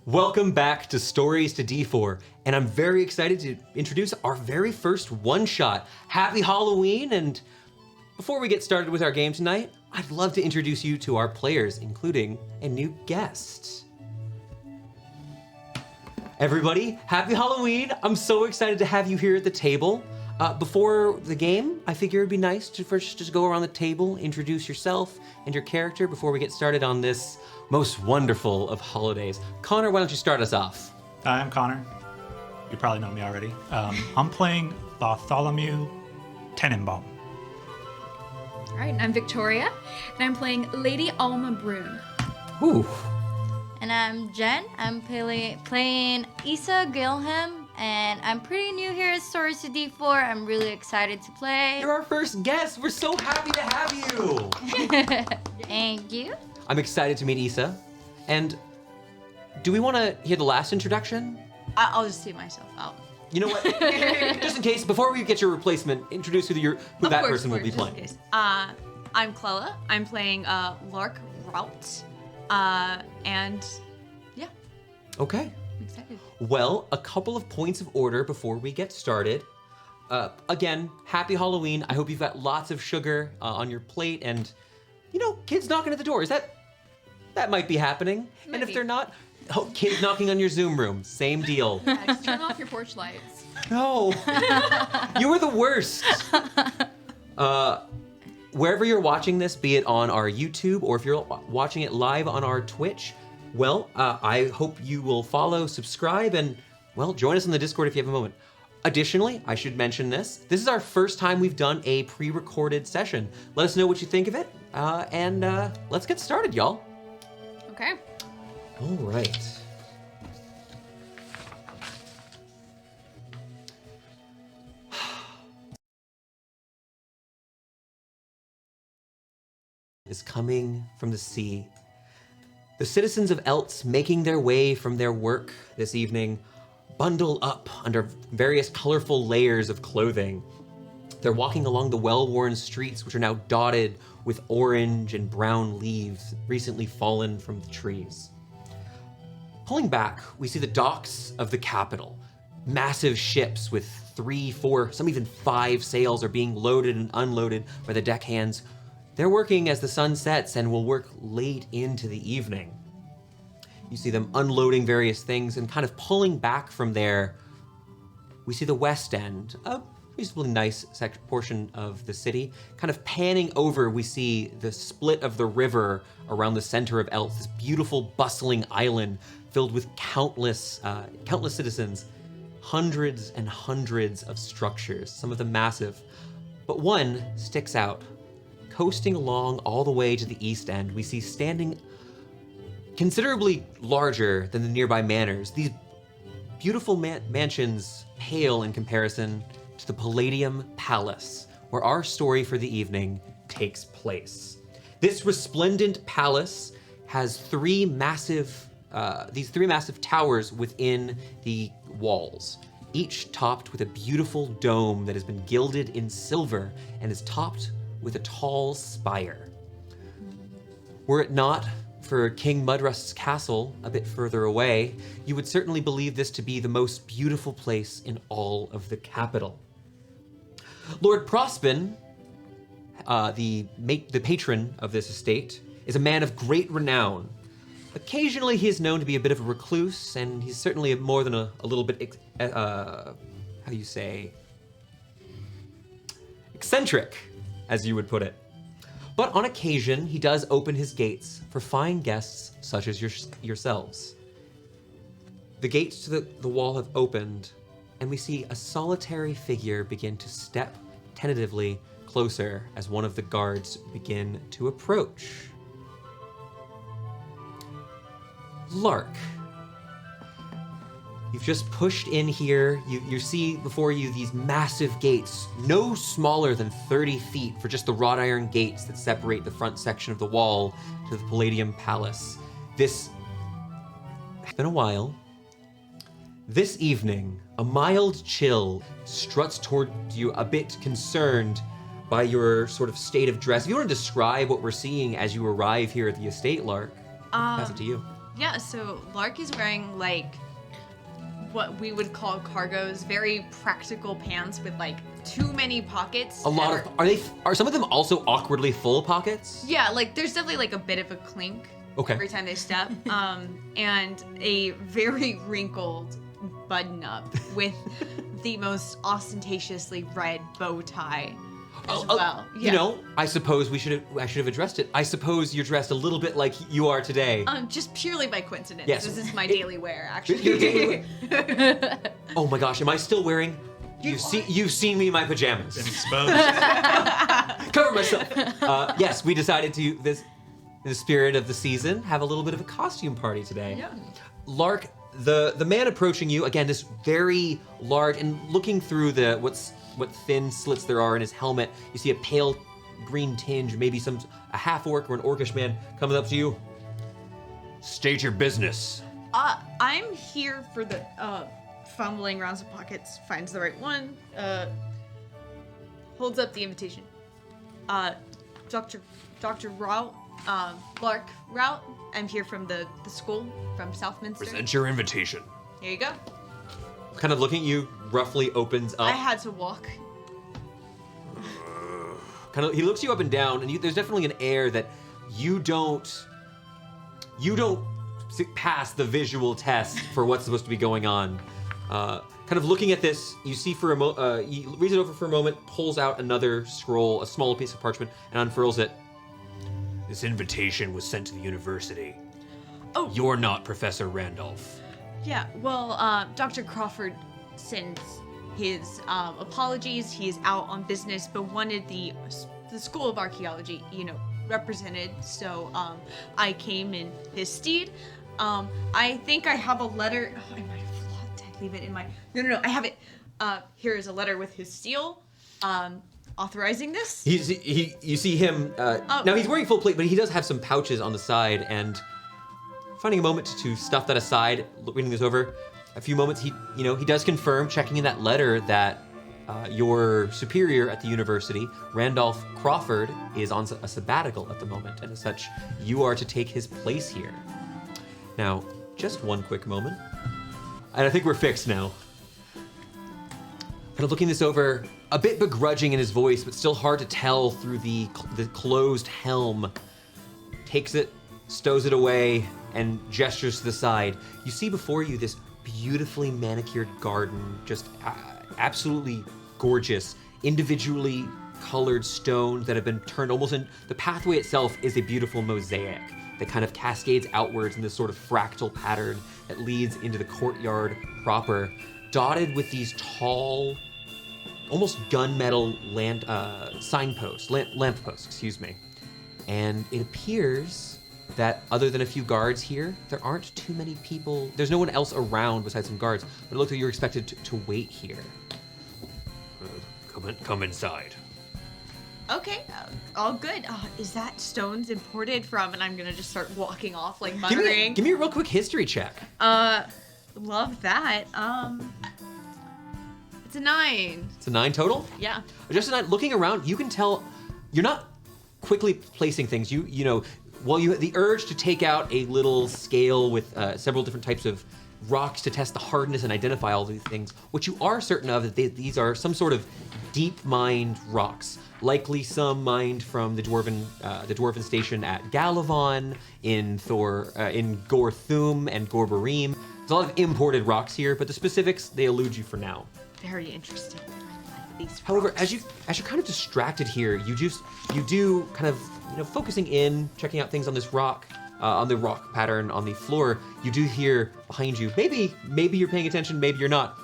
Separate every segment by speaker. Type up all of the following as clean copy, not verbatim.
Speaker 1: Welcome back to Stories to D4, and I'm very excited to introduce our very first one-shot. Happy Halloween, and before we get started with our game tonight, I'd love to introduce you to our players, including a new guest. Everybody, happy Halloween! I'm so excited to have you here at the table. Before the game, I figure it'd be nice to first just go around the table, introduce yourself and your character before we get started on this most wonderful of holidays. Connor, why don't you start us off?
Speaker 2: Hi, I'm Connor. You probably know me already. I'm playing Bartholomew Tenenbaum.
Speaker 3: All right, and I'm Victoria, and I'm playing Lady Alma Brune.
Speaker 1: Ooh.
Speaker 4: And I'm Jen. I'm playing Issa Gilham, and I'm pretty new here at Stories to D4. I'm really excited to play.
Speaker 1: You're our first guest. We're so happy to have you.
Speaker 4: Thank you.
Speaker 1: I'm excited to meet Issa. And do we want to hear the last introduction?
Speaker 5: I'll just see myself out.
Speaker 1: You know what? Just in case, before we get your replacement, introduce who that person will be playing.
Speaker 5: I'm Clella. I'm playing Lark Rout. And yeah,
Speaker 1: Okay.
Speaker 5: I'm excited.
Speaker 1: Well, a couple of points of order before we get started. Again, happy Halloween. I hope you've got lots of sugar on your plate and, you know, kids knocking at the door. That might be happening. And if
Speaker 3: Maybe.
Speaker 1: they're not, kids knocking on your Zoom room. Same deal.
Speaker 3: Yeah, just turn off your porch lights.
Speaker 1: No. You were the worst. Wherever you're watching this, be it on our YouTube or if you're watching it live on our Twitch, well, I hope you will follow, subscribe, and, well, join us on the Discord if you have a moment. Additionally, I should mention this. This is our first time we've done a pre-recorded session. Let us know what you think of it, and let's get started, y'all.
Speaker 3: Okay.
Speaker 1: All right. Is coming from the sea. The citizens of Eltz making their way from their work this evening bundle up under various colorful layers of clothing. They're walking along the well-worn streets, which are now dotted with orange and brown leaves recently fallen from the trees. Pulling back, we see the docks of the capital. Massive ships with 3, 4, some even 5 sails are being loaded and unloaded by the deckhands. They're working as the sun sets and will work late into the evening. You see them unloading various things and kind of pulling back from there. We see the west end, a reasonably nice portion of the city. Kind of panning over, we see the split of the river around the center of Eltz, this beautiful bustling island filled with countless citizens, hundreds and hundreds of structures, some of them massive. But one sticks out. Coasting along all the way to the east end, we see standing considerably larger than the nearby manors. These beautiful mansions pale in comparison to the Palladium Palace, where our story for the evening takes place. This resplendent palace has these three massive towers within the walls, each topped with a beautiful dome that has been gilded in silver and is topped with a tall spire. Were it not for King Mudrust's castle a bit further away, you would certainly believe this to be the most beautiful place in all of the capital. Lord Prospen, the patron of this estate, is a man of great renown. Occasionally he is known to be a bit of a recluse, and he's certainly more than a little bit, eccentric, as you would put it. But on occasion, he does open his gates for fine guests such as yourselves. The gates to the wall have opened, and we see a solitary figure begin to step tentatively closer as one of the guards begin to approach. Lark. You've just pushed in here. You see before you these massive gates, no smaller than 30 feet for just the wrought iron gates that separate the front section of the wall to the Palladium Palace. It's been a while. This evening, a mild chill struts toward you, a bit concerned by your sort of state of dress. If you want to describe what we're seeing as you arrive here at the estate, Lark, pass it to you.
Speaker 5: Yeah, so Lark is wearing like what we would call cargos, very practical pants with like too many pockets.
Speaker 1: A lot of are some of them also awkwardly full pockets?
Speaker 5: Yeah, like there's definitely like a bit of a clink every time they step. And a very wrinkled button up with the most ostentatiously red bow tie as well. Yeah.
Speaker 1: You know, I suppose I should have addressed it. I suppose you're dressed a little bit like you are today.
Speaker 5: Just purely by coincidence.
Speaker 1: Yes.
Speaker 5: This is my daily wear, actually.
Speaker 1: Your daily wear. Oh my gosh, am I still wearing? You've seen me in my pajamas.
Speaker 2: Been exposed.
Speaker 1: Cover myself. Yes, we decided to in the spirit of the season, have a little bit of a costume party today.
Speaker 5: Yeah.
Speaker 1: Lark, the man approaching you, again, this very large, and looking through what thin slits there are in his helmet, you see a pale green tinge, maybe a half orc or an orcish man comes up to you. State your business.
Speaker 5: I'm here for the fumbling around some pockets, finds the right one, holds up the invitation. Dr. Rout, Lark Rout, I'm here from the school from Southminster.
Speaker 1: Present your invitation.
Speaker 5: Here you go.
Speaker 1: Kind of looking at you, roughly opens up.
Speaker 5: I had to walk.
Speaker 1: He looks you up and down, and there's definitely an air that you don't pass the visual test for what's supposed to be going on. Kind of looking at this, you see he reads it over for a moment, pulls out another scroll, a small piece of parchment, and unfurls it. This invitation was sent to the university.
Speaker 5: Oh.
Speaker 1: You're not Professor Randolph.
Speaker 5: Yeah, well, Dr. Crawford sends his apologies. He is out on business, but wanted the School of Archaeology, represented. So I came in his stead. I think I have a letter. Oh, I might have left. I leave it in my. No. I have it. Here is a letter with his seal, authorizing this.
Speaker 1: You see him. Now he's wearing full plate, but he does have some pouches on the side, and finding a moment to stuff that aside, reading this over. A few moments, he does confirm, checking in that letter, that your superior at the university, Randolph Crawford, is on a sabbatical at the moment, and as such, you are to take his place here. Now, just one quick moment, and I think we're fixed now. Kind of looking this over, a bit begrudging in his voice, but still hard to tell through the closed helm. Takes it, stows it away, and gestures to the side. You see before you this beautifully manicured garden, just absolutely gorgeous, individually colored stones that have been turned almost in. The pathway itself is a beautiful mosaic that kind of cascades outwards in this sort of fractal pattern that leads into the courtyard proper, dotted with these tall, almost gunmetal lampposts, excuse me. And it appears that other than a few guards here, there aren't too many people. There's no one else around besides some guards, but it looks like you're expected to wait here. Come inside.
Speaker 5: Okay, all good. Is that stones imported from? And I'm gonna just start walking off, like
Speaker 1: Give
Speaker 5: muttering.
Speaker 1: me a real quick history check.
Speaker 5: Love that. It's a 9.
Speaker 1: It's a 9 total?
Speaker 5: Yeah.
Speaker 1: Just a 9. Looking around, you can tell you're not quickly placing things. While you have the urge to take out a little scale with several different types of rocks to test the hardness and identify all these things, what you are certain of is that these are some sort of deep mined rocks, likely some mined from the dwarven station at Galavon, in Gorthum and Gorbarim. There's a lot of imported rocks here, but the specifics, they elude you for now.
Speaker 5: Very interesting. I like these
Speaker 1: However,
Speaker 5: rocks.
Speaker 1: as you're kind of distracted here, you do kind of focusing in, checking out things on this rock, on the rock pattern on the floor. You do hear behind you. Maybe you're paying attention. Maybe you're not.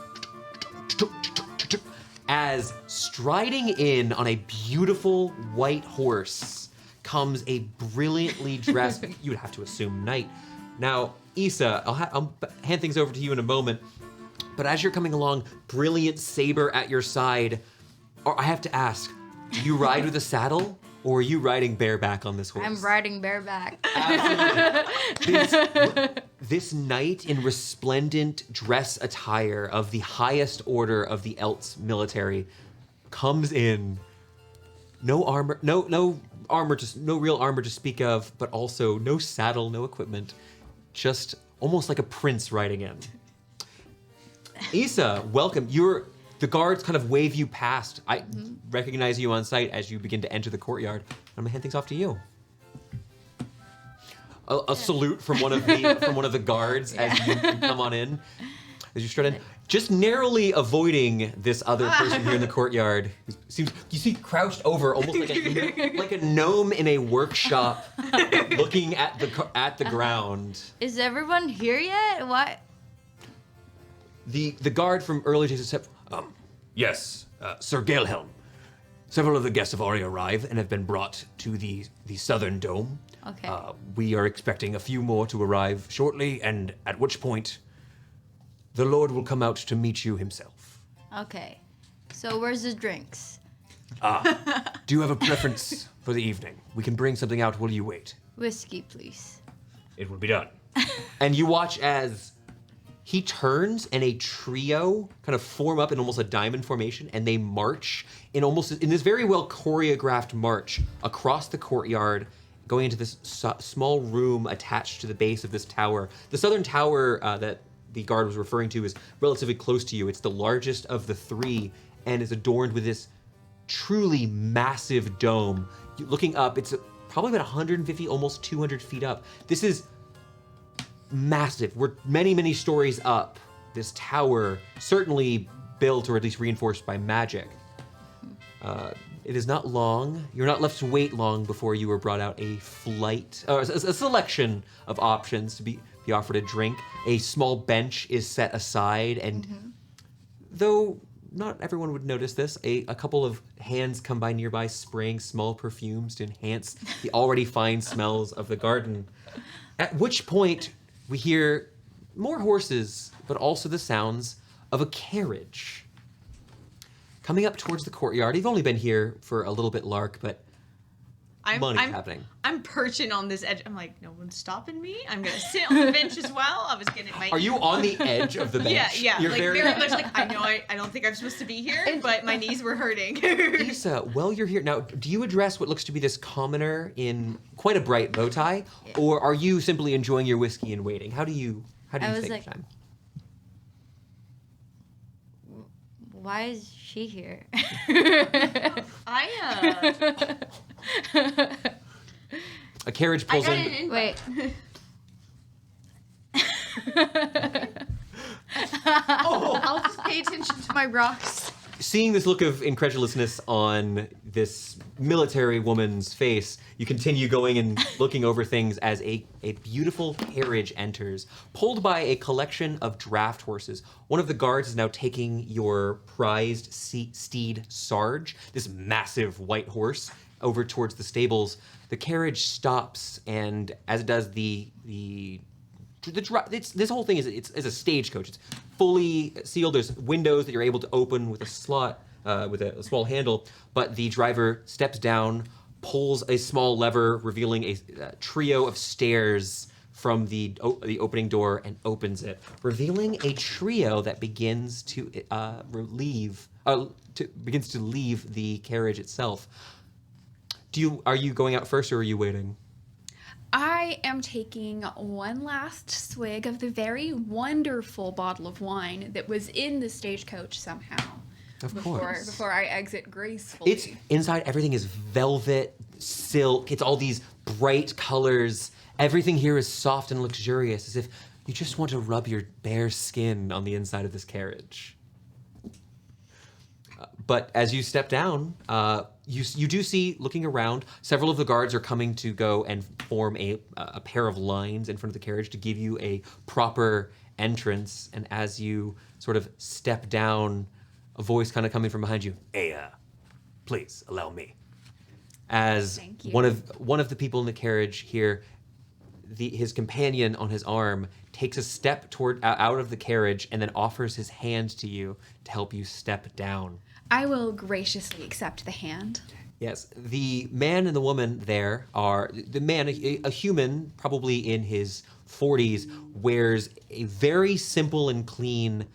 Speaker 1: As striding in on a beautiful white horse comes a brilliantly dressed. You would have to assume knight. Now, Issa, I'll hand things over to you in a moment. But as you're coming along, brilliant saber at your side, I have to ask, do you ride with a saddle, or are you riding bareback on this horse?
Speaker 4: I'm riding bareback.
Speaker 1: This knight in resplendent dress attire of the highest order of the Elts military comes in. No armor, no real armor to speak of, but also no saddle, no equipment. just almost like a prince riding in. Issa, welcome. The guards kind of wave you past. I recognize you on sight as you begin to enter the courtyard. I'm gonna hand things off to you. A salute from one of the guards as you come on in. As you strut in, just narrowly avoiding this other person here in the courtyard. You see crouched over, almost like a gnome in a workshop, looking at the ground.
Speaker 4: Is everyone here yet? Why?
Speaker 1: The guard from earlier days said, yes, Sir Gelhelm. Several of the guests have already arrived and have been brought to the southern dome.
Speaker 4: Okay.
Speaker 1: We are expecting a few more to arrive shortly, and at which point, the Lord will come out to meet you himself.
Speaker 4: Okay. So where's the drinks?
Speaker 1: Do you have a preference for the evening? We can bring something out while you wait.
Speaker 4: Whiskey, please.
Speaker 1: It will be done. And you watch as he turns and a trio kind of form up in almost a diamond formation, and they march in this very well choreographed march across the courtyard, going into this small room attached to the base of this tower. The southern tower that the guard was referring to is relatively close to you. It's the largest of the three and is adorned with this truly massive dome. Looking up, it's probably about 150, almost 200 feet up. This is massive. We're many, many stories up. This tower, certainly built or at least reinforced by magic. It is not long. You're not left to wait long before you are brought out a selection of options to be offered a drink. A small bench is set aside, and though not everyone would notice this, a couple of hands come by nearby spraying small perfumes to enhance the already fine smells of the garden. At which point, we hear more horses, but also the sounds of a carriage. Coming up towards the courtyard. You've only been here for a little bit, Lark, but money's happening.
Speaker 5: I'm perching on this edge. I'm like, no one's stopping me. I'm gonna sit on the bench as well. I was getting my.
Speaker 1: Are you on the edge of the bench?
Speaker 5: Yeah.
Speaker 1: You're
Speaker 5: like very much like I know I don't think I'm supposed to be here, but my knees were hurting.
Speaker 1: Issa, while you're here now, do you address what looks to be this commoner in quite a bright bow tie, or are you simply enjoying your whiskey and waiting? How do you take your time?
Speaker 4: Why is she here?
Speaker 1: A carriage pulls
Speaker 5: I got
Speaker 1: in.
Speaker 5: an invite.
Speaker 4: Wait.
Speaker 5: I'll just pay attention to my rocks.
Speaker 1: Seeing this look of incredulousness on this military woman's face, you continue going and looking over things as a beautiful carriage enters, pulled by a collection of draft horses. One of the guards is now taking your prized steed, Sarge, this massive white horse, over towards the stables. The carriage stops, and as it does, this whole thing is a stagecoach. It's fully sealed. There's windows that you're able to open with a slot, with a small handle. But the driver steps down, pulls a small lever, revealing a trio of stairs from the opening door, and opens it, revealing a trio that begins to leave the carriage itself. Are you going out first, or are you waiting?
Speaker 3: I am taking one last swig of the very wonderful bottle of wine that was in the stagecoach somehow.
Speaker 1: Of course.
Speaker 3: Before I exit gracefully.
Speaker 1: It's inside. Everything is velvet, silk. It's all these bright colors. Everything here is soft and luxurious, as if you just want to rub your bare skin on the inside of this carriage. But as you step down, you do see, looking around, several of the guards are coming to go and form a pair of lines in front of the carriage to give you a proper entrance. And as you sort of step down, a voice kind of coming from behind you, "Hey, please allow me." As
Speaker 3: Thank you.
Speaker 1: one of the people in the carriage here, his companion on his arm takes a step out of the carriage and then offers his hand to you to help you step down.
Speaker 3: I will graciously accept the hand.
Speaker 1: Yes, the man and the woman there are, the man, a human, probably in his 40s, wears a very simple and clean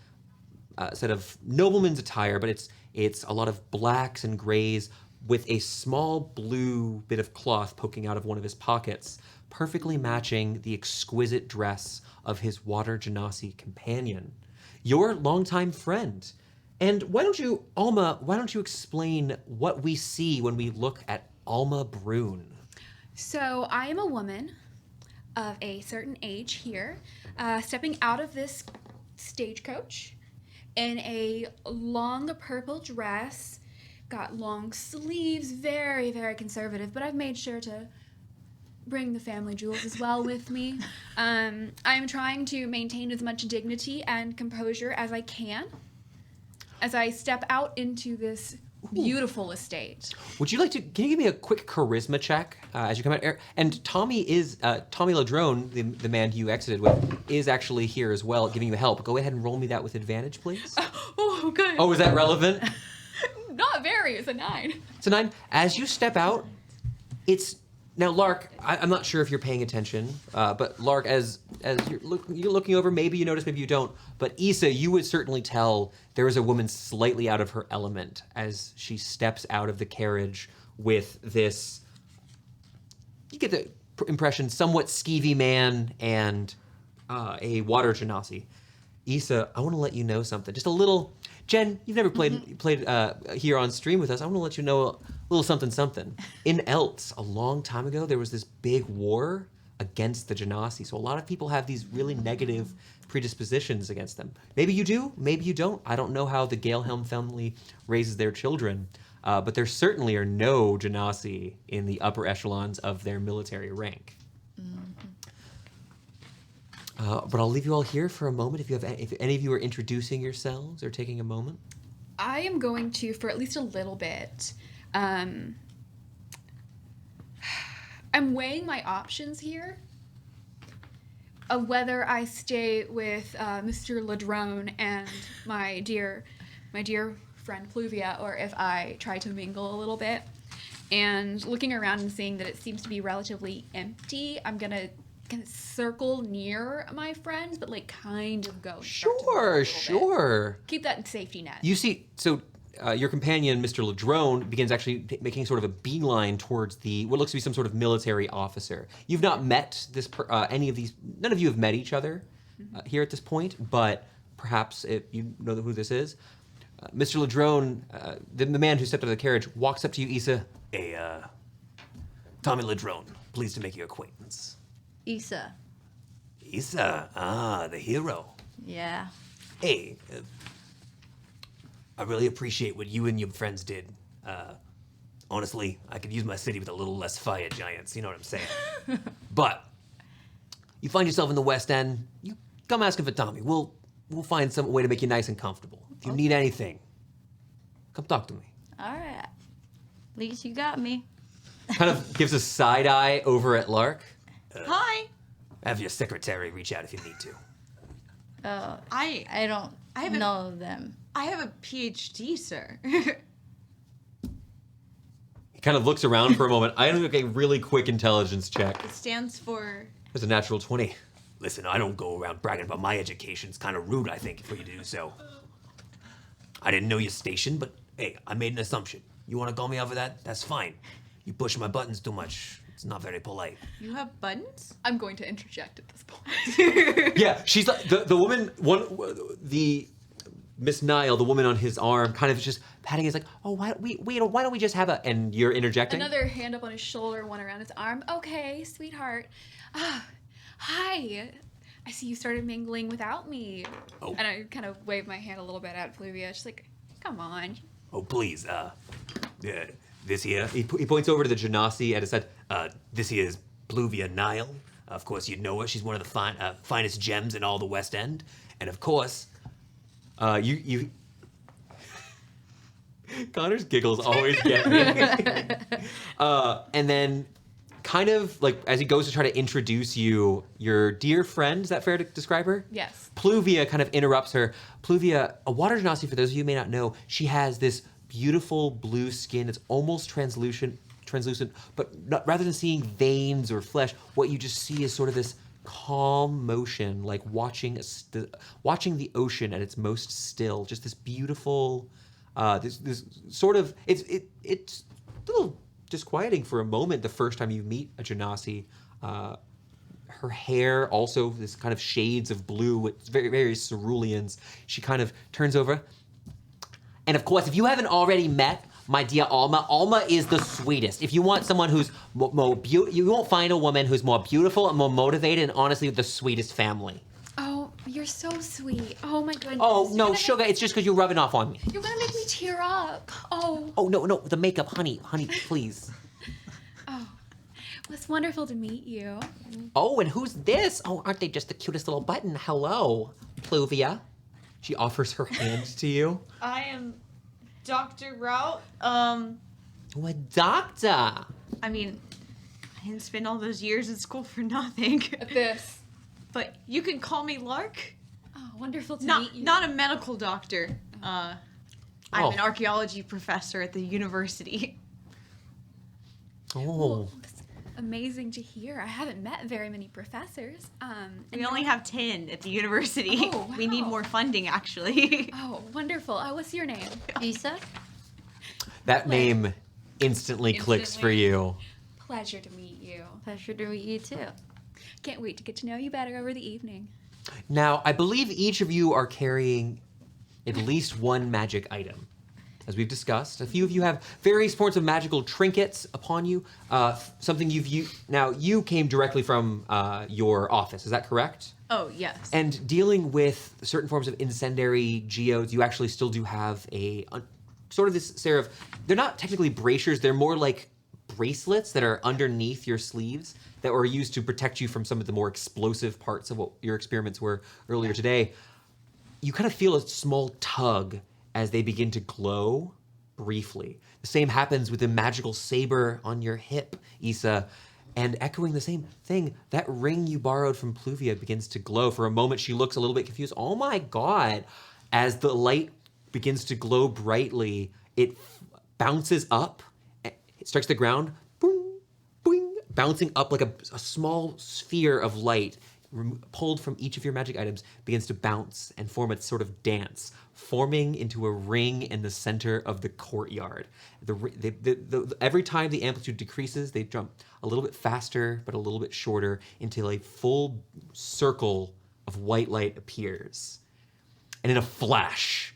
Speaker 1: set of nobleman's attire, but it's a lot of blacks and grays with a small blue bit of cloth poking out of one of his pockets. perfectly matching the exquisite dress of his water genasi companion, your longtime friend. And why don't you, Alma, why don't you explain what we see when we look at Alma Brune?
Speaker 3: So I am a woman of a certain age here, stepping out of this stagecoach in a long purple dress, got long sleeves, very, very conservative, but I've made sure to bring the family jewels as well with me. I'm trying to maintain as much dignity and composure as I can as I step out into this beautiful estate.
Speaker 1: Would you like to, can you give me a quick charisma check as you come out? And Tommy Ladrone, the man you exited with, is actually here as well, giving you help. Go ahead and roll me that with advantage, please.
Speaker 3: Oh, good.
Speaker 1: Oh, is that relevant?
Speaker 3: Not very, it's a 9.
Speaker 1: It's a 9. As you step out, it's, now Lark, I'm not sure if you're paying attention, but Lark, as you're looking over, maybe you notice, maybe you don't, but Issa, you would certainly tell there is a woman slightly out of her element as she steps out of the carriage with this, you get the impression, somewhat skeevy man and a water genasi. Issa, I want to let you know something. Just a little, Jen, you've never played here on stream with us. I want to let you know a little something. In Eltz, a long time ago, there was this big war against the genasi. So a lot of people have these really negative predispositions against them. Maybe you do, maybe you don't. I don't know how the Galehelm family raises their children, but there certainly are no genasi in the upper echelons of their military rank. But I'll leave you all here for a moment. If any of you are introducing yourselves or taking a moment.
Speaker 3: I am going to, for at least a little bit, I'm weighing my options here of whether I stay with Mr. Ladrone and my dear friend Pluvia, or if I try to mingle a little bit. And looking around and seeing that it seems to be relatively empty, I'm gonna circle near my friends, but like kind of go.
Speaker 1: Sure.
Speaker 3: Keep that safety net.
Speaker 1: You see, so your companion, Mr. Ladrone, begins actually making sort of a beeline towards what looks to be some sort of military officer. You've not met any of these. None of you have met each other here at this point, but perhaps if you know who this is. Mr. Ladrone, the man who stepped out of the carriage, walks up to you, Issa. Hey, Tommy Ladrone, pleased to make your acquaintance.
Speaker 4: Issa.
Speaker 1: Issa, the hero.
Speaker 4: Yeah.
Speaker 1: Hey, I really appreciate what you and your friends did. Honestly, I could use my city with a little less fire giants, you know what I'm saying? But you find yourself in the West End, you come asking for Tommy. We'll find some way to make you nice and comfortable. If you need anything, come talk to me.
Speaker 4: All right. At least you got me.
Speaker 1: Kind of gives a side eye over at Lark.
Speaker 5: Hi.
Speaker 1: Have your secretary reach out if you need to.
Speaker 4: I don't know them.
Speaker 5: I have a PhD, sir.
Speaker 1: He kind of looks around for a moment. I make a really quick intelligence check.
Speaker 5: It stands for...
Speaker 1: There's a natural 20. Listen, I don't go around bragging about my education. It's kind of rude, I think, for you to do so. I didn't know your station, but hey, I made an assumption. You want to call me out for that? That's fine. You push my buttons too much. It's not very polite.
Speaker 5: You have buttons?
Speaker 3: I'm going to interject at this point.
Speaker 1: Yeah, she's like, the woman, the Miss Nile, the woman on his arm, kind of just patting his like, oh, why don't we just have a, and you're interjecting?
Speaker 3: Another hand up on his shoulder, one around his arm. Okay, sweetheart. Hi. I see you started mingling without me.
Speaker 1: Oh.
Speaker 3: And I kind of wave my hand a little bit at Pluvia. She's like, come on.
Speaker 1: Oh, please, this here, he points over to the genasi and said, this here is Pluvia Nile. Of course, you know her. She's one of the finest gems in all the West End. And of course, you Connor's giggles always get me. And then kind of like as he goes to try to introduce you, your dear friend, is that fair to describe her?
Speaker 3: Yes.
Speaker 1: Pluvia kind of interrupts her. Pluvia, a water genasi, for those of you who may not know, she has this beautiful blue skin. It's almost translucent, but rather than seeing veins or flesh, what you just see is sort of this calm motion, like watching the ocean at its most still. Just this beautiful, this sort of it's a little disquieting for a moment the first time you meet a genasi. Her hair also this kind of shades of blue with very, very ceruleans. She kind of turns over. And of course, if you haven't already met my dear Alma, Alma is the sweetest. If you want someone who's you won't find a woman who's more beautiful and more motivated and honestly the sweetest family.
Speaker 3: Oh, you're so sweet. Oh my goodness.
Speaker 1: Oh, no, sugar, it's just because you're rubbing off on me.
Speaker 3: You're gonna make me tear up. Oh.
Speaker 1: Oh, no, the makeup, honey, please.
Speaker 3: Oh. Well, it's wonderful to meet you.
Speaker 1: Oh, and who's this? Oh, aren't they just the cutest little button? Hello, Pluvia. She offers her hand to you.
Speaker 5: I am Dr. Rout.
Speaker 1: Oh, a doctor.
Speaker 5: I mean, I didn't spend all those years in school for nothing.
Speaker 3: This.
Speaker 5: But you can call me Lark.
Speaker 3: Oh, wonderful to
Speaker 5: Not
Speaker 3: meet you.
Speaker 5: not a medical doctor. I'm
Speaker 1: Oh.
Speaker 5: an archaeology professor at the university.
Speaker 1: Oh.
Speaker 3: That's amazing to hear. I haven't met very many professors.
Speaker 5: We only have 10 at the university.
Speaker 3: Oh,
Speaker 5: We need
Speaker 3: wow.
Speaker 5: more funding, actually.
Speaker 3: Oh, wonderful. What's your name?
Speaker 4: Isa?
Speaker 1: That name instantly clicks for you.
Speaker 3: Pleasure to meet you.
Speaker 4: Pleasure to meet you too.
Speaker 3: Can't wait to get to know you better over the evening.
Speaker 1: Now, I believe each of you are carrying at least one magic item. As we've discussed, a few of you have various forms of magical trinkets upon you. Something you've used. Now, you came directly from your office, is that correct?
Speaker 5: Oh, yes.
Speaker 1: And dealing with certain forms of incendiary geodes, you actually still do have sort of this serif. They're not technically braziers, they're more like bracelets that are underneath your sleeves that were used to protect you from some of the more explosive parts of what your experiments were earlier today. You kind of feel a small tug as they begin to glow briefly. The same happens with the magical saber on your hip, Issa. And echoing the same thing, that ring you borrowed from Pluvia begins to glow. For a moment, she looks a little bit confused. Oh my God. As the light begins to glow brightly, it bounces up, it strikes the ground, boing, boing, bouncing up like a small sphere of light pulled from each of your magic items begins to bounce and form a sort of dance, forming into a ring in the center of the courtyard. Every time the amplitude decreases, they jump a little bit faster, but a little bit shorter until a full circle of white light appears. And in a flash,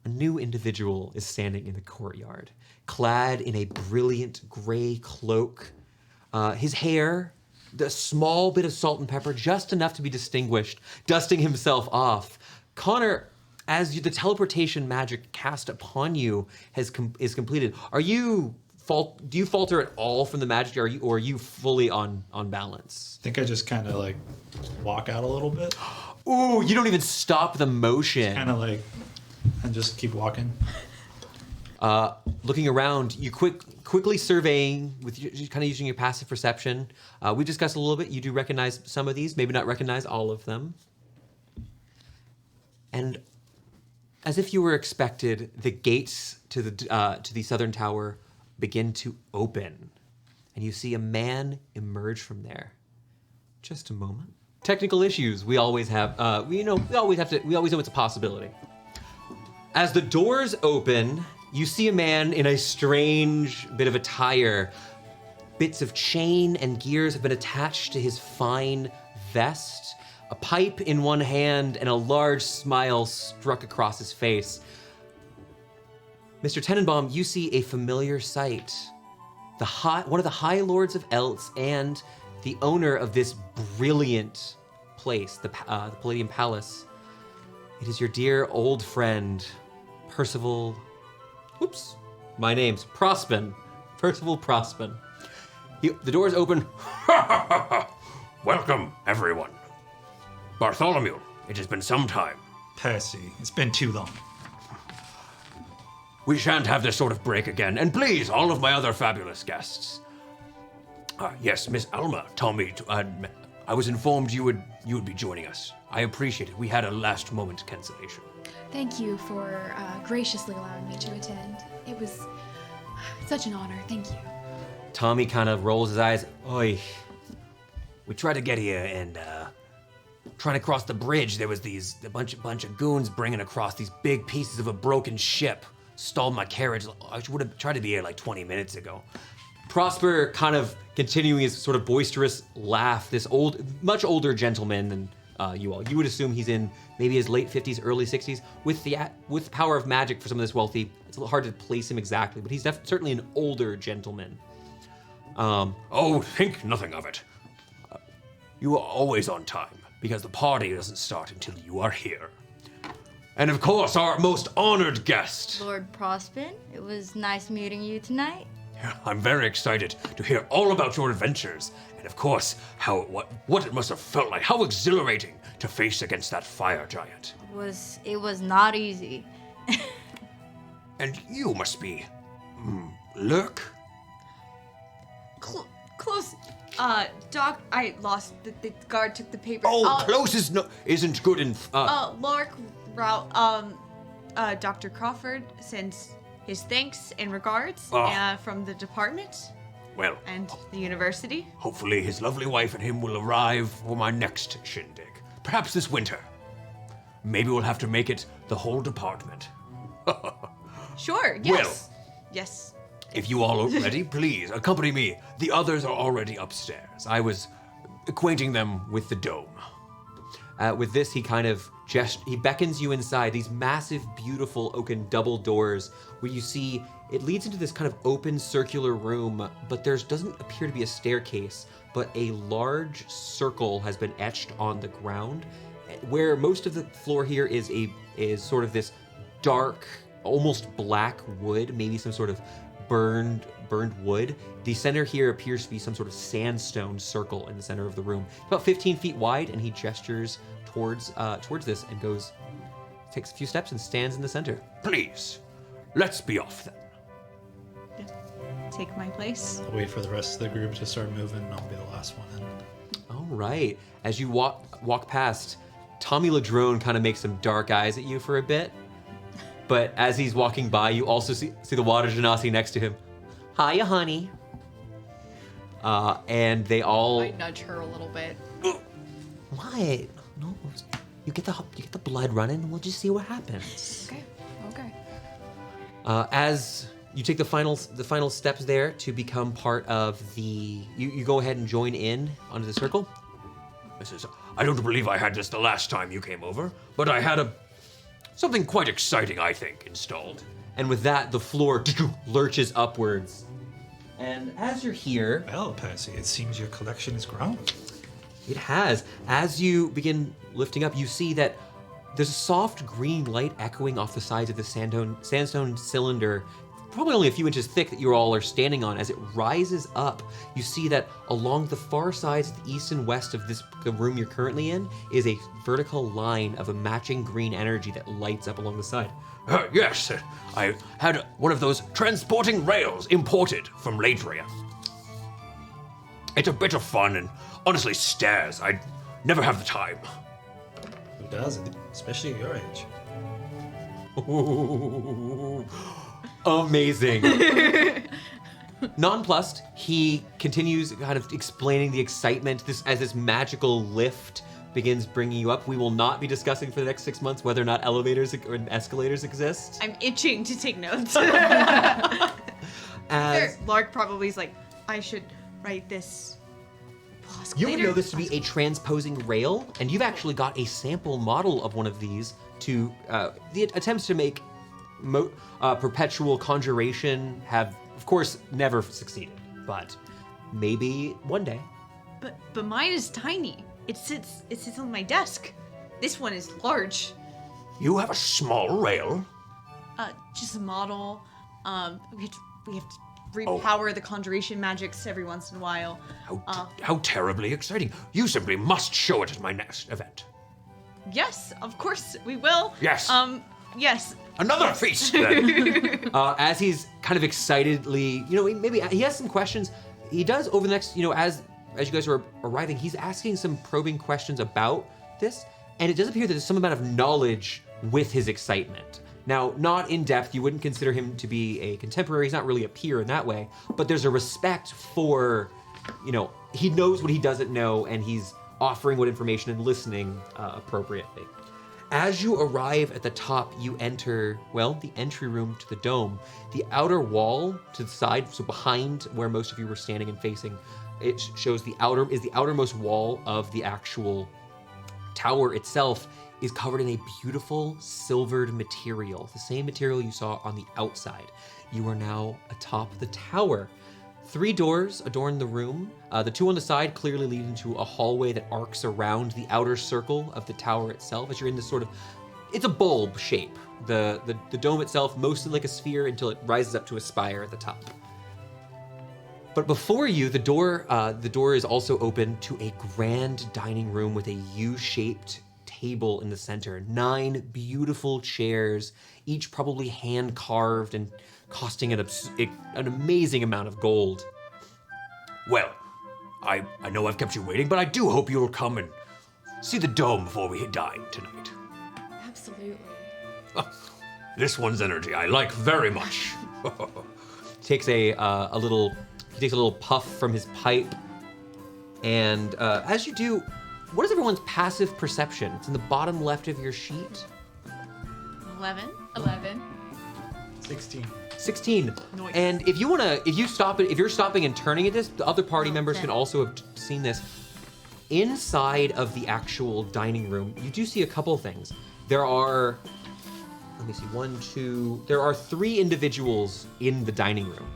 Speaker 1: a new individual is standing in the courtyard, clad in a brilliant gray cloak. His hair, the small bit of salt and pepper, just enough to be distinguished, dusting himself off. Connor, as the teleportation magic cast upon you is completed, do you falter at all from the magic, or are you fully on balance?
Speaker 2: I think I just kind of like walk out a little bit.
Speaker 1: Ooh, you don't even stop the motion.
Speaker 2: Kind of like, and just keep walking.
Speaker 1: Looking around, you quickly surveying with kind of using your passive perception. We discussed a little bit. You do recognize some of these, maybe not recognize all of them. And as if you were expected, the gates to the southern tower begin to open, and you see a man emerge from there. Just a moment. Technical issues. We always have. We always know it's a possibility. As the doors open, you see a man in a strange bit of attire. Bits of chain and gears have been attached to his fine vest. A pipe in one hand and a large smile struck across his face. Mr. Tenenbaum, you see a familiar sight. One of the High Lords of Eltz and the owner of this brilliant place, the Palladium Palace. It is your dear old friend, Percival... Oops, my name's Prospen. Percival Prospen. The doors open.
Speaker 6: Welcome, everyone. Bartholomew, it has been some time.
Speaker 2: Percy, it's been too long.
Speaker 6: We shan't have this sort of break again, and please, all of my other fabulous guests. Yes, Miss Alma told me I was informed you would be joining us. I appreciate it. We had a last moment cancellation.
Speaker 3: Thank you for graciously allowing me to attend. It was such an honor. Thank you.
Speaker 1: Tommy kind of rolls his eyes. Oi.
Speaker 6: We tried to get here, and trying to cross the bridge, there was a bunch of goons bringing across these big pieces of a broken ship. Stalled my carriage. I would have tried to be here like 20 minutes ago.
Speaker 1: Prosper kind of continuing his sort of boisterous laugh, this much older gentleman than you all. You would assume he's in maybe his late 50s, early 60s. With the power of magic for some of this wealthy, it's a little hard to place him exactly, but he's certainly an older gentleman.
Speaker 6: Oh, think nothing of it. You are always on time, because the party doesn't start until you are here. And of course, our most honored guest.
Speaker 4: Lord Prospen, it was nice meeting you tonight.
Speaker 6: I'm very excited to hear all about your adventures, and of course, what it must have felt like, how exhilarating to face against that fire giant.
Speaker 4: It was not easy.
Speaker 6: And you must be, Lurk?
Speaker 5: Close. Doc, I lost. The guard took the paper.
Speaker 6: Oh, close isn't good in.
Speaker 5: Lork, Dr. Crawford sends his thanks and regards from the department.
Speaker 6: Well,
Speaker 5: and the university.
Speaker 6: Hopefully his lovely wife and him will arrive for my next shindig. Perhaps this winter. Maybe we'll have to make it the whole department.
Speaker 5: Sure, yes.
Speaker 6: Well,
Speaker 5: yes.
Speaker 6: If you all are ready, please accompany me. The others are already upstairs. I was acquainting them with the dome.
Speaker 1: With this, he kind of he beckons you inside these massive, beautiful oaken double doors where you see it leads into this kind of open circular room, but there doesn't appear to be a staircase, but a large circle has been etched on the ground, where most of the floor here is sort of this dark, almost black wood, maybe some sort of burned wood. The center here appears to be some sort of sandstone circle in the center of the room. About 15 feet wide, and he gestures towards this and takes a few steps and stands in the center.
Speaker 6: Please, let's be off then.
Speaker 5: Take my place.
Speaker 2: I'll wait for the rest of the group to start moving, and I'll be the last one in.
Speaker 1: All right. As you walk past, Tommy Ladrone kind of makes some dark eyes at you for a bit. But as he's walking by, you also see the water genasi next to him. Hiya, honey. And they all.
Speaker 7: I nudge her a little bit.
Speaker 1: What? No, you get the blood running, and we'll just see what happens.
Speaker 7: Okay.
Speaker 1: As you take the final steps there to become part of the. You go ahead and join in onto the circle.
Speaker 6: I don't believe I had this the last time you came over, but I had something quite exciting, I think, installed.
Speaker 1: And with that, the floor lurches upwards. And as you're here...
Speaker 2: Well, Percy, it seems your collection has grown.
Speaker 1: It has. As you begin lifting up, you see that there's a soft green light echoing off the sides of the sandstone cylinder, probably only a few inches thick, that you all are standing on. As it rises up, you see that along the far sides, the east and west of the room you're currently in, is a vertical line of a matching green energy that lights up along the side.
Speaker 6: Yes, I had one of those transporting rails imported from Latria. It's a bit of fun and honestly stares. I never have the time.
Speaker 2: Who does, especially at your age?
Speaker 1: Ooh, amazing. Nonplussed, he continues kind of explaining the excitement as this magical lift begins bringing you up. We will not be discussing for the next 6 months whether or not elevators or escalators exist.
Speaker 5: I'm itching to take notes. Lark probably is like, I should write this.
Speaker 1: You would know this to be a transposing rail, and you've actually got a sample model of one of these to the attempts to make perpetual conjuration have, of course, never succeeded, but maybe one day.
Speaker 5: But mine is tiny. It sits on my desk. This one is large.
Speaker 6: You have a small rail?
Speaker 5: Just a model. We have to repower the conjuration magics every once in a while.
Speaker 6: How terribly exciting. You simply must show it at my next event.
Speaker 5: Yes, of course we will.
Speaker 6: Yes.
Speaker 5: Yes.
Speaker 6: Another feast, then.
Speaker 1: As he's kind of excitedly, maybe he has some questions. He does over the next, as you guys are arriving, he's asking some probing questions about this, and it does appear that there's some amount of knowledge with his excitement. Now, not in depth, you wouldn't consider him to be a contemporary, he's not really a peer in that way, but there's a respect for, he knows what he doesn't know, and he's offering what information and listening appropriately. As you arrive at the top, you enter, well, the entry room to the dome. The outer wall to the side, so behind where most of you were standing and facing, it shows the outermost wall of the actual tower itself is covered in a beautiful silvered material, the same material you saw on the outside. You are now atop the tower. 3 doors adorn the room. The 2 on the side clearly lead into a hallway that arcs around the outer circle of the tower itself as you're in this sort of, it's a bulb shape. The dome itself, mostly like a sphere until it rises up to a spire at the top. But before you, the door is also open to a grand dining room with a U-shaped table in the center. 9 beautiful chairs, each probably hand carved and costing an amazing amount of gold.
Speaker 6: Well, I know I've kept you waiting, but I do hope you'll come and see the dome before we dine tonight.
Speaker 3: Absolutely.
Speaker 6: This one's energy I like very much.
Speaker 1: Takes a little puff from his pipe, and as you do, what is everyone's passive perception? It's in the bottom left of your sheet.
Speaker 5: 11.
Speaker 1: 16.
Speaker 5: Nice.
Speaker 1: And if you're stopping and turning at this, the other party members
Speaker 4: 10.
Speaker 1: can also have seen this. Inside of the actual dining room, you do see a couple things. There are, let me see, 1, 2, there are 3 individuals in the dining room.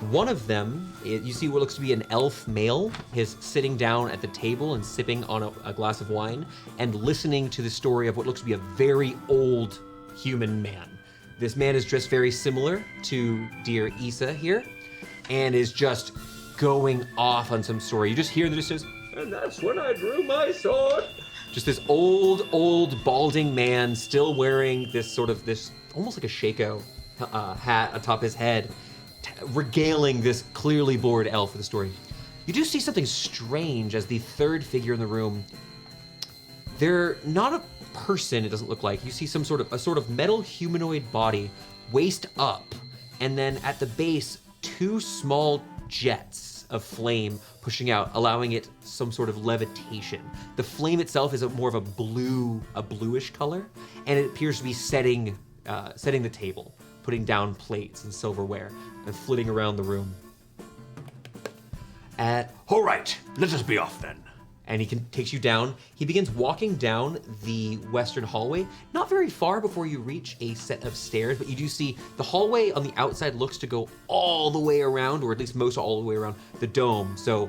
Speaker 1: One of them, you see what looks to be an elf male, is sitting down at the table and sipping on a glass of wine and listening to the story of what looks to be a very old human man. This man is dressed very similar to dear Issa here and is just going off on some story. You just hear in the distance, and that's when I drew my sword. Just this old balding man still wearing this almost like a shako hat atop his head, regaling this clearly bored elf with the story. You do see something strange as the third figure in the room. They're not a person, it doesn't look like. You see a sort of metal humanoid body, waist up, and then at the base, 2 small jets of flame pushing out, allowing it some sort of levitation. The flame itself is more of a bluish color, and it appears to be setting the table, putting down plates and silverware, and flitting around the room.
Speaker 6: All right, let us be off then.
Speaker 1: And he takes you down. He begins walking down the western hallway, not very far before you reach a set of stairs, but you do see the hallway on the outside looks to go all the way around, or at least most all the way around the dome. So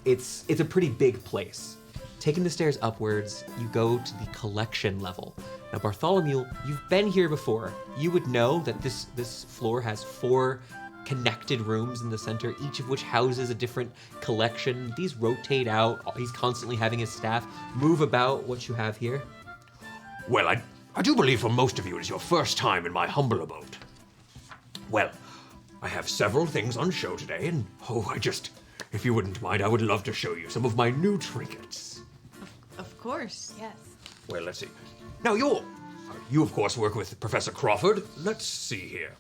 Speaker 1: it's a pretty big place. Taking the stairs upwards, you go to the collection level. Now, Bartholomew, you've been here before. You would know that this floor has 4 connected rooms in the center, each of which houses a different collection. These rotate out. He's constantly having his staff move about what you have here.
Speaker 6: Well, I do believe for most of you it is your first time in my humble abode. Well, I have several things on show today, and if you wouldn't mind, I would love to show you some of my new trinkets.
Speaker 5: Of course.
Speaker 3: Yes.
Speaker 6: Well, let's see. Now, you of course work with Professor Crawford. Let's see here.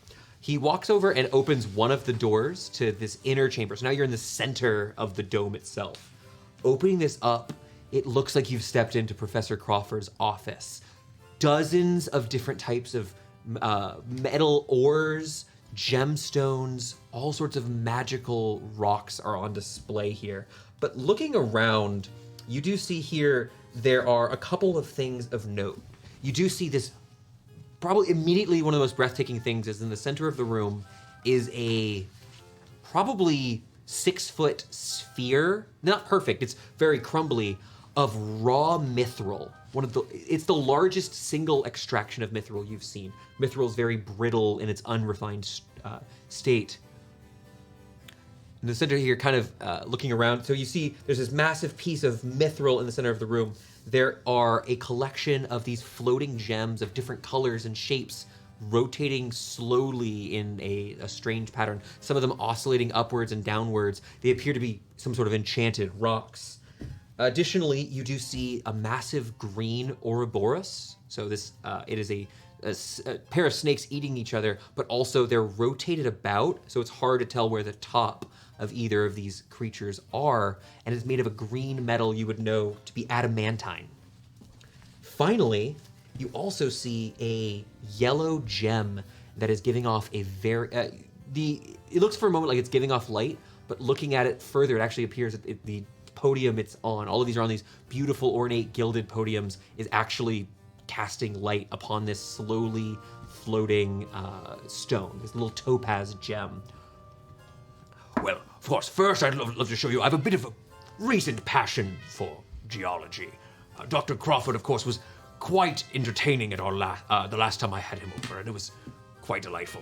Speaker 1: He walks over and opens one of the doors to this inner chamber. So now you're in the center of the dome itself. Opening this up, it looks like you've stepped into Professor Crawford's office. Dozens of different types of metal ores, gemstones, all sorts of magical rocks are on display here. But looking around, you do see here there are a couple of things of note. You do see this. Probably immediately one of the most breathtaking things is in the center of the room is a probably 6-foot sphere, not perfect, it's very crumbly, of raw mithril. It's the largest single extraction of mithril you've seen. Mithril is very brittle in its unrefined state. In the center here, kind of looking around, so you see there's this massive piece of mithril in the center of the room. There are a collection of these floating gems of different colors and shapes rotating slowly in a strange pattern, some of them oscillating upwards and downwards. They appear to be some sort of enchanted rocks. Additionally, you do see a massive green Ouroboros. So it is a pair of snakes eating each other, but also they're rotated about, so it's hard to tell where the top of either of these creatures are, and it's made of a green metal you would know to be adamantine. Finally, You also see a yellow gem that is giving off a very it looks for a moment like it's giving off light, but looking at it further, it actually appears that the podium it's on, all of these are on these beautiful ornate gilded podiums, is actually casting light upon this slowly floating stone, this little topaz gem.
Speaker 6: Well, of course, first I'd love to show you, I have a bit of a recent passion for geology. Dr. Crawford, of course, was quite entertaining at our the last time I had him over, and it was quite delightful.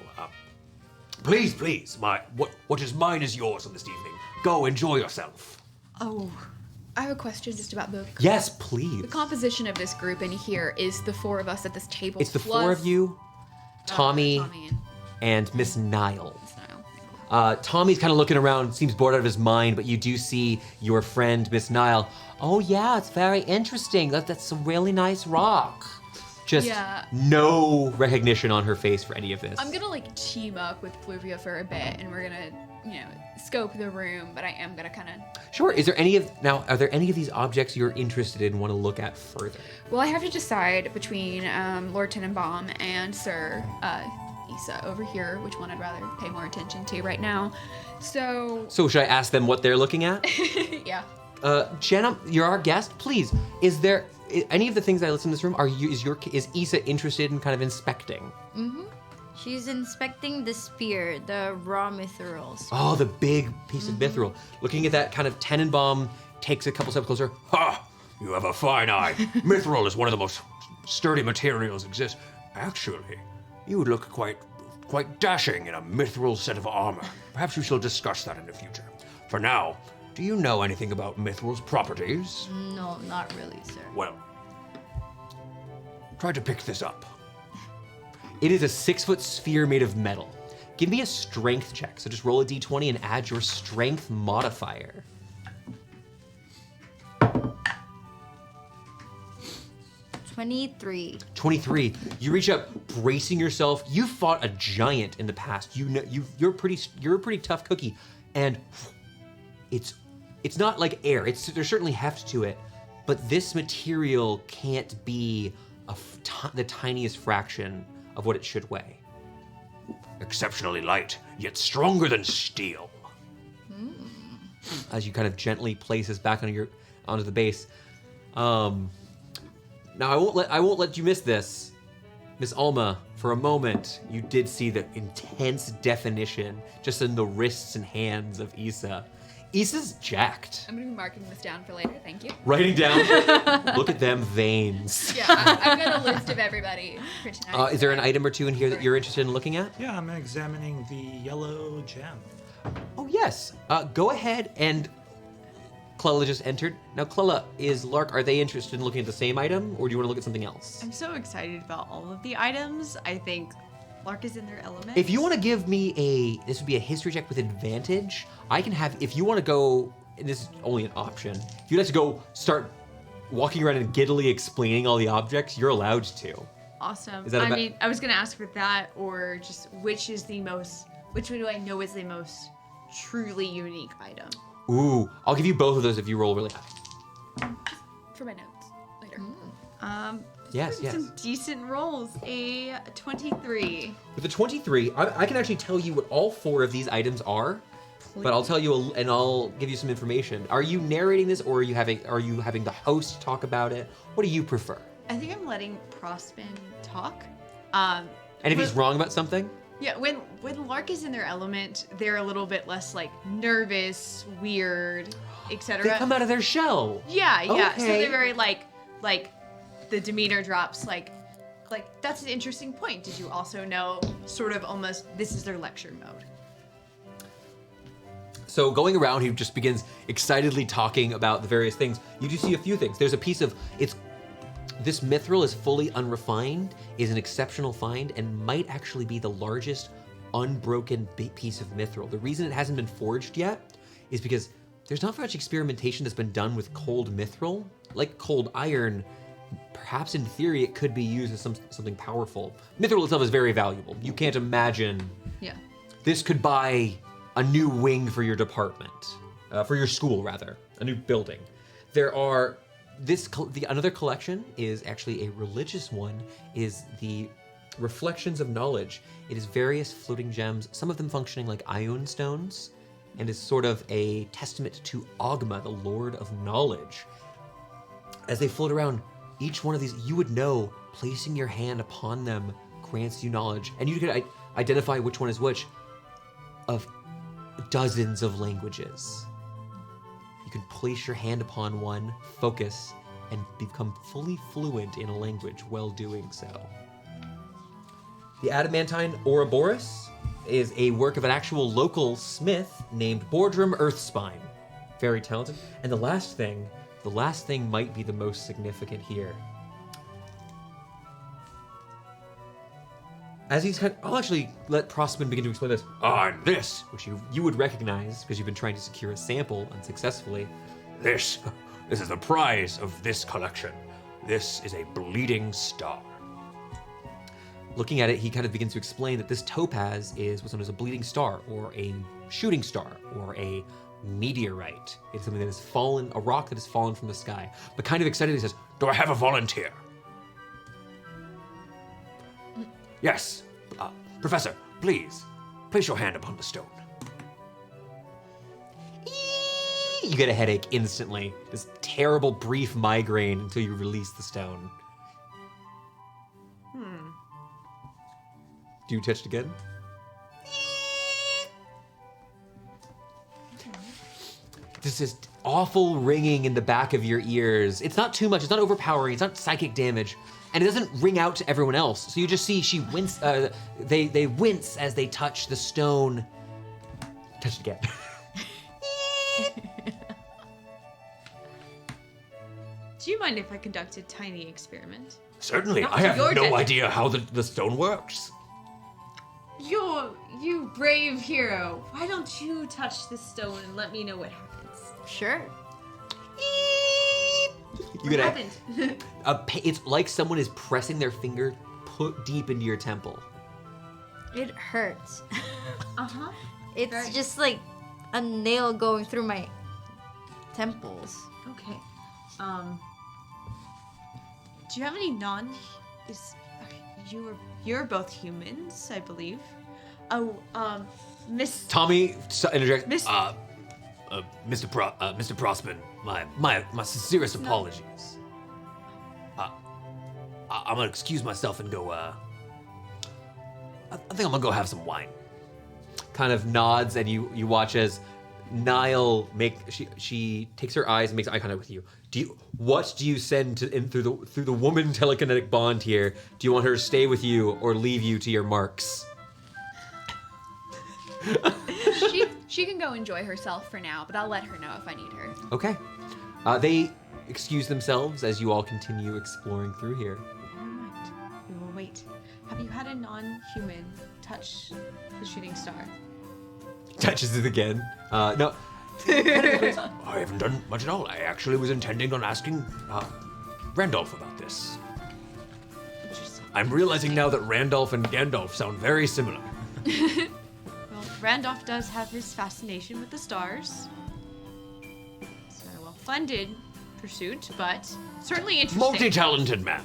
Speaker 6: Please, what is mine is yours on this evening. Go enjoy yourself.
Speaker 3: Oh, I have a question just about the
Speaker 1: Yes, please.
Speaker 3: the composition of this group in here. Is the four of us at this table?
Speaker 1: It's the
Speaker 3: plus,
Speaker 1: four of you, Tommy,
Speaker 3: Tommy and
Speaker 1: and Miss Nile.
Speaker 3: Niall.
Speaker 1: Tommy's kind of looking around, seems bored out of his mind, but you do see your friend, Miss Nile. Oh yeah, it's very interesting. That's some really nice rock. Just
Speaker 3: Yeah.
Speaker 1: no recognition on her face for any of this.
Speaker 3: I'm gonna like team up with Fluvia for a bit, and we're gonna, scope the room. But I am gonna kind of.
Speaker 1: Sure. Are there any of these objects you're interested in and want to look at further?
Speaker 3: Well, I have to decide between Lord Tenenbaum and Sir Issa over here, which one I'd rather pay more attention to right now. So
Speaker 1: So should I ask them what they're looking at?
Speaker 3: yeah.
Speaker 1: Jenna, you're our guest. Please, is there any of the things I list in this room? Is Issa interested in kind of inspecting?
Speaker 4: She's inspecting the spear, the raw mithrils.
Speaker 1: Oh, the big piece of mithril. Looking at that, kind of Tenenbaum takes a couple steps closer.
Speaker 6: Ha! You have a fine eye. Mithril is one of the most sturdy materials exist. Actually, you would look quite dashing in a mithril set of armor. Perhaps we shall discuss that in the future. For now, do you know anything about mithril's properties?
Speaker 4: No, not really, sir.
Speaker 6: Well, try to pick this up.
Speaker 1: It is a 6-foot sphere made of metal. Give me a strength check. So just roll a d20 and add your strength modifier.
Speaker 4: 23.
Speaker 1: 23. You reach up, bracing yourself. You fought a giant in the past. You're a pretty tough cookie, and it's not like air. There's certainly heft to it, but this material can't be the tiniest fraction of what it should weigh.
Speaker 6: Exceptionally light, yet stronger than steel.
Speaker 1: As you kind of gently place this back onto the base. Now I won't let you miss this. Miss Alma, for a moment, you did see the intense definition just in the wrists and hands of Issa. Issa's jacked.
Speaker 3: I'm gonna be marking this down for later. Thank you.
Speaker 1: Writing down, look at them veins.
Speaker 3: Yeah, I've got a list of everybody for tonight.
Speaker 1: Is there an item or two in here that you're interested in looking at?
Speaker 2: Yeah, I'm examining the yellow gem.
Speaker 1: Oh, yes. Go ahead and... Clella just entered. Now, Clella, are they interested in looking at the same item, or do you want to look at something else?
Speaker 5: I'm so excited about all of the items. I think Lark is in their element.
Speaker 1: If you want to give me this would be a history check with advantage. I can have, if you want to go, and this is only an option, if you'd like to go start walking around and giddily explaining all the objects, you're allowed to.
Speaker 5: Awesome.
Speaker 1: Is that
Speaker 5: I was gonna ask for that, or just which one do I know is the most truly unique item?
Speaker 1: Ooh, I'll give you both of those if you roll really high.
Speaker 3: For my notes later.
Speaker 1: Yes, yes.
Speaker 5: Some decent rolls. A 23.
Speaker 1: With the 23, I can actually tell you what all 4 of these items are, but I'll tell you and I'll give you some information. Are you narrating this, or are you having the host talk about it? What do you prefer?
Speaker 5: I think I'm letting Prospen talk.
Speaker 1: And if he's wrong about something?
Speaker 5: Yeah, when Lark is in their element, they're a little bit less like nervous, weird, etc.
Speaker 1: They come out of their shell.
Speaker 5: Yeah. So
Speaker 1: Okay.
Speaker 5: they're very like the demeanor drops like that's an interesting point. Did you also know sort of almost this is their lecture mode?
Speaker 1: So going around, he just begins excitedly talking about the various things. You do see a few things. There's a piece of this mithril is fully unrefined, is an exceptional find, and might actually be the largest unbroken piece of mithril. The reason it hasn't been forged yet is because there's not much experimentation that's been done with cold mithril. Like cold iron, perhaps in theory it could be used as something powerful. Mithril itself is very valuable. You can't imagine this could buy a new wing for your department, for your school rather, a new building. There are Another collection is actually a religious one, is the Reflections of Knowledge. It is various floating gems, some of them functioning like ion stones, and is sort of a testament to Ogma, the Lord of Knowledge. As they float around, each one of these, you would know, placing your hand upon them grants you knowledge. And you could identify which one is which of dozens of languages. You can place your hand upon one, focus, and become fully fluent in a language while doing so. The adamantine Ouroboros is a work of an actual local smith named Boardroom Earthspine. Very talented. And the last thing might be the most significant here. As he's I'll actually let Prospen begin to explain this.
Speaker 6: And this,
Speaker 1: Which you would recognize because you've been trying to secure a sample unsuccessfully.
Speaker 6: this is the prize of this collection. This is a bleeding star.
Speaker 1: Looking at it, he kind of begins to explain that this topaz is what's known as a bleeding star, or a shooting star, or a meteorite. It's something that has fallen, a rock that has fallen from the sky. But kind of excited, he says,
Speaker 6: Do I have a volunteer? Yes. Professor, please, place your hand upon the stone.
Speaker 1: you get a headache instantly. This terrible brief migraine until you release the stone. Do you touch it again? There's this awful ringing in the back of your ears. It's not too much, it's not overpowering, it's not psychic damage, and it doesn't ring out to everyone else. So you just see she wince, they wince as they touch the stone. Touch it again.
Speaker 5: Do you mind if I conduct a tiny experiment?
Speaker 6: Certainly,
Speaker 5: Not
Speaker 6: I
Speaker 5: to
Speaker 6: have
Speaker 5: your
Speaker 6: no
Speaker 5: detriment.
Speaker 6: idea how the stone works.
Speaker 5: You brave hero. Why don't you touch this stone and let me know what happens?
Speaker 4: Sure.
Speaker 1: You get
Speaker 5: happened?
Speaker 1: it's like someone is pressing their finger put deep into your temple.
Speaker 4: It hurts.
Speaker 5: Uh-huh.
Speaker 4: It's
Speaker 5: Very-
Speaker 4: just like a nail going through my temples.
Speaker 5: Okay. Do you have any you're both humans, I believe. Oh, Miss
Speaker 1: Tommy interjects.
Speaker 5: Miss
Speaker 6: Mr. Prospen, my sincerest apologies. I'm gonna excuse myself and go. I think I'm gonna go have some wine.
Speaker 1: Kind of nods, and you watch as Niall she takes her eyes and makes eye contact with you. What do you send through the woman telekinetic bond here? Do you want her to stay with you or leave you to your marks?
Speaker 3: She can go enjoy herself for now, but I'll let her know if I need her.
Speaker 1: Okay. They excuse themselves as you all continue exploring through here.
Speaker 5: Alright. We will wait. Have you had a non-human touch the shooting star?
Speaker 1: Touches it again. No.
Speaker 6: I haven't done much at all. I actually was intending on asking Randolph about this.
Speaker 5: Interesting.
Speaker 6: I'm realizing now that Randolph and Gandalf sound very similar.
Speaker 5: Well, Randolph does have his fascination with the stars. It's not a well-funded pursuit, but certainly interesting.
Speaker 6: Multi-talented man.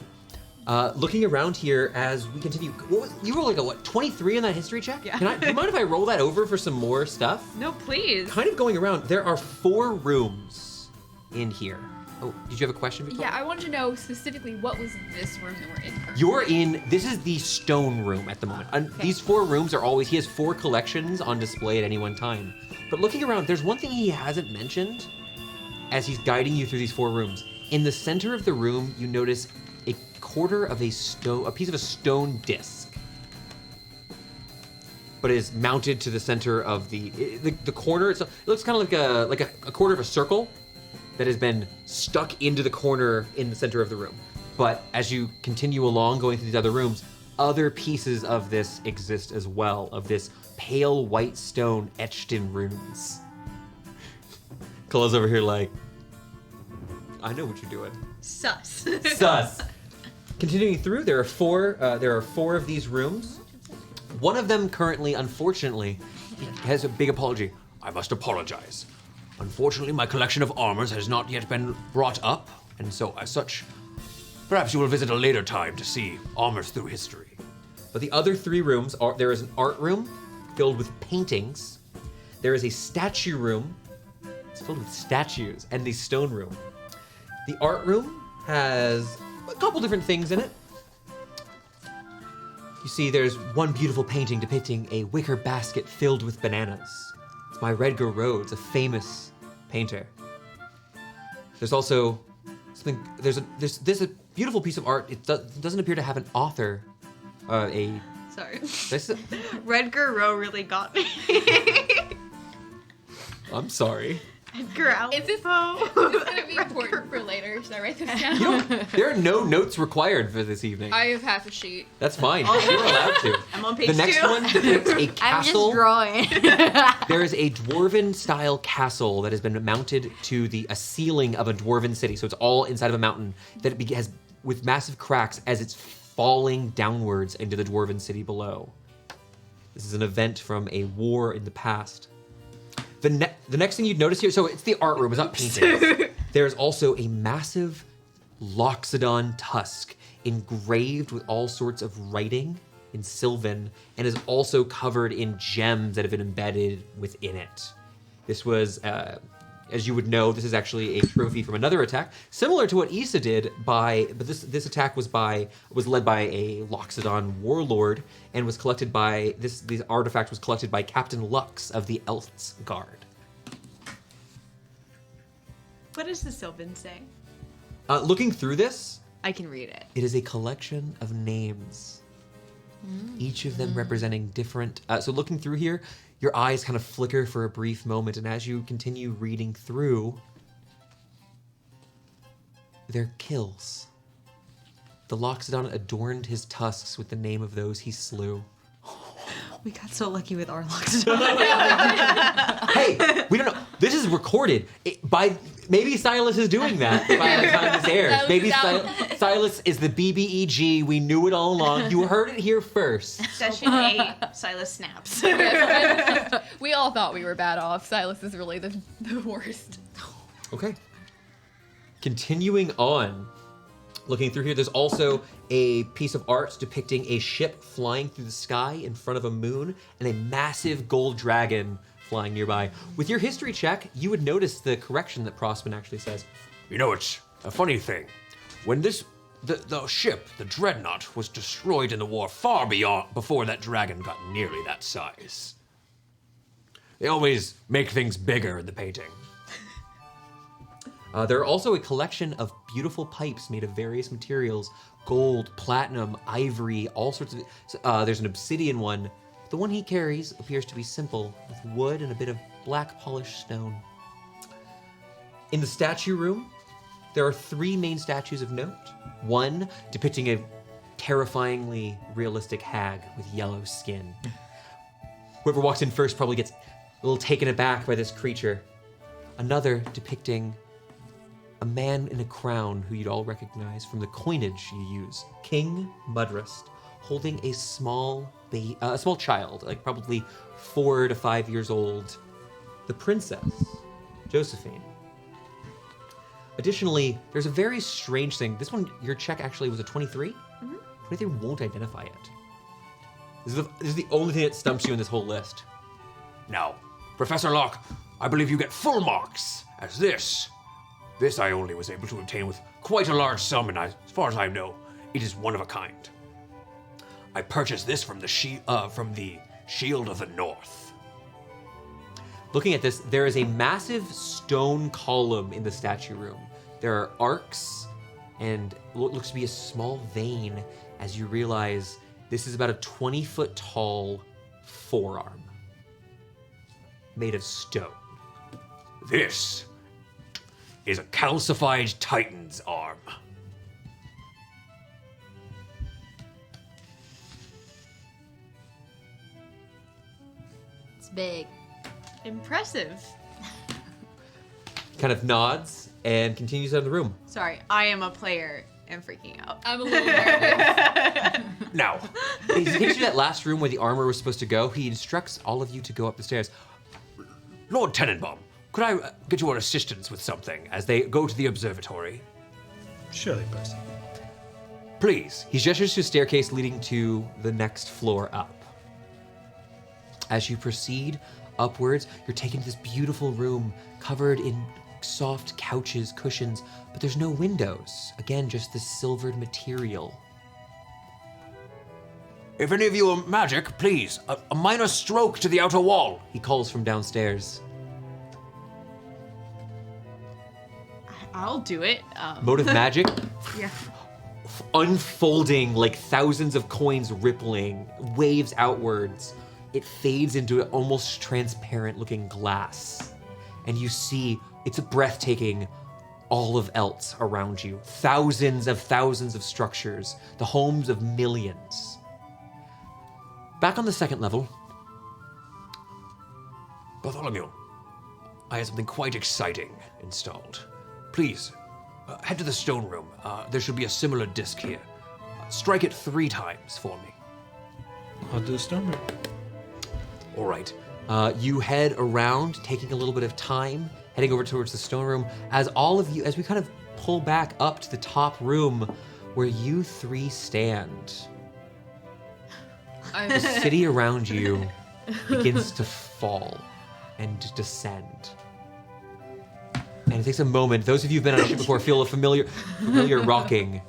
Speaker 1: Looking around here as we continue. You rolled like a 23 in that history check?
Speaker 5: Yeah.
Speaker 1: Do you mind if I roll that over for some more stuff?
Speaker 5: No, please.
Speaker 1: Kind of going around. There are 4 rooms in here. Oh, did you have a question, Victoria?
Speaker 3: Yeah, I wanted to know specifically what was this room that we're in currently.
Speaker 1: You're in, this is the stone room at the moment. And these 4 rooms are always, he has 4 collections on display at any one time. But looking around, there's one thing he hasn't mentioned as he's guiding you through these 4 rooms. In the center of the room, you notice a quarter of a piece of a stone disc. But it is mounted to the center of the corner. It looks kind of like a quarter of a circle that has been stuck into the corner in the center of the room. But as you continue along, going through these other rooms, other pieces of this exist as well, of this pale white stone etched in runes. Claw's over here like, I know what you're doing.
Speaker 5: Sus.
Speaker 1: Sus. Continuing through, there are 4 of these rooms. One of them currently, unfortunately, has a big apology.
Speaker 6: I must apologize. Unfortunately, my collection of armors has not yet been brought up. and so as such, perhaps you will visit a later time to see armors through history.
Speaker 1: But the other 3 rooms are, there is an art room filled with paintings. There is a statue room. It's filled with statues, and the stone room. The art room has a couple different things in it. You see, there's one beautiful painting depicting a wicker basket filled with bananas. It's by Redgar Rhodes, a famous painter. There's also something. There's a beautiful piece of art. It doesn't appear to have an author.
Speaker 5: Sorry.
Speaker 1: This,
Speaker 5: Redgar Rowe really got me.
Speaker 1: I'm sorry.
Speaker 5: Edgar Allan
Speaker 3: Is this
Speaker 5: Poe.
Speaker 3: gonna be important for later? Should I write this down?
Speaker 1: There are no notes required for this evening.
Speaker 3: I have half a sheet.
Speaker 1: That's fine. You're allowed to.
Speaker 5: I'm on page
Speaker 1: The next
Speaker 5: 2.
Speaker 1: one depicts a
Speaker 4: I'm
Speaker 1: castle.
Speaker 4: just drawing.
Speaker 1: There is a dwarven-style castle that has been mounted to a ceiling of a dwarven city. So it's all inside of a mountain that has with massive cracks as it's falling downwards into the dwarven city below. This is an event from a war in the past. The next thing you'd notice here, so it's the art room, it's not paintings. There's also a massive Loxodon tusk engraved with all sorts of writing in Sylvan and is also covered in gems that have been embedded within it. This was, as you would know, this is actually a trophy from another attack, similar to what Issa did but this attack was led by a Loxodon warlord and was collected by, this artifact was collected by Captain Lux of the Elf's Guard.
Speaker 5: What does the Sylvan say?
Speaker 1: Looking through this,
Speaker 5: I can read it.
Speaker 1: it is a collection of names, each of them representing different, so looking through here, your eyes kind of flicker for a brief moment, and as you continue reading through, they're kills. The Loxodon adorned his tusks with the name of those he slew.
Speaker 5: We got so lucky with our locks.
Speaker 1: Hey, we don't know. This is recorded. Maybe Silas is doing that by the time this airs. Maybe Silas is the BBEG. We knew it all along. You heard it here first.
Speaker 5: Session 8, Silas snaps.
Speaker 3: We all thought we were bad off. Silas is really the worst.
Speaker 1: Okay. Continuing on, looking through here, there's also a piece of art depicting a ship flying through the sky in front of a moon and a massive gold dragon flying nearby. With your history check, you would notice the correction that Prospen actually says.
Speaker 6: You know, it's a funny thing. When the ship, the Dreadnought, was destroyed in the war far before that dragon got nearly that size. They always make things bigger in the painting.
Speaker 1: There are also a collection of beautiful pipes made of various materials, gold, platinum, ivory, all sorts of, there's an obsidian one. The one he carries appears to be simple, with wood and a bit of black polished stone. In the statue room, there are 3 main statues of note. One depicting a terrifyingly realistic hag with yellow skin. Whoever walks in first probably gets a little taken aback by this creature. Another depicting a man in a crown who you'd all recognize from the coinage you use, King Mudrust, holding a small child, like probably 4 to 5 years old, the princess, Josephine. Additionally, there's a very strange thing. This one, your check actually was a 23. 23 won't identify it. This is the only thing that stumps you in this whole list.
Speaker 6: Now, Professor Locke, I believe you get full marks, as this I only was able to obtain with quite a large sum, and as far as I know, it is one of a kind. I purchased this from the Shield of the North.
Speaker 1: Looking at this, there is a massive stone column in the statue room. There are arcs and what looks to be a small vein as you realize this is about a 20-foot tall forearm made of stone.
Speaker 6: This is a calcified Titan's arm.
Speaker 4: It's big.
Speaker 5: Impressive.
Speaker 1: Kind of nods and continues out of the room.
Speaker 5: Sorry, I am a player and freaking out.
Speaker 3: I'm a little nervous.
Speaker 6: Now,
Speaker 1: He takes you to that last room where the armor was supposed to go. He instructs all of you to go up the stairs.
Speaker 6: Lord Tenenbaum, could I get your assistance with something as they go to the observatory?
Speaker 2: Surely, Percy.
Speaker 1: Please. He gestures to a staircase leading to the next floor up. As you proceed upwards, you're taken to this beautiful room covered in soft couches, cushions, but there's no windows. Again, just this silvered material.
Speaker 6: If any of you are magic, please, a minor stroke to the outer wall.
Speaker 1: He calls from downstairs.
Speaker 5: I'll do it.
Speaker 1: Mode of magic,
Speaker 5: Yeah.
Speaker 1: unfolding like thousands of coins rippling, waves outwards. It fades into an almost transparent looking glass. And you see, it's a breathtaking all of Eltz around you. Thousands of structures, the homes of millions. Back on the second level,
Speaker 6: Bartholomew, I have something quite exciting installed. Please, head to the stone room. There should be a similar disc here. Strike it 3 times for me.
Speaker 2: I'll do a stone room.
Speaker 1: all right. You head around, taking a little bit of time, heading over towards the stone room. As we kind of pull back up to the top room where you 3 stand, the city around you begins to fall and descend. And it takes a moment. Those of you who've been on a ship before feel a familiar rocking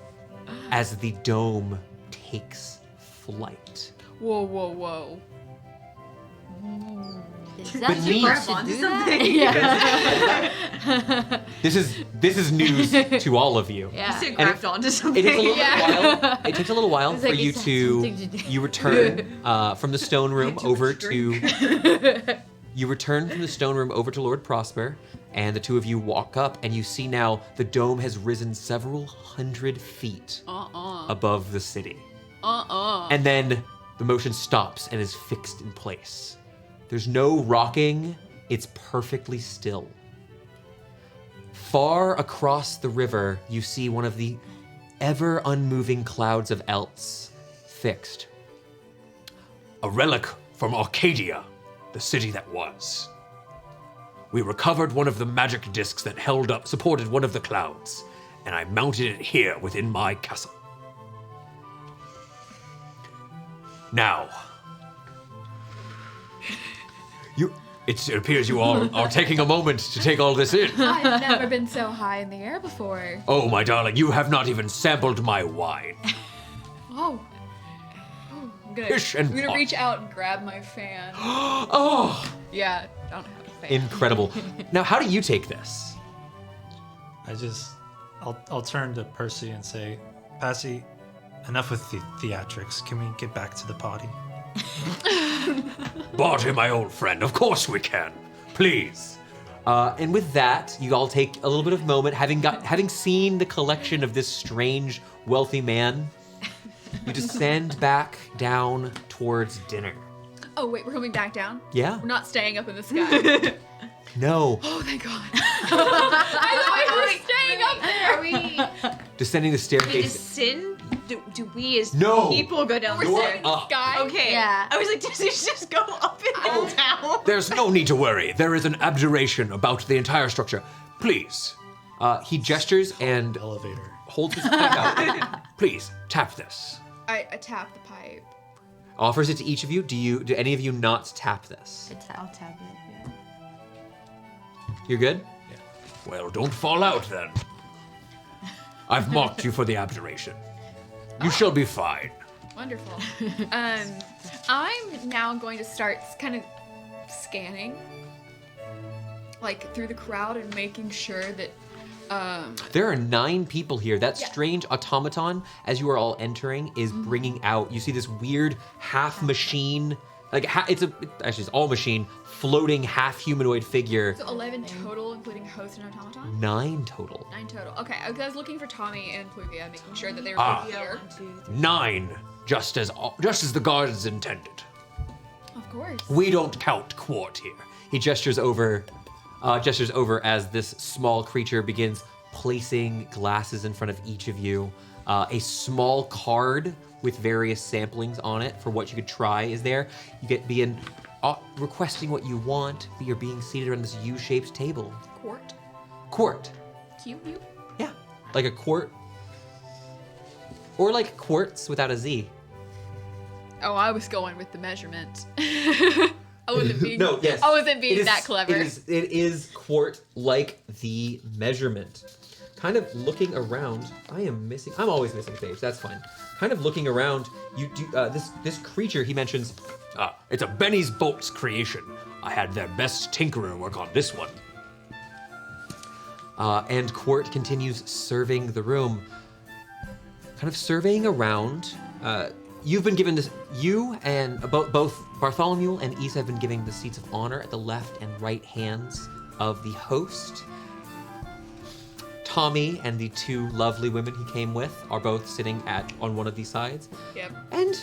Speaker 1: as the dome takes flight.
Speaker 3: Whoa, whoa, whoa.
Speaker 4: Is that
Speaker 1: Beneath-
Speaker 4: supposed to do that? Yeah.
Speaker 1: This is news to all of you.
Speaker 4: Yeah.
Speaker 5: Sit
Speaker 1: And
Speaker 5: grabbed onto something.
Speaker 1: It takes a little while
Speaker 4: It's
Speaker 1: for
Speaker 4: like
Speaker 1: you
Speaker 4: it's
Speaker 1: to
Speaker 4: something to do.
Speaker 1: you return from the stone room over to you return from the stone room over to Lord Prosper, and the two of you walk up, and you see now the dome has risen several hundred feet above the city. And then the motion stops and is fixed in place. There's no rocking, it's perfectly still. Far across the river, you see one of the ever unmoving clouds of Eltz fixed.
Speaker 6: A relic from Arcadia, the city that was. We recovered one of the magic discs that supported one of the clouds, and I mounted it here within my castle. Now, it appears you all are taking a moment to take all this in.
Speaker 3: I've never been so high in the air before.
Speaker 6: Oh, my darling, you have not even sampled my wine.
Speaker 3: Oh. I'm
Speaker 6: Fish and
Speaker 3: gonna
Speaker 6: pot.
Speaker 3: reach out and grab my fan.
Speaker 1: Oh,
Speaker 3: Yeah, I don't have a fan.
Speaker 1: incredible. Now, how do you take this?
Speaker 2: I'll turn to Percy and say, Passy, enough with the theatrics. Can we get back to the party?
Speaker 6: Barty, my old friend, of course we can. Please.
Speaker 1: And with that, you all take a little bit of moment, having seen the collection of this strange, wealthy man. You descend back down towards dinner.
Speaker 3: Oh, wait, we're coming back down?
Speaker 1: Yeah?
Speaker 3: We're not staying up in the sky.
Speaker 1: No.
Speaker 3: Oh, thank God. I thought we were staying up there.
Speaker 4: Are we?
Speaker 1: Descending the
Speaker 5: Is
Speaker 1: staircase.
Speaker 5: sin? Do we as
Speaker 1: No.
Speaker 5: people go down the
Speaker 3: We're
Speaker 5: stairs?
Speaker 3: staying in the sky.
Speaker 5: Okay.
Speaker 4: Yeah.
Speaker 5: I was like, does it just go up and then down?
Speaker 6: There's no need to worry. There is an abjuration about the entire structure. Please.
Speaker 1: He gestures and
Speaker 2: Elevator.
Speaker 1: holds his pipe out.
Speaker 6: Please, tap this.
Speaker 3: I tap the pipe.
Speaker 1: Offers it to each of you. Do any of you not tap this?
Speaker 5: I'll tap it. Yeah.
Speaker 1: You're good?
Speaker 6: Well, don't fall out then. I've marked you for the abjuration. You shall be fine.
Speaker 3: Wonderful. I'm now going to start kind of scanning, like through the crowd and making sure that,
Speaker 1: There are 9 people here. That
Speaker 3: Yeah.
Speaker 1: strange automaton, as you are all entering, is bringing out. You see this weird half machine, actually it's all machine, floating half humanoid figure.
Speaker 3: so 11 total, including host and automaton.
Speaker 1: 9 total.
Speaker 3: 9 total. Okay, I was looking for Tommy and Pluvia, making sure that they were
Speaker 6: Ah.
Speaker 3: both here.
Speaker 6: 9, just as the guards intended.
Speaker 3: Of course.
Speaker 6: We don't count quart here.
Speaker 1: He gestures over as this small creature begins placing glasses in front of each of you. A small card with various samplings on it for what you could try is there. You begin requesting what you want, but you're being seated around this U-shaped table.
Speaker 3: Quart.
Speaker 1: Quart.
Speaker 3: Q.
Speaker 1: Yeah, like a quart Or like quartz without a Z.
Speaker 3: Oh, I was going with the measurement. I wasn't being
Speaker 1: No, yes.
Speaker 3: I wasn't being
Speaker 1: It is-
Speaker 3: that clever.
Speaker 1: It is quart like the measurement. Kind of looking around, I'm always missing things, that's fine. Kind of looking around, you do, this creature he mentions,
Speaker 6: It's a Benny's Bolts creation. I had their best tinkerer work on this one.
Speaker 1: and Quart continues serving the room. Kind of surveying around, you've been given this, you and both Bartholomew and Issa have been given the seats of honor at the left and right hands of the host. Tommy and the two lovely women he came with are both sitting on one of these sides.
Speaker 3: Yep.
Speaker 1: And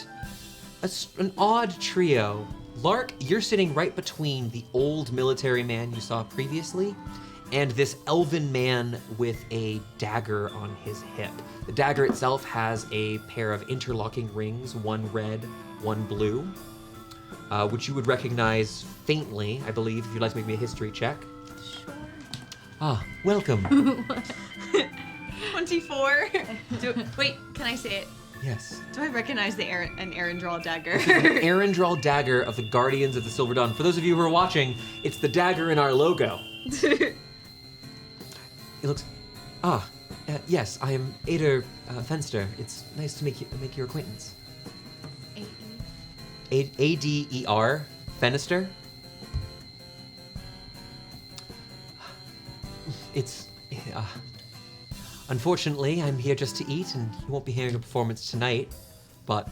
Speaker 1: an odd trio. Lark, you're sitting right between the old military man you saw previously and this elven man with a dagger on his hip. The dagger itself has a pair of interlocking rings, one red, one blue, which you would recognize faintly, I believe, if you'd like to make me a history check. Ah, welcome.
Speaker 5: 24. Wait, can I say it?
Speaker 1: Yes.
Speaker 5: Do I recognize an Arendral dagger?
Speaker 1: An Arendral dagger of the Guardians of the Silver Dawn. For those of you who are watching, it's the dagger in our logo. It looks. Yes, I am Ader Fenster. It's nice to make your acquaintance. Ader Fenster. It's. Unfortunately, I'm here just to eat, and you won't be hearing a performance tonight. But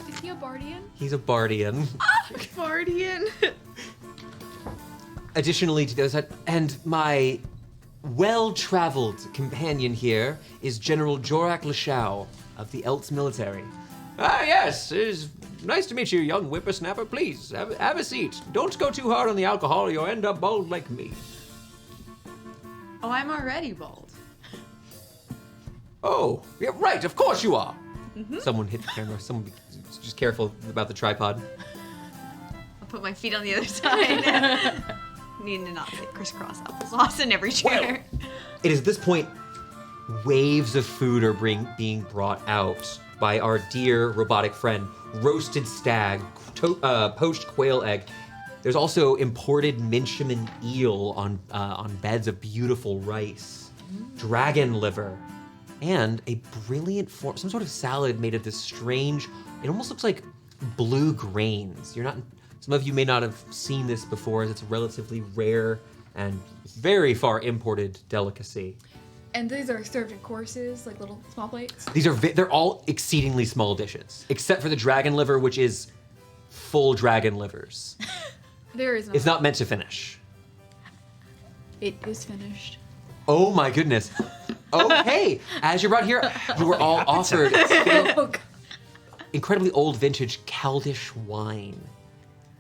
Speaker 3: Is he a Bardian?
Speaker 1: he's a Bardian.
Speaker 5: Bardian.
Speaker 1: Additionally to those, and my well-traveled companion here is General Jorak Lashau of the Elts military.
Speaker 6: Yes, it is nice to meet you, young whippersnapper. Please, have a seat. Don't go too hard on the alcohol, or you'll end up bald like me.
Speaker 5: Oh, I'm already bald.
Speaker 6: Oh, yeah, right, of course you are.
Speaker 1: Someone hit the camera. Someone be just careful about the tripod.
Speaker 5: I'll put my feet on the other side. Needing to not sit crisscross applesauce in every chair.
Speaker 1: It is at this point, waves of food are being brought out by our dear robotic friend. Roasted stag, poached quail egg. There's also imported Minchaman eel on beds of beautiful rice, dragon liver, and a brilliant form, some sort of salad made of this strange, it almost looks like blue grains. Some of you may not have seen this before, as it's a relatively rare and very far imported delicacy.
Speaker 3: And these are served in courses, like little small plates.
Speaker 1: They're all exceedingly small dishes, except for the dragon liver, which is full dragon livers.
Speaker 3: There is no.
Speaker 1: It's not meant to finish.
Speaker 3: It is finished.
Speaker 1: Oh my goodness. Oh, hey, as you're brought here, you were all offered incredibly old vintage Caldish wine.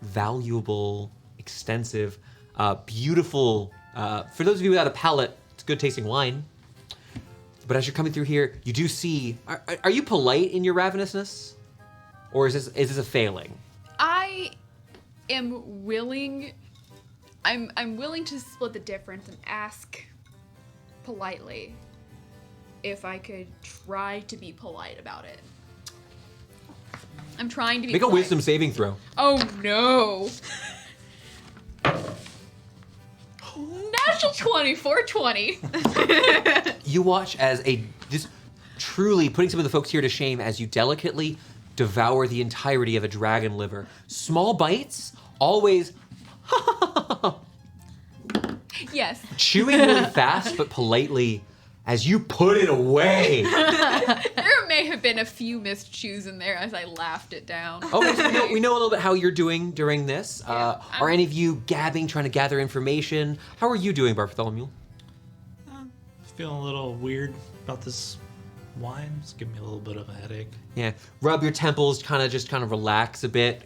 Speaker 1: Valuable, extensive, beautiful. For those of you without a palate, it's good tasting wine. But as you're coming through here, you do see, are you polite in your ravenousness? Or is this a failing?
Speaker 3: I am willing. I'm willing to split the difference and ask politely if I could try to be polite about it. I'm trying to be
Speaker 1: Make a
Speaker 3: polite.
Speaker 1: wisdom saving throw.
Speaker 3: Oh no. Natural 20, 420.
Speaker 1: You watch as this truly putting some of the folks here to shame as you delicately devour the entirety of a dragon liver. Small bites, always
Speaker 3: Yes.
Speaker 1: chewing really fast but politely as you put it away.
Speaker 3: There may have been a few missed chews in there as I laughed it down.
Speaker 1: Okay, so we know a little bit how you're doing during this. Are any of you gabbing, trying to gather information? How are you doing, Bartholomew?
Speaker 2: Feeling a little weird about this wine. It's giving me a little bit of a headache.
Speaker 1: Yeah, rub your temples, kind of relax a bit.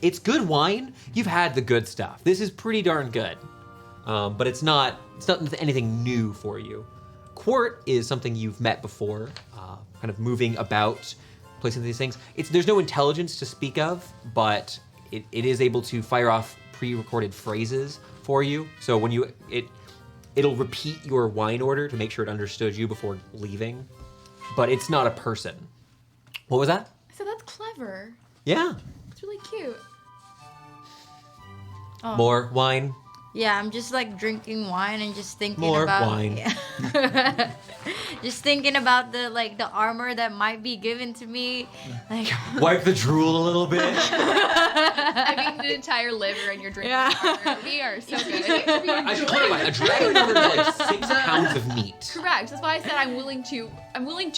Speaker 1: It's good wine. You've had the good stuff. This is pretty darn good, but it's not anything new for you. Quart is something you've met before, kind of moving about, placing these things. There's no intelligence to speak of, but it is able to fire off pre-recorded phrases for you. So when it'll repeat your wine order to make sure it understood you before leaving. but it's not a person. What was that?
Speaker 3: So that's clever.
Speaker 1: Yeah.
Speaker 3: It's really cute.
Speaker 1: More wine.
Speaker 4: Yeah, I'm just like drinking wine and just thinking
Speaker 1: More
Speaker 4: about
Speaker 1: wine.
Speaker 4: Yeah. Just thinking about the armor that might be given to me. Like
Speaker 1: Wipe the drool a little bit.
Speaker 3: I've eaten an entire liver and you're drinking water. We are so good.
Speaker 1: I should clarify. A dragon liver is like 6 pounds of meat.
Speaker 3: Correct. That's why I said I'm willing to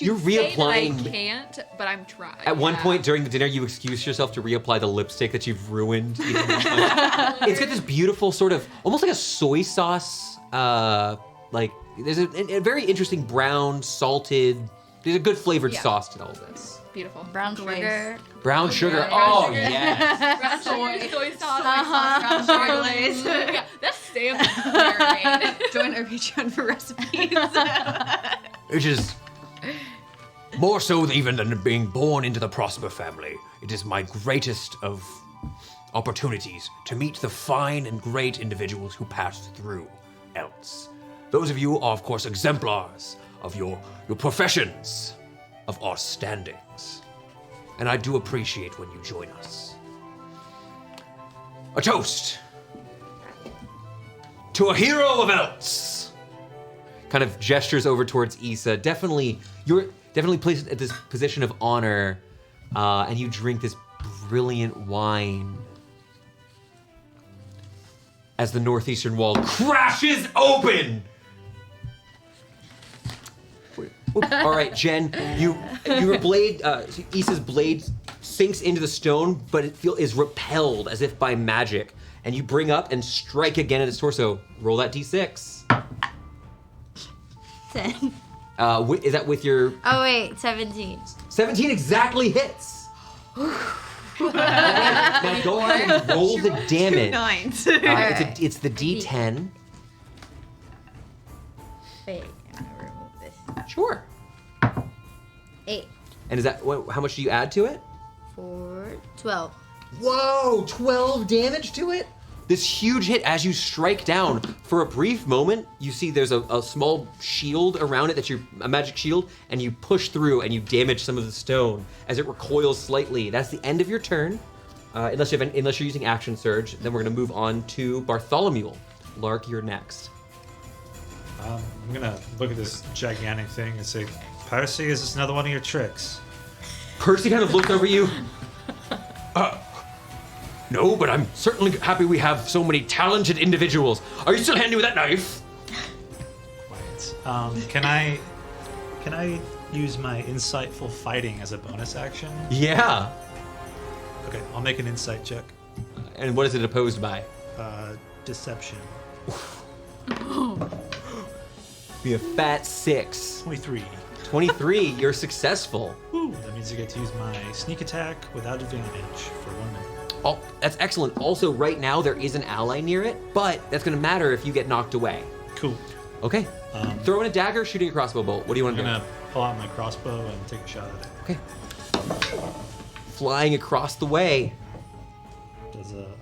Speaker 1: You're
Speaker 3: say that I
Speaker 1: reapplying-
Speaker 3: can't, but I'm trying.
Speaker 1: At one point during the dinner, you excuse yourself to reapply the lipstick that you've ruined. It's got this beautiful sort of, almost like a soy sauce, like, there's a very interesting brown, salted, there's a good flavored sauce to all this.
Speaker 3: Beautiful.
Speaker 4: brown sugar.
Speaker 1: Brown sugar,
Speaker 3: Brown
Speaker 1: oh
Speaker 3: sugar.
Speaker 1: yes.
Speaker 3: Soy sauce.
Speaker 5: Brown sugar glaze.
Speaker 3: Yeah, that's Sam's marinade.
Speaker 5: Join our Patreon for recipes.
Speaker 6: Which is more so even than being born into the Prosper family. It is my greatest of opportunities to meet the fine and great individuals who passed through else. Those of you are, of course, exemplars of your professions, of our standings. And I do appreciate when you join us. A toast to a hero of else.
Speaker 1: Kind of gestures over towards Issa. You're definitely placed at this position of honor, and you drink this brilliant wine. As the northeastern wall crashes open. All right, Jen, your blade, Issa's blade sinks into the stone, but it is repelled as if by magic. And you bring up and strike again at its torso. Roll that d6.
Speaker 4: 10.
Speaker 1: Is that with your...
Speaker 4: Oh wait, 17.
Speaker 1: 17 exactly hits. Now go ahead and roll the damage.
Speaker 5: 9s.
Speaker 1: It's the d10.
Speaker 4: Wait, I'm gonna remove this.
Speaker 1: Sure.
Speaker 4: 8.
Speaker 1: And is that how much do you add to it?
Speaker 4: 4, 12.
Speaker 1: Whoa, 12 damage to it? This huge hit as you strike down. For a brief moment, you see there's a small shield around it that's a magic shield, and you push through and you damage some of the stone as it recoils slightly. That's the end of your turn, unless you're using action surge. Then we're gonna move on to Bartholomew. Lark, you're next.
Speaker 2: I'm gonna look at this gigantic thing and say, Percy, is this another one of your tricks?
Speaker 1: Percy kind of looks over you.
Speaker 6: No, but I'm certainly happy we have so many talented individuals. Are you still handy with that knife?
Speaker 2: Quiet. Can I use my insightful fighting as a bonus action?
Speaker 1: Yeah.
Speaker 2: Okay, I'll make an insight check.
Speaker 1: And what is it opposed by?
Speaker 2: Deception.
Speaker 1: Be a fat 6.
Speaker 2: 23.
Speaker 1: 23, you're successful.
Speaker 2: Woo, that means I get to use my sneak attack without advantage for 1 minute.
Speaker 1: Oh, that's excellent. Also, right now there is an ally near it, but that's going to matter if you get knocked away.
Speaker 2: Cool.
Speaker 1: Okay. Throwing a dagger, shooting a crossbow bolt. What do you want
Speaker 2: I'm
Speaker 1: to do?
Speaker 2: gonna pull out my crossbow and take a shot at it.
Speaker 1: Okay. Flying across the way.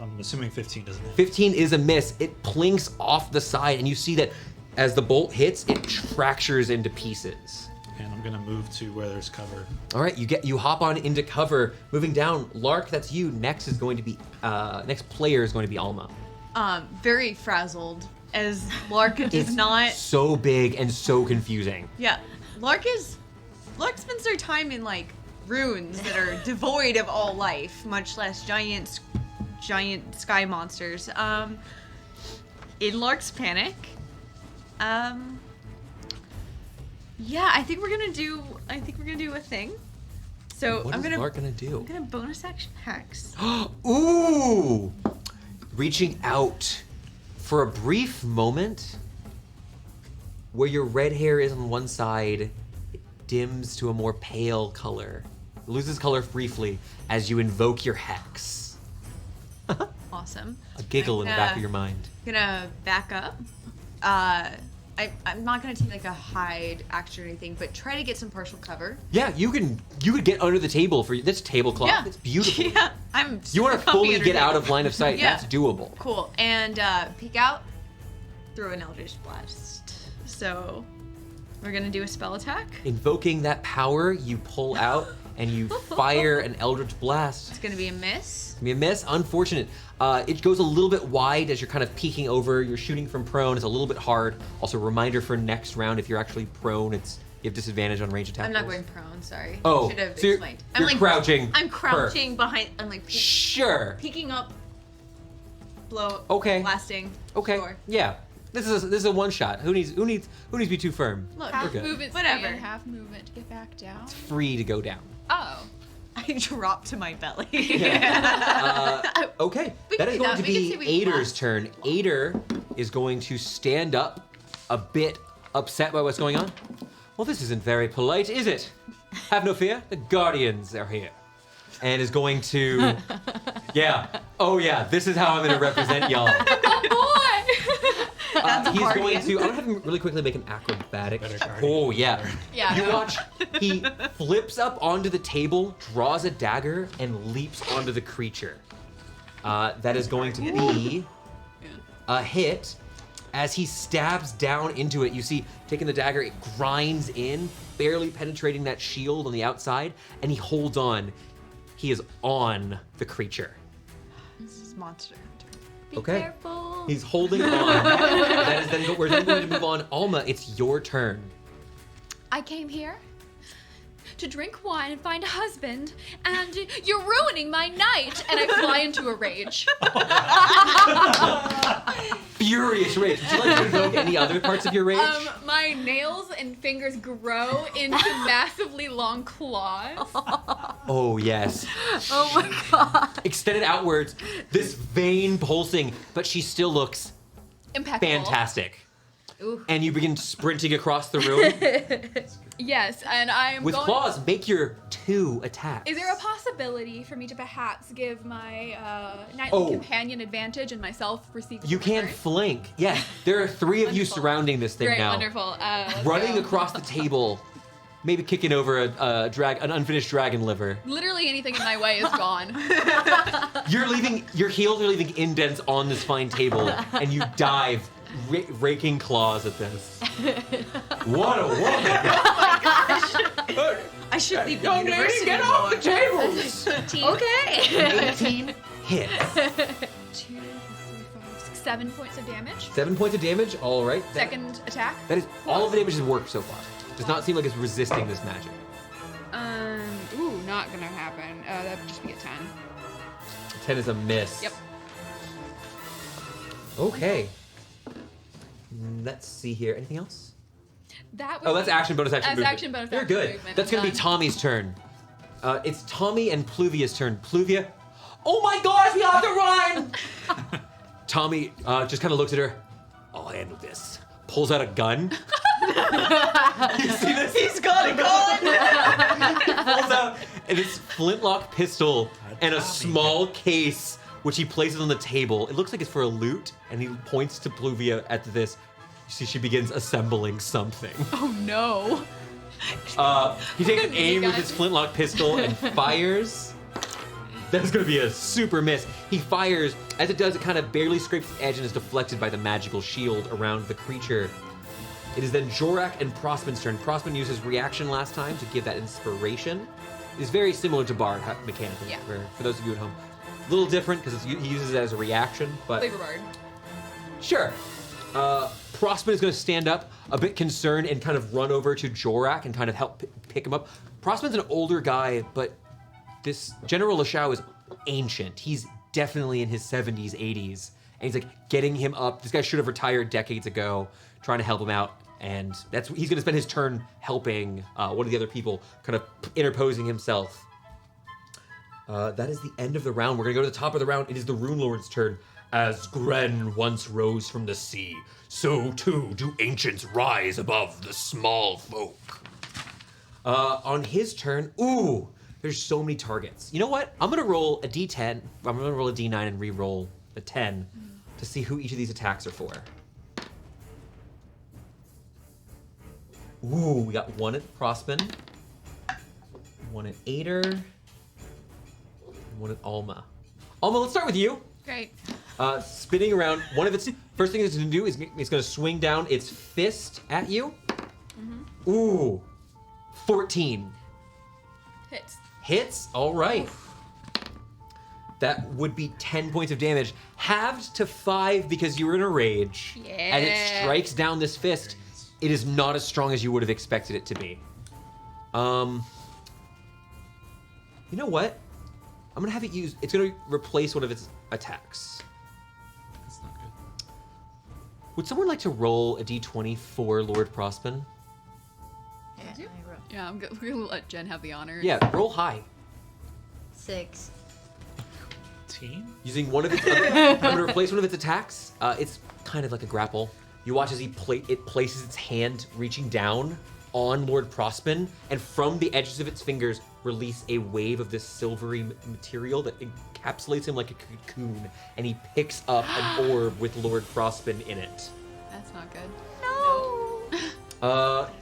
Speaker 2: I'm assuming 15, doesn't it?
Speaker 1: 15 is a miss. It plinks off the side, and you see that as the bolt hits, it fractures into pieces.
Speaker 2: And I'm gonna move to where there's cover.
Speaker 1: All right, you hop on into cover. Moving down, Lark, that's you. Next player is going to be Alma.
Speaker 5: Very frazzled as Lark does not.
Speaker 1: So big and so confusing.
Speaker 5: Yeah, Lark spends their time in like ruins that are devoid of all life, much less giant sky monsters. In Lark's panic, yeah, I think we're gonna do a thing. So
Speaker 1: What is Lark gonna do?
Speaker 5: I'm gonna bonus action hex.
Speaker 1: Ooh! Reaching out for a brief moment where your red hair is on one side, it dims to a more pale color. It loses color briefly as you invoke your hex.
Speaker 5: Awesome.
Speaker 1: A giggle in the back of your mind.
Speaker 5: Gonna back up. I'm not gonna take like a hide action or anything, but try to get some partial cover.
Speaker 1: Yeah, you could get under the table for this tablecloth.
Speaker 5: Yeah.
Speaker 1: It's beautiful.
Speaker 5: Yeah, I'm.
Speaker 1: You want to
Speaker 5: super comfy
Speaker 1: fully get
Speaker 5: underneath.
Speaker 1: out of line of sight.
Speaker 5: Yeah.
Speaker 1: That's doable.
Speaker 5: Cool. And peek out, throw an Eldritch Blast. So We're gonna do a spell attack.
Speaker 1: Invoking that power, you pull out and you fire an Eldritch Blast.
Speaker 5: It's gonna be a miss.
Speaker 1: Be a miss, unfortunate. It goes a little bit wide as you're kind of peeking over. You're shooting from prone. It's a little bit hard. Also, reminder for next round, if you're actually prone, you have disadvantage on range attack.
Speaker 5: I'm not
Speaker 1: rolls.
Speaker 5: going prone. Sorry.
Speaker 1: Oh,
Speaker 5: Should have
Speaker 1: so you're-
Speaker 5: explained.
Speaker 1: you're crouching.
Speaker 5: I'm crouching behind. I'm like
Speaker 1: Sure.
Speaker 5: peeking up. Blow.
Speaker 1: Okay.
Speaker 5: Blasting.
Speaker 1: Okay.
Speaker 5: Sure.
Speaker 1: Yeah. This is a one shot. Who needs to be too firm?
Speaker 5: Look.
Speaker 1: We're
Speaker 3: Half
Speaker 1: good.
Speaker 3: movement
Speaker 5: Whatever.
Speaker 3: stand, half movement to get back down.
Speaker 1: Free to go down.
Speaker 3: Oh.
Speaker 5: I drop to my belly.
Speaker 1: Okay. That is
Speaker 4: do
Speaker 1: going
Speaker 4: that.
Speaker 1: to
Speaker 4: We can
Speaker 1: be
Speaker 4: see we
Speaker 1: Ader's turn. Ader is going to stand up, a bit upset by what's going on. Well, this isn't very polite, is it? Have no fear. The Guardians are here. And is going to, oh yeah, this is how I'm going to represent y'all. He's going to, I'm going to have him really quickly make an acrobatic.
Speaker 2: Better guardian.
Speaker 1: Oh yeah.
Speaker 3: Yeah,
Speaker 1: You
Speaker 3: no.
Speaker 1: watch, he flips up onto the table, draws a dagger, and leaps onto the creature. That is going to be a hit. As he stabs down into it, you see, taking the dagger, it grinds in, barely penetrating that shield on the outside, and he holds on. He is on the creature.
Speaker 5: This is Monster Hunter.
Speaker 4: Be
Speaker 1: Okay.
Speaker 4: careful.
Speaker 1: He's holding on. That is then, we're then going to move on. Alma, it's your turn.
Speaker 3: I came here to drink wine and find a husband, and you're ruining my night. And I fly into a rage.
Speaker 1: Furious rage. Would you like to invoke any other parts of your rage?
Speaker 3: My nails and fingers grow into massively long claws.
Speaker 1: Oh, yes.
Speaker 4: Oh my god.
Speaker 1: Extended outwards, this vein pulsing, but she still looks
Speaker 3: Impeccable.
Speaker 1: fantastic.
Speaker 4: Ooh.
Speaker 1: And you begin sprinting across the room.
Speaker 3: Yes, and I'm
Speaker 1: With
Speaker 3: going.
Speaker 1: claws, make your 2 attacks.
Speaker 3: Is there a possibility for me to perhaps give my knightly
Speaker 1: Oh.
Speaker 3: companion advantage and myself receive?
Speaker 1: You can
Speaker 3: return?
Speaker 1: flank. Yes, there are 3 of you
Speaker 3: Wonderful.
Speaker 1: surrounding this thing
Speaker 3: Great,
Speaker 1: now.
Speaker 3: wonderful.
Speaker 1: Running
Speaker 3: So,
Speaker 1: across the table, maybe kicking over an unfinished dragon liver.
Speaker 3: Literally anything in my way is gone.
Speaker 1: Your heels are leaving indents on this fine table, and you dive, raking claws at this. What a woman!
Speaker 5: I should leave the
Speaker 1: Young lady,
Speaker 5: university
Speaker 1: get off the
Speaker 5: alone.
Speaker 1: tables!
Speaker 4: Okay.
Speaker 1: 18 hits.
Speaker 3: 2, 3, 5, 6, 7 points of damage.
Speaker 1: 7 points of damage. All right.
Speaker 3: Second attack.
Speaker 1: That is all of the damage has worked so far. Does not seem like it's resisting this magic.
Speaker 3: Ooh, not gonna happen. That'd just be a 10.
Speaker 1: 10 is a miss.
Speaker 3: Yep.
Speaker 1: Okay. Let's see here. Anything else?
Speaker 3: That would
Speaker 1: Oh, that's
Speaker 3: be-
Speaker 1: action, bonus action.
Speaker 3: That's
Speaker 1: movement.
Speaker 3: action, bonus
Speaker 1: You're
Speaker 3: action
Speaker 1: good.
Speaker 3: movement.
Speaker 1: That's
Speaker 3: I'm
Speaker 1: gonna be
Speaker 3: done.
Speaker 1: Tommy's turn. It's Tommy and Pluvia's turn. Pluvia. Oh my gosh, we have to run! Tommy just kind of looks at her. I'll handle this. Pulls out a gun. You see this?
Speaker 5: He's got a gun.
Speaker 1: Pulls out and it's flintlock pistol and a small case which he places on the table. It looks like it's for a loot, and he points to Pluvia at this. You see, she begins assembling something.
Speaker 3: Oh no.
Speaker 1: He takes an aim with
Speaker 3: gun.
Speaker 1: his flintlock pistol and fires. That's gonna be a super miss. He fires. As it does, it kind of barely scrapes the edge and is deflected by the magical shield around the creature. It is then Jorak and Prospen's turn. Prospen used his reaction last time to give that inspiration. It is very similar to Bard mechanically,
Speaker 3: Yeah.
Speaker 1: for those of you at home. A little different because he uses it as a reaction, but
Speaker 3: Flavor Bard.
Speaker 1: sure. Prospen is going to stand up, a bit concerned, and kind of run over to Jorak and kind of help pick him up. Prospen's an older guy, but this General Lashau is ancient. He's definitely in his 70s, 80s. And he's like getting him up. This guy should have retired decades ago, trying to help him out. And he's going to spend his turn helping one of the other people, kind of interposing himself. That is the end of the round. We're going to go to the top of the round. It is the Rune Lord's turn.
Speaker 6: As Gren once rose from the sea, so too do ancients rise above the small folk.
Speaker 1: On his turn, ooh, there's so many targets. You know what? I'm gonna roll a d10. I'm gonna roll a d9 and re-roll a 10 to see who each of these attacks are for. Ooh, we got one at Prospen, one at Ader, and one at Alma. Alma, let's start with you.
Speaker 3: Great.
Speaker 1: Spinning around, one of its first thing it's gonna do is it's gonna swing down its fist at you. Ooh, 14.
Speaker 3: Hits.
Speaker 1: Hits? All right. That would be 10 points of damage, halved to 5 because you were in a rage.
Speaker 3: Yeah.
Speaker 1: As it strikes down this fist, it is not as strong as you would have expected it to be. You know what? I'm gonna have it use. It's gonna replace one of its attacks.
Speaker 2: That's not good.
Speaker 1: Would someone like to roll a d20 for Lord Prospen?
Speaker 4: Yeah, I roll.
Speaker 3: Yeah, we're gonna let Jen have the honor.
Speaker 1: Yeah, roll high.
Speaker 4: 6.
Speaker 2: Team?
Speaker 1: Using one of its. I'm gonna replace one of its attacks. It's kind of like a grapple. You watch as it places its hand, reaching down on Lord Prospen, and from the edges of its fingers release a wave of this silvery material that encapsulates him like a cocoon, and he picks up an orb with Lord Prospen in it.
Speaker 3: That's not good.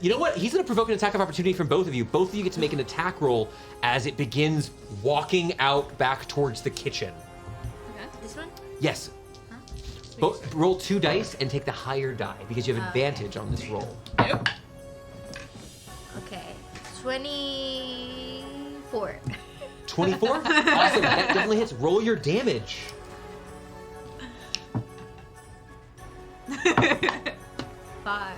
Speaker 1: You know what? He's gonna provoke an attack of opportunity from both of you. Both of you get to make an attack roll as it begins walking out back towards the kitchen.
Speaker 3: Okay.
Speaker 4: This one?
Speaker 1: Yes. Roll 2 dice and take the higher die because you have advantage on this roll.
Speaker 3: Nope.
Speaker 4: Okay. 24.
Speaker 1: 24? Awesome. That definitely hits. Roll your damage.
Speaker 4: 5.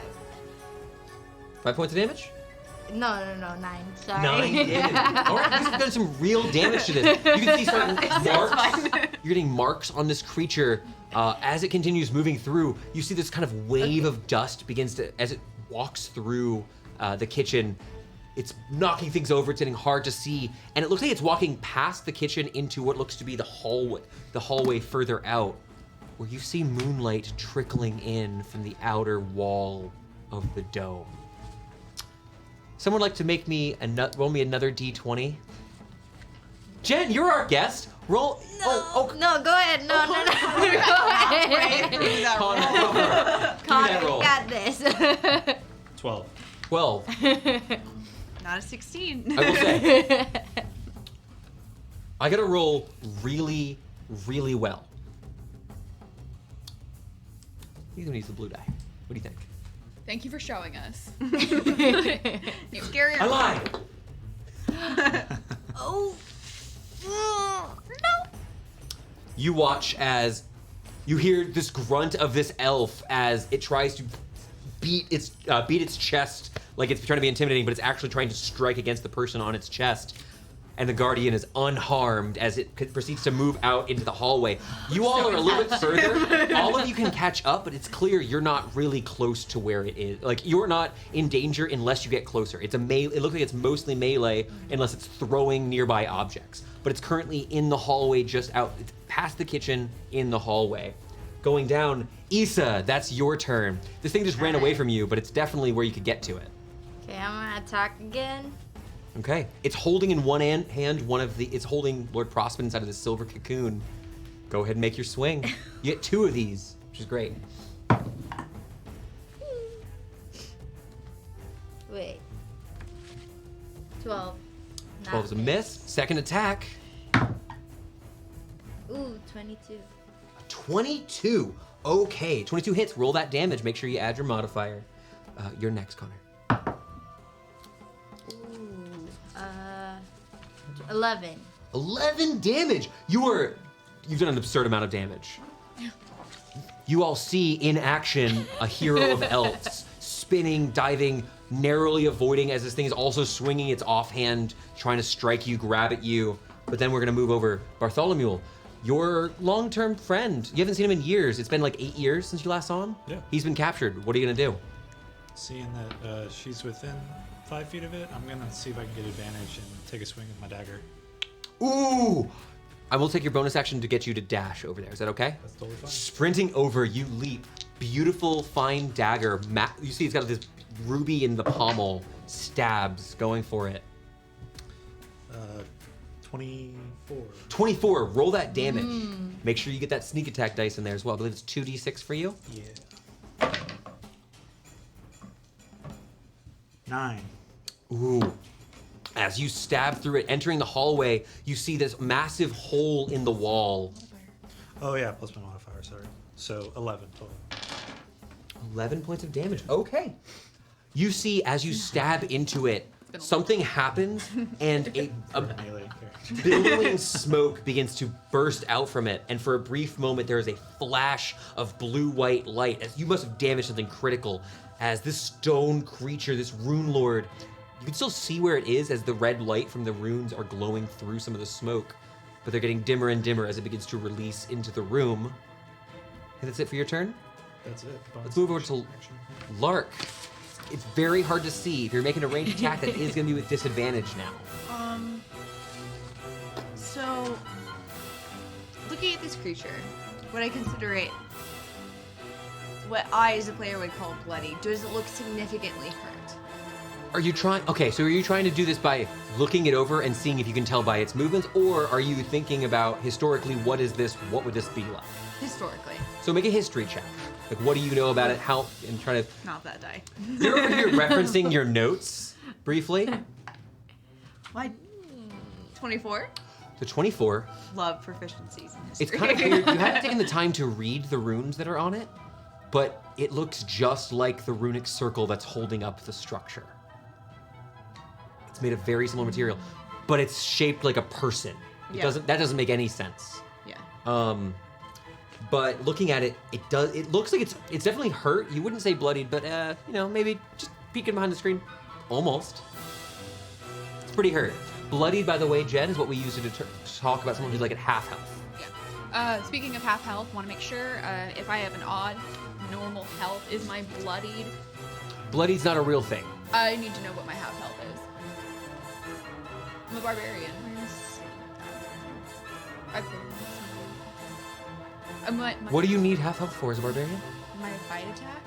Speaker 1: 5 points of damage?
Speaker 4: No, 9. Sorry.
Speaker 1: 9 damage. All right, you've done some real damage to this. You can see certain marks. You're getting marks on this creature. As it continues moving through, you see this kind of wave of dust begins to, as it walks through the kitchen, it's knocking things over, it's getting hard to see, and it looks like it's walking past the kitchen into what looks to be the hallway further out, where you see moonlight trickling in from the outer wall of the dome. Someone like to make me roll me another d20? Jen, you're our guest. Roll.
Speaker 4: No, go ahead. No. Go ahead. Connor,
Speaker 1: roll.
Speaker 4: got this.
Speaker 2: 12.
Speaker 1: 12.
Speaker 5: Not a 16.
Speaker 1: I will say, I gotta roll really, really well. He's gonna use the blue die. What do you think?
Speaker 3: Thank you for showing us.
Speaker 5: Scary.
Speaker 1: I lied.
Speaker 4: Oh. No.
Speaker 1: You watch as you hear this grunt of this elf as it tries to beat its chest like it's trying to be intimidating, but it's actually trying to strike against the person on its chest. And the Guardian is unharmed as it proceeds to move out into the hallway. You all are a little bit further. All of you can catch up, but it's clear you're not really close to where it is. Like, you're not in danger unless you get closer. It looks like it's mostly melee unless it's throwing nearby objects. But it's currently in the hallway just out. It's past the kitchen in the hallway. Going down, Issa, that's your turn. This thing just ran away from you, but it's definitely where you could get to it.
Speaker 4: Okay, I'm gonna attack again.
Speaker 1: Okay. It's holding in one hand it's holding Lord Prospen inside of this silver cocoon. Go ahead and make your swing. You get 2 of these, which is great.
Speaker 4: Wait. 12.
Speaker 1: 12 is a miss. Second attack.
Speaker 4: Ooh, 22.
Speaker 1: 22. Okay. 22 hits. Roll that damage. Make sure you add your modifier. You're next, Connor.
Speaker 4: 11.
Speaker 1: 11 damage. You've done an absurd amount of damage. You all see in action a hero of elves, spinning, diving, narrowly avoiding as this thing is also swinging its offhand, trying to strike you, grab at you. But then we're gonna move over. Bartholomew, your long-term friend. You haven't seen him in years. It's been like 8 years since you last saw him.
Speaker 2: Yeah.
Speaker 1: He's been captured. What are you gonna do?
Speaker 2: Seeing that she's within 5 feet of it, I'm gonna see if I can get advantage and take a swing with my dagger.
Speaker 1: Ooh! I will take your bonus action to get you to dash over there. Is that okay?
Speaker 2: That's totally fine.
Speaker 1: Sprinting over, you leap. Beautiful, fine dagger. You see it's got this ruby in the pommel. Stabs, going for it.
Speaker 2: 24.
Speaker 1: 24, roll that damage. Make sure you get that sneak attack dice in there as well. I believe it's 2d6 for you.
Speaker 2: Yeah. 9.
Speaker 1: Ooh. As you stab through it, entering the hallway, you see this massive hole in the wall.
Speaker 2: Oh yeah, plus my modifier, sorry. So 11 total.
Speaker 1: 11 points of damage. Okay. You see, as you stab into it, something happens, and a
Speaker 2: Melee character.
Speaker 1: billowing smoke begins to burst out from it, and for a brief moment there is a flash of blue-white light, as you must have damaged something critical, as this stone creature, this rune lord, you can still see where it is as the red light from the runes are glowing through some of the smoke, but they're getting dimmer and dimmer as it begins to release into the room. And that's it for your turn?
Speaker 2: That's it.
Speaker 1: Let's move over to Lark. It's very hard to see. If you're making a ranged attack, that is going to be with disadvantage now.
Speaker 5: So, looking at this creature, would I consider it what I, as a player, would call bloody? Does it look significantly hurt?
Speaker 1: Are you trying? Okay, so are you trying to do this by looking it over and seeing if you can tell by its movements, or are you thinking about historically what is this? What would this be like?
Speaker 5: Historically.
Speaker 1: So make a history check. Like, what do you know about it? How? And trying to.
Speaker 5: Not that die.
Speaker 1: You're over here referencing your notes briefly.
Speaker 5: What? 24?
Speaker 1: The 24.
Speaker 5: Love proficiencies in history.
Speaker 1: It's kind of weird. You haven't taken the time to read the runes that are on it, but it looks just like the runic circle that's holding up the structure. It's made of very similar material, but it's shaped like a person.
Speaker 5: Yeah.
Speaker 1: That doesn't make any sense.
Speaker 5: Yeah.
Speaker 1: But looking at it, it does. It looks like it's definitely hurt. You wouldn't say bloodied, but maybe just peeking behind the screen, almost. It's pretty hurt. Bloodied, by the way, Jen, is what we use to talk about someone who's like at half health.
Speaker 3: Yeah. Speaking of half health, want to make sure if I have an odd normal health, is my bloodied?
Speaker 1: Bloodied's not a real thing.
Speaker 3: I need to know what my half health is. I'm a barbarian.
Speaker 1: What do you need half health for as a barbarian?
Speaker 3: My bite attack?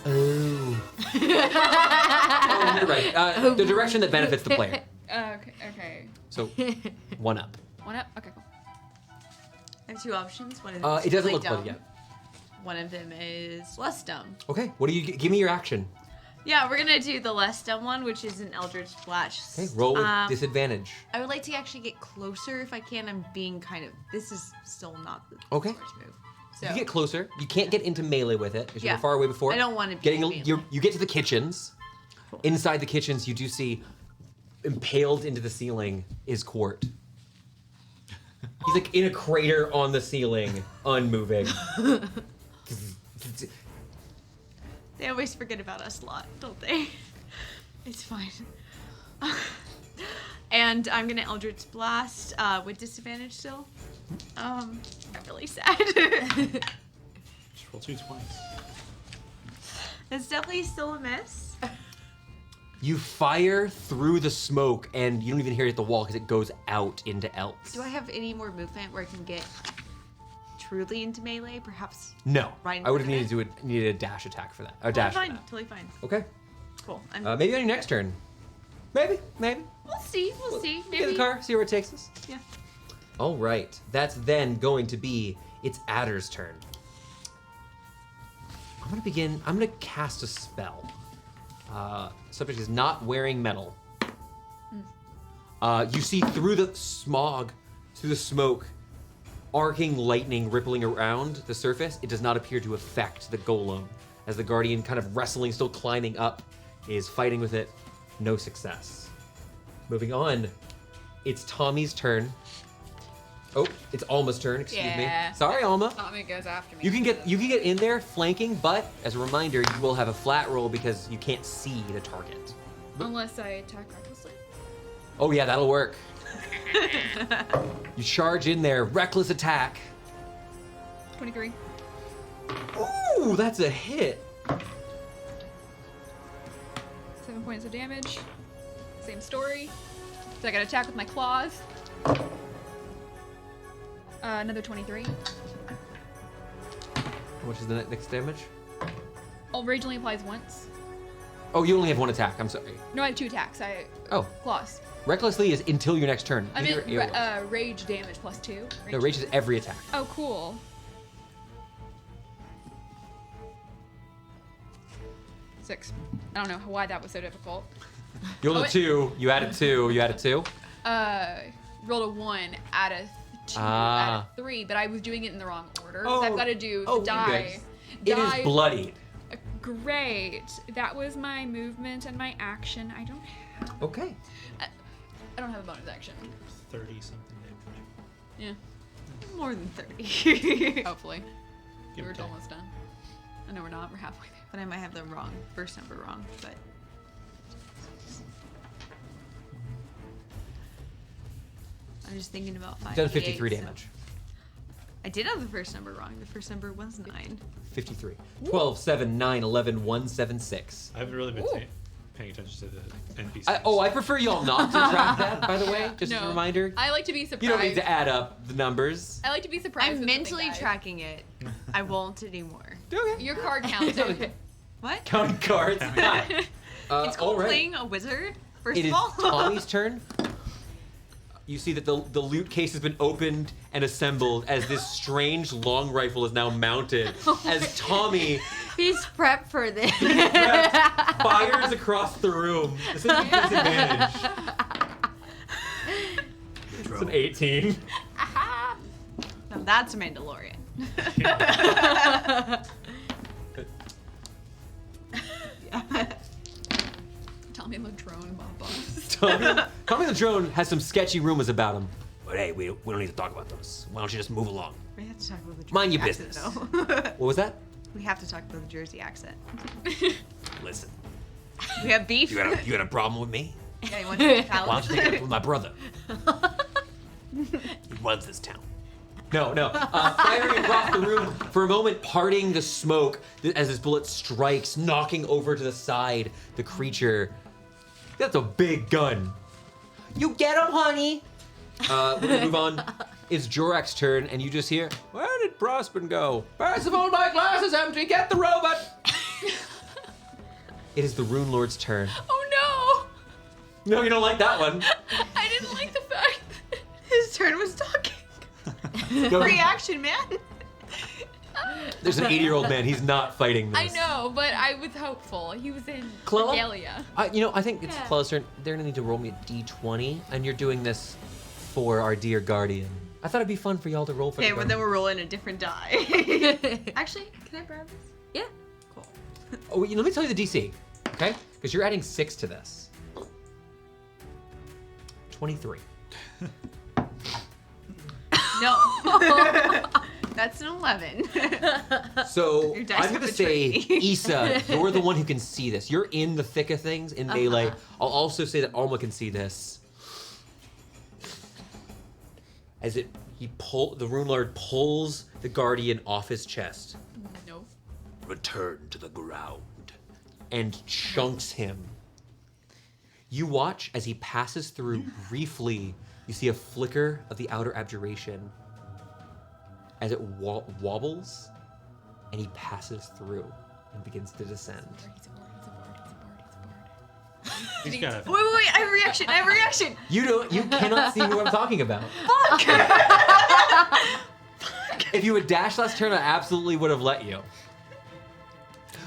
Speaker 1: Oh. Oh, you're right. The direction that benefits the player.
Speaker 3: Okay.
Speaker 1: So, 1 up.
Speaker 3: 1 up? Okay, cool.
Speaker 5: I have 2 options. One of them is
Speaker 1: It doesn't
Speaker 5: really
Speaker 1: look
Speaker 5: dumb.
Speaker 1: bloody yet.
Speaker 5: One of them is less dumb.
Speaker 1: Okay, what do you give me your action?
Speaker 5: Yeah, we're gonna do the less dumb one, which is an Eldritch Blast.
Speaker 1: Okay, roll with disadvantage.
Speaker 5: I would like to actually get closer if I can. I'm being kind of. This is still not the
Speaker 1: Okay.
Speaker 5: smartest move. So
Speaker 1: You get closer. You can't get into melee with it because you
Speaker 5: Yeah.
Speaker 1: were far away before.
Speaker 5: I don't wanna be
Speaker 1: Getting
Speaker 5: melee.
Speaker 1: you get to the kitchens.
Speaker 5: Cool.
Speaker 1: Inside the kitchens, you do see impaled into the ceiling is Quart. He's like in a crater on the ceiling, unmoving.
Speaker 5: They always forget about us a lot, don't they? It's fine. And I'm gonna Eldritch Blast with disadvantage still. I'm really sad.
Speaker 2: Just roll 2 20s.
Speaker 5: It's definitely still a miss.
Speaker 1: You fire through the smoke, and you don't even hear it at the wall because it goes out into Elts.
Speaker 5: Do I have any more movement where I can get truly into melee? Perhaps.
Speaker 1: No,
Speaker 5: Right in
Speaker 1: I would have
Speaker 5: front
Speaker 1: needed
Speaker 5: of
Speaker 1: needed a dash attack for that. A dash. for
Speaker 5: Fine,
Speaker 1: that.
Speaker 5: totally fine.
Speaker 1: Okay.
Speaker 5: Cool.
Speaker 1: Maybe on your next turn. Maybe.
Speaker 5: We'll see. We'll see.
Speaker 1: Get in the
Speaker 5: Maybe.
Speaker 1: car, see where it takes us.
Speaker 5: Yeah.
Speaker 1: All right. That's then going to be it's Adder's turn. I'm gonna cast a spell. Subject is not wearing metal. You see through the smog, through the smoke, arcing lightning rippling around the surface. It does not appear to affect the golem, as the guardian, kind of wrestling, still climbing up, is fighting with it. No success. Moving on, it's Tommy's turn. Oh, it's Alma's turn. Excuse
Speaker 3: Yeah.
Speaker 1: me. Sorry, Alma.
Speaker 3: Tommy goes after me.
Speaker 1: You can get in there flanking, but as a reminder, you will have a flat roll because you can't see the target.
Speaker 3: Unless I attack recklessly.
Speaker 1: Oh yeah, that'll work. You charge in there, reckless attack.
Speaker 3: 23.
Speaker 1: Ooh, that's a hit.
Speaker 3: 7 points of damage. Same story. So I got to attack with my claws. Another 23.
Speaker 1: How much is the next damage?
Speaker 3: Originally applies once.
Speaker 1: Oh, you only have 1 attack. I'm sorry.
Speaker 3: No, I have 2 attacks.
Speaker 1: Oh,
Speaker 3: Claws.
Speaker 1: recklessly is until your next turn.
Speaker 3: I
Speaker 1: Either
Speaker 3: mean,
Speaker 1: AOS.
Speaker 3: rage damage plus 2.
Speaker 1: No, rage is every attack.
Speaker 3: Oh, cool. 6. I don't know why that was so difficult.
Speaker 1: You rolled
Speaker 3: Oh,
Speaker 1: a
Speaker 3: it-
Speaker 1: 2. You added 2. You added 2.
Speaker 3: Rolled a 1 out of 2 out of 3, but I was doing it in the wrong order.
Speaker 1: Oh.
Speaker 3: So I've got to do
Speaker 1: Oh,
Speaker 3: die.
Speaker 1: It is
Speaker 3: Die.
Speaker 1: bloodied.
Speaker 3: Great. That was my movement and my action. I don't have.
Speaker 1: Okay.
Speaker 3: I don't have a bonus action.
Speaker 2: 30 something damage.
Speaker 3: Yeah.
Speaker 5: More than 30.
Speaker 3: Hopefully.
Speaker 2: Give
Speaker 3: We're
Speaker 2: or take.
Speaker 3: almost done. I know we're not. We're halfway there.
Speaker 5: But I might have the first number wrong, but. I'm just thinking about 5.
Speaker 1: Done 53 damage.
Speaker 5: I did have the first number wrong. The first number was 9.
Speaker 1: 53. 12, 7, 9, 11, 1, 7, 6.
Speaker 2: I haven't really been
Speaker 3: Ooh.
Speaker 2: paying attention to the NPCs.
Speaker 1: I prefer y'all not to track that, by the way. Just as a
Speaker 3: No.
Speaker 1: reminder.
Speaker 3: I like to be surprised.
Speaker 1: You don't need to add up the numbers.
Speaker 3: I like to be surprised.
Speaker 5: I'm
Speaker 3: with the big
Speaker 5: mentally
Speaker 3: guy.
Speaker 5: tracking it. I won't anymore.
Speaker 1: Okay.
Speaker 3: Your card counted.
Speaker 5: What?
Speaker 1: Counting cards.
Speaker 5: It's
Speaker 1: All
Speaker 5: called
Speaker 1: right.
Speaker 5: playing a wizard, first
Speaker 1: It
Speaker 5: of
Speaker 1: is
Speaker 5: all.
Speaker 1: Tommy's turn. You see that the loot case has been opened and assembled as this strange long rifle is now mounted as Tommy
Speaker 4: He's prepped for this.
Speaker 1: fires across the room. This is a disadvantage. It's an 18.
Speaker 5: Now that's a Mandalorian.
Speaker 3: Tommy the drone mob boss.
Speaker 1: Tommy the drone has some sketchy rumors about him.
Speaker 6: But hey, we don't need to talk about those. Why don't you just move along?
Speaker 5: We have to talk about the Jersey
Speaker 1: Mind your
Speaker 5: accent,
Speaker 1: business.
Speaker 5: though.
Speaker 1: What was that?
Speaker 5: We have to talk about the Jersey accent.
Speaker 6: Listen,
Speaker 5: We have beef.
Speaker 6: you got a problem with me?
Speaker 5: Yeah, you want to
Speaker 6: Why don't you take it up with my brother? He runs this town.
Speaker 1: No. Firing across the room for a moment, parting the smoke as this bullet strikes, knocking over to the side the creature. That's a big gun. You get him, honey. We're gonna move on. It's Jorak's turn, and you just hear, "Where did Prospen go? Percival, my glass is empty. Get the robot." It is the Rune Lord's turn.
Speaker 3: Oh
Speaker 1: No, you don't like that one.
Speaker 3: no! I didn't like the fact that
Speaker 5: His turn was talking.
Speaker 1: No,
Speaker 5: Reaction, man.
Speaker 1: there's an 80-year-old man. He's not fighting this.
Speaker 3: I know, but I was hopeful. He was in
Speaker 1: Clella?
Speaker 3: Regalia.
Speaker 1: I think it's
Speaker 4: Yeah.
Speaker 1: Clella's turn. They're gonna need to roll me a d20, and you're doing this for our dear guardian. I thought it'd be fun for y'all to roll for
Speaker 5: Okay,
Speaker 1: the
Speaker 5: but
Speaker 1: guardian.
Speaker 5: then we're rolling a different die. Actually, can I grab this?
Speaker 4: Yeah.
Speaker 5: Cool.
Speaker 1: Oh, let me tell you the DC, okay? Because you're adding 6 to this. 23.
Speaker 5: No. That's an 11.
Speaker 1: So
Speaker 5: Your dice
Speaker 1: I'm gonna
Speaker 5: have
Speaker 1: say,
Speaker 5: betrayed me.
Speaker 1: Issa, you're the one who can see this. You're in the thick of things in melee. I'll also say that Alma can see this. As the Rune Lord pulls the guardian off his chest
Speaker 3: No.
Speaker 6: Return to the ground.
Speaker 1: and chunks him. You watch as he passes through briefly. You see a flicker of the outer abjuration as it wobbles, and he passes through and begins to descend.
Speaker 2: He's got a
Speaker 5: Wait, I have reaction.
Speaker 1: You cannot see who I'm talking about. If you had dashed last turn, I absolutely would have let you.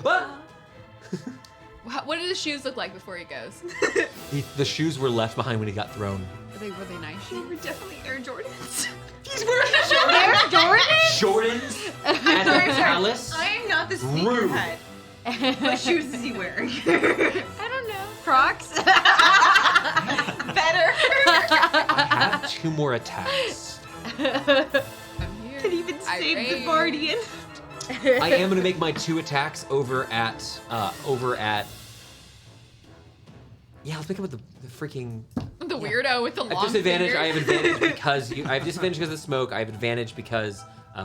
Speaker 1: Ah!
Speaker 3: What do the shoes look like before he goes?
Speaker 1: The shoes were left behind when he got thrown.
Speaker 3: Were they nice
Speaker 5: They
Speaker 3: shoes?
Speaker 5: were definitely Air Jordans.
Speaker 3: He's wearing a
Speaker 1: Jordans at the palace.
Speaker 5: I am not the
Speaker 1: Rude.
Speaker 5: sneakerhead. What shoes is he wearing?
Speaker 4: I don't know. Crocs?
Speaker 5: Better.
Speaker 1: I have 2 more attacks.
Speaker 3: I'm here.
Speaker 5: Can even save the
Speaker 3: Irate.
Speaker 5: guardian.
Speaker 1: I am gonna make my 2 attacks over at. Yeah, let's make it with the freaking.
Speaker 3: The weirdo with the
Speaker 1: At
Speaker 3: long
Speaker 1: disadvantage,
Speaker 3: fingers.
Speaker 1: I have advantage because I have disadvantage because of the smoke. I have advantage because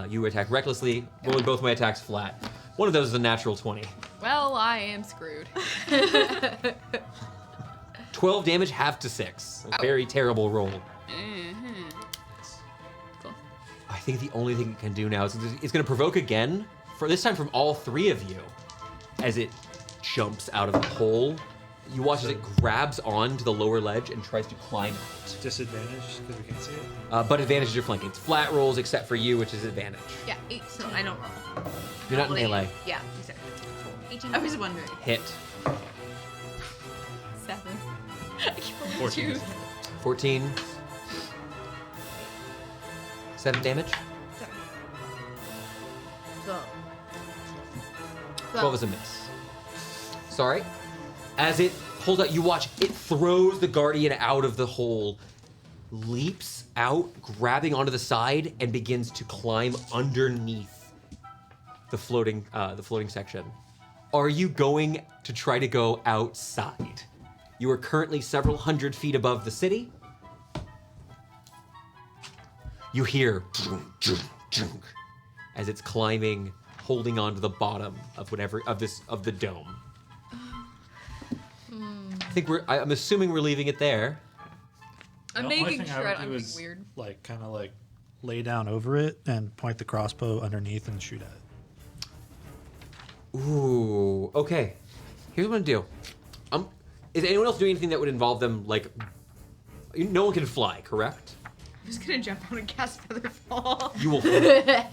Speaker 1: you attack recklessly, rolling both my attacks flat. One of those is a natural 20.
Speaker 3: Well, I am screwed.
Speaker 1: 12 damage, half to 6. A very terrible roll.
Speaker 3: Mm-hmm. Cool.
Speaker 1: I think the only thing it can do now is it's going to provoke again, for this time from all 3 of you, as it jumps out of the hole. You watch as it grabs onto the lower ledge and tries to climb out.
Speaker 2: disadvantage because we can't see it.
Speaker 1: But advantage is your flanking. It's flat rolls except for you, which is advantage.
Speaker 3: Yeah, 8.
Speaker 5: So I don't roll.
Speaker 1: You're not in melee.
Speaker 5: Yeah, exactly. 18. I was wondering.
Speaker 1: Hit.
Speaker 3: 7. I can only
Speaker 2: 14.
Speaker 3: choose.
Speaker 1: 14. 7 damage.
Speaker 5: 12.
Speaker 1: 12 is a miss. Sorry. As it pulls out, you watch it throws the guardian out of the hole, leaps out, grabbing onto the side, and begins to climb underneath the floating section. Are you going to try to go outside? You are currently several hundred feet above the city. You hear as it's climbing, holding onto the bottom of the dome. I'm assuming we're leaving it there.
Speaker 3: I'm
Speaker 2: The only
Speaker 3: making
Speaker 2: thing
Speaker 3: sure
Speaker 2: I
Speaker 3: I'm
Speaker 2: would do
Speaker 3: being
Speaker 2: is
Speaker 3: weird.
Speaker 2: like kind of like lay down over it and point the crossbow underneath and shoot at it.
Speaker 1: Ooh, okay. Here's what I'm gonna do. Is anyone else doing anything that would involve them, like, no one can fly, correct?
Speaker 5: I'm just gonna jump on and cast Feather Fall.
Speaker 1: You will,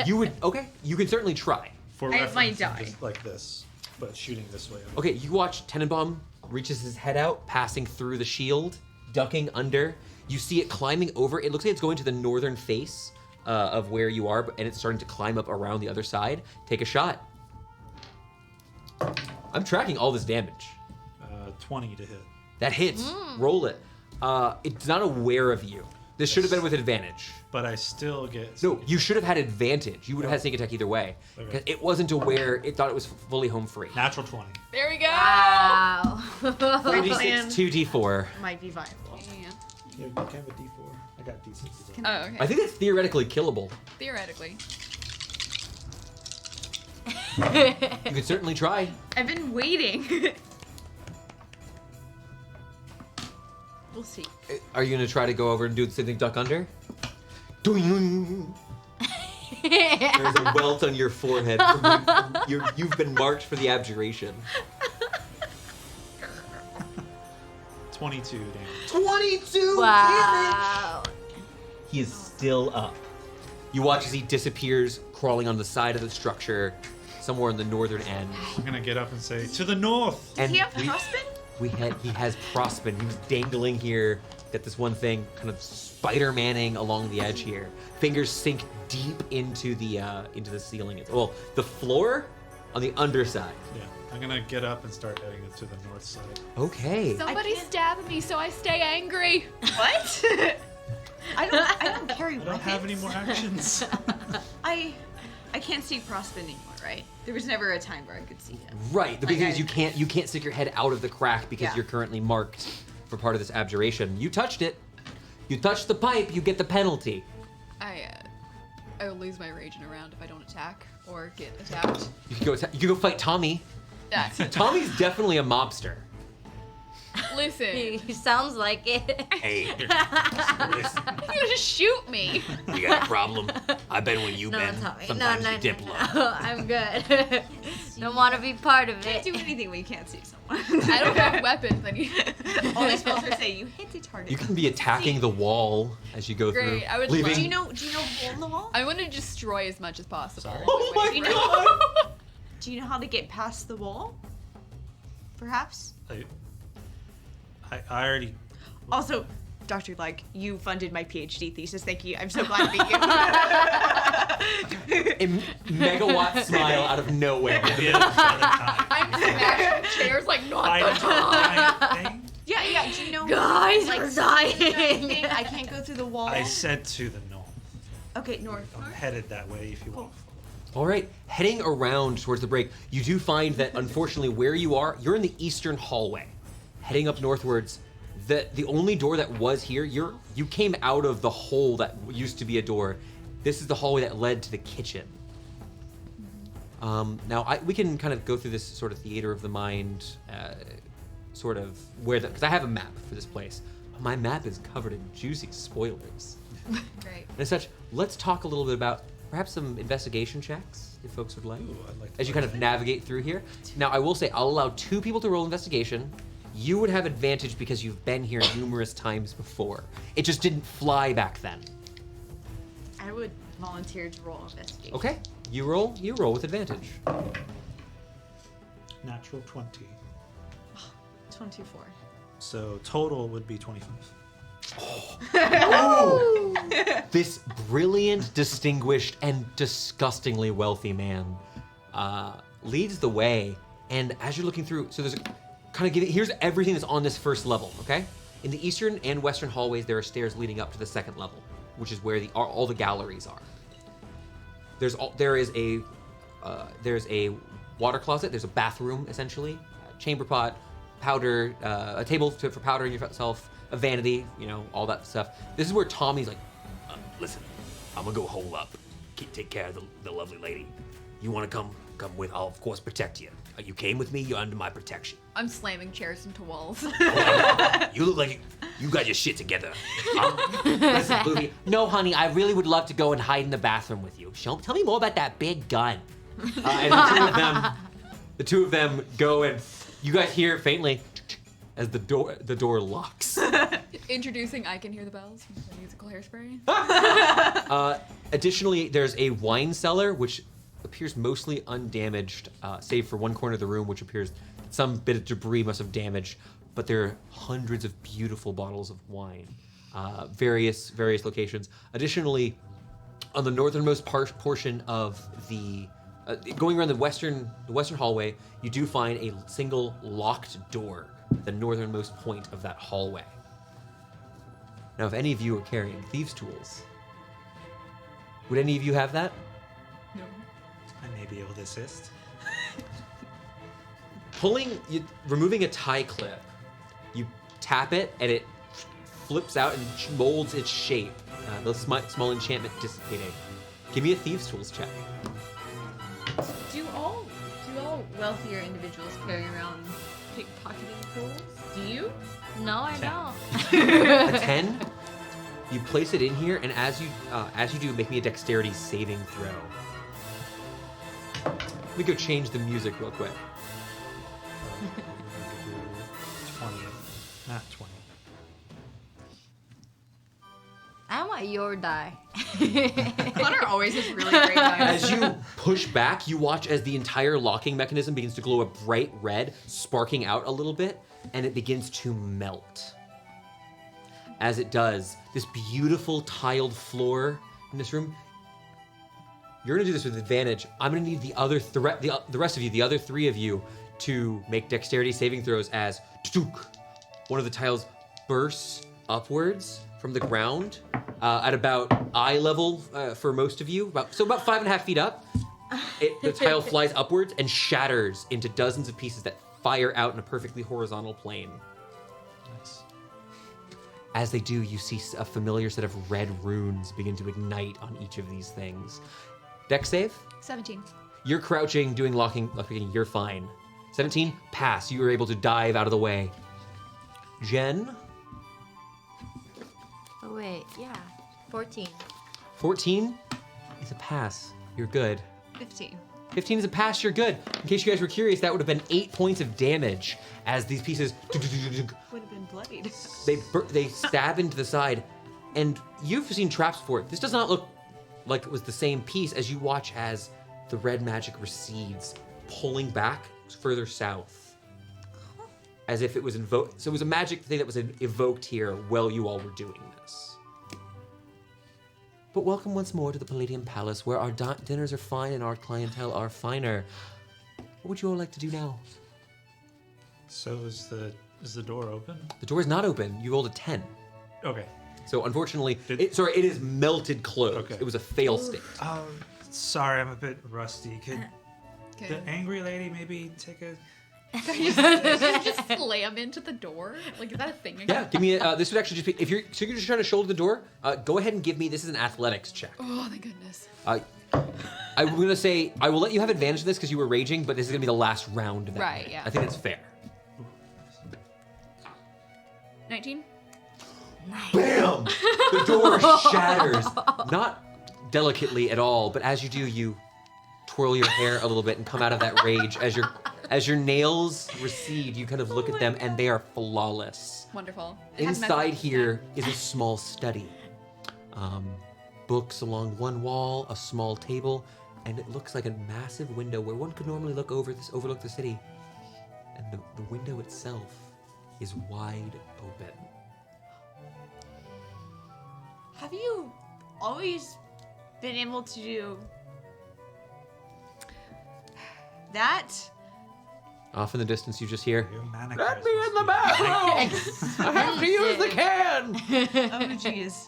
Speaker 1: you would, okay, you can certainly try.
Speaker 2: For
Speaker 5: I
Speaker 2: reference,
Speaker 5: might
Speaker 2: I'm
Speaker 5: die.
Speaker 2: just like this, but shooting this way.
Speaker 1: Okay, you watch Tenenbaum reaches his head out, passing through the shield, ducking under. You see it climbing over. It looks like it's going to the northern face of where you are, and it's starting to climb up around the other side. Take a shot. I'm tracking all this damage.
Speaker 2: 20 to hit.
Speaker 1: That hits. Roll it. It's not aware of you. This should have been with advantage.
Speaker 2: But I still get.
Speaker 1: No, you should have had advantage. You would have had sneak attack either way.
Speaker 2: Okay.
Speaker 1: 'Cause it wasn't aware. It thought it was fully home free.
Speaker 2: Natural 20.
Speaker 3: There we go.
Speaker 4: Wow.
Speaker 1: 3d6, 2d4.
Speaker 5: Might be viable.
Speaker 3: Yeah.
Speaker 2: Yeah, you can have a D4. I got D6.
Speaker 3: Oh, okay.
Speaker 1: I think it's theoretically killable.
Speaker 3: Theoretically.
Speaker 1: You could certainly try.
Speaker 5: I've been waiting. We'll see.
Speaker 1: Are you gonna try to go over and do the same thing, duck under? Doing. There's a welt on your forehead. You've been marked for the abjuration.
Speaker 2: 22 damage.
Speaker 1: 22
Speaker 4: Wow.
Speaker 1: He is still up. You watch as he disappears, crawling on the side of the structure, somewhere in the northern end.
Speaker 2: I'm gonna get up and say, to the north!
Speaker 5: Does
Speaker 1: And
Speaker 5: he have
Speaker 1: we-
Speaker 5: Prospen?
Speaker 1: He has Prospen. He was dangling here. Got this one thing, kind of Spider-Manning along the edge here. Fingers sink deep into the ceiling. Well, the floor on the underside.
Speaker 2: Yeah, I'm gonna get up and start heading to the north side.
Speaker 1: Okay.
Speaker 3: Somebody stab me so I stay angry.
Speaker 5: What? I don't carry
Speaker 2: I don't
Speaker 5: weapons.
Speaker 2: have any more actions.
Speaker 5: I can't see Prospen anymore, right? There was never a time where I could see him.
Speaker 1: Right. The big
Speaker 5: Like
Speaker 1: thing is you can't stick your head out of the crack because
Speaker 5: Yeah.
Speaker 1: you're currently marked for part of this abjuration. You touched it. You touched the pipe. You get the penalty.
Speaker 3: I will lose my rage in a round if I don't attack or get attacked.
Speaker 1: You can go fight Tommy.
Speaker 3: That's
Speaker 1: Tommy's definitely a mobster.
Speaker 3: listen.
Speaker 4: He sounds like it.
Speaker 6: Hey,
Speaker 3: You're gonna just shoot me.
Speaker 6: you got a problem? I've been when you've
Speaker 4: No,
Speaker 6: been.
Speaker 4: Tommy.
Speaker 6: Sometimes
Speaker 4: no,
Speaker 6: you dip low.
Speaker 4: I'm good. Don't want to be part of
Speaker 5: Can't
Speaker 4: it.
Speaker 5: do anything when you can't see someone.
Speaker 3: I don't have weapons. Then you.
Speaker 5: All these spells are say you hit the target.
Speaker 1: You can be attacking the wall as you go through.
Speaker 3: Great, I would
Speaker 1: leaving.
Speaker 3: love-
Speaker 5: Do you know hole in the wall?
Speaker 3: I want to destroy as much as possible.
Speaker 1: Oh my
Speaker 5: Do you know-
Speaker 1: god!
Speaker 5: Do you know how to get past the wall? Perhaps.
Speaker 2: I already.
Speaker 5: Also, Dr. Like, you funded my PhD thesis. Thank you. I'm so glad to meet you.
Speaker 1: A megawatt smile out of nowhere.
Speaker 2: Yeah, time.
Speaker 3: I'm smashing chairs like not
Speaker 2: I
Speaker 3: the time.
Speaker 2: thing.
Speaker 5: Yeah. Do you know?
Speaker 4: Guys,
Speaker 5: like,
Speaker 4: we're dying.
Speaker 5: thing? I can't go through the wall.
Speaker 2: I said to the north.
Speaker 5: Okay, north.
Speaker 2: I'm headed that way if you want.
Speaker 1: All right, heading around towards the break, you do find that unfortunately where you are, you're in the eastern hallway. Heading up northwards, the only door that was here, you came out of the hole that used to be a door. This is the hallway that led to the kitchen. Now we can kind of go through this sort of theater of the mind, sort of because I have a map for this place. My map is covered in juicy spoilers.
Speaker 3: Great.
Speaker 1: And as such, let's talk a little bit about perhaps some investigation checks, if folks would like.
Speaker 2: Ooh, I'd like to
Speaker 1: As you kind of navigate through here. Now, I will say, I'll allow 2 people to roll investigation. You would have advantage because you've been here numerous times before. It just didn't fly back then.
Speaker 5: I would volunteer to roll investigation.
Speaker 1: Okay, you roll with advantage.
Speaker 2: Natural 20.
Speaker 5: 24.
Speaker 2: So total would be 25.
Speaker 1: This brilliant, distinguished, and disgustingly wealthy man leads the way And as you're looking through, so there's here's everything that's on this first level, okay? In the eastern and western hallways, there are stairs leading up to the second level, which is where all the galleries are. There's a water closet. There's a bathroom, essentially, a chamber pot, powder, a table for powdering yourself, a vanity, all that stuff. This is where Tommy's like,
Speaker 6: Listen, I'm gonna go hole up. Take care of the lovely lady. You wanna come with? I'll of course protect you. You came with me. You're under my protection.
Speaker 3: I'm slamming chairs into walls.
Speaker 6: You look like you got your shit together.
Speaker 1: listen, Bluey, no, honey, I really would love to go and hide in the bathroom with you. Tell me more about that big gun. And the two of them go, and you guys hear faintly as the door locks.
Speaker 3: Introducing I Can Hear the Bells from the musical Hairspray.
Speaker 1: Additionally, there's a wine cellar, which appears mostly undamaged, save for one corner of the room, which appears some bit of debris must have damaged. But there are hundreds of beautiful bottles of wine, various locations. Additionally, on the northernmost portion of the going around the western hallway, you do find a single locked door at the northernmost point of that hallway. Now, if any of you are carrying thieves' tools, would any of you have that?
Speaker 3: No.
Speaker 2: I may be able to assist.
Speaker 1: Removing a tie clip, you tap it and it flips out and molds its shape. The small enchantment dissipating. Give me a thieves' tools check.
Speaker 5: Do all wealthier individuals carry around pickpocketing tools? Do you?
Speaker 4: No, I don't.
Speaker 1: A 10. You place it in here, and as you do, make me a dexterity saving throw. Let me go change the music real quick.
Speaker 2: 20. Not 20.
Speaker 4: I want your die.
Speaker 3: Connor always has really great dice.
Speaker 1: As you push back, you watch as the entire locking mechanism begins to glow a bright red, sparking out a little bit, and it begins to melt. As it does, this beautiful tiled floor in this room, you're gonna do this with advantage. I'm gonna need the rest of you, the other three of you, to make dexterity saving throws as one of the tiles bursts upwards from the ground at about eye level for most of you, about 5.5 feet up. The tile flies upwards and shatters into dozens of pieces that fire out in a perfectly horizontal plane.
Speaker 2: Nice.
Speaker 1: As they do, you see a familiar set of red runes begin to ignite on each of these things. Dex save?
Speaker 3: 17.
Speaker 1: You're crouching, doing locking, you're fine. 17, pass. You were able to dive out of the way. Jen?
Speaker 4: Oh, wait, yeah. 14.
Speaker 1: 14 is a pass. You're good.
Speaker 5: 15.
Speaker 1: 15 is a pass, you're good. In case you guys were curious, that would have been 8 points of damage as these pieces
Speaker 5: Would have been bloodied.
Speaker 1: they stab into the side. And you've seen traps before. This does not look like it was the same piece as you watch as the red magic recedes, pulling back further south. As if it was invoked. So it was a magic thing that was evoked here while you all were doing this. But welcome once more to the Palladium Palace, where our dinners are fine and our clientele are finer. What would you all like to do now?
Speaker 2: So is the door open?
Speaker 1: The door is not open. You rolled a 10.
Speaker 2: Okay.
Speaker 1: So unfortunately, it is melted closed.
Speaker 2: Okay.
Speaker 1: It was a fail state.
Speaker 2: Oh, sorry, I'm a bit rusty. Could
Speaker 3: Okay.
Speaker 2: the angry lady maybe take a...
Speaker 3: Just slam into the door? Like, is that a thing again?
Speaker 1: Yeah, give me this would actually just be, if you're just trying to shoulder the door, go ahead and give me, this is an athletics check.
Speaker 3: Oh, thank goodness.
Speaker 1: I'm gonna say, I will let you have advantage of this because you were raging, but this is gonna be the last round of that.
Speaker 3: Right, yeah.
Speaker 1: I think that's fair.
Speaker 3: 19?
Speaker 1: Bam! The door shatters. Not delicately at all, but as you do, you twirl your hair a little bit and come out of that rage. As your nails recede, you kind of look at them and they are flawless.
Speaker 3: Wonderful. It has
Speaker 1: Inside
Speaker 3: messed up.
Speaker 1: here is a small study. Books along one wall, a small table, and it looks like a massive window where one could normally overlook the city. And the window itself is wide open.
Speaker 5: Have you always been able to do that?
Speaker 1: Off in the distance, you just hear,
Speaker 2: Your manicures
Speaker 6: Let me in the
Speaker 2: must be
Speaker 6: bathroom! I have to use the can!
Speaker 5: Oh, jeez.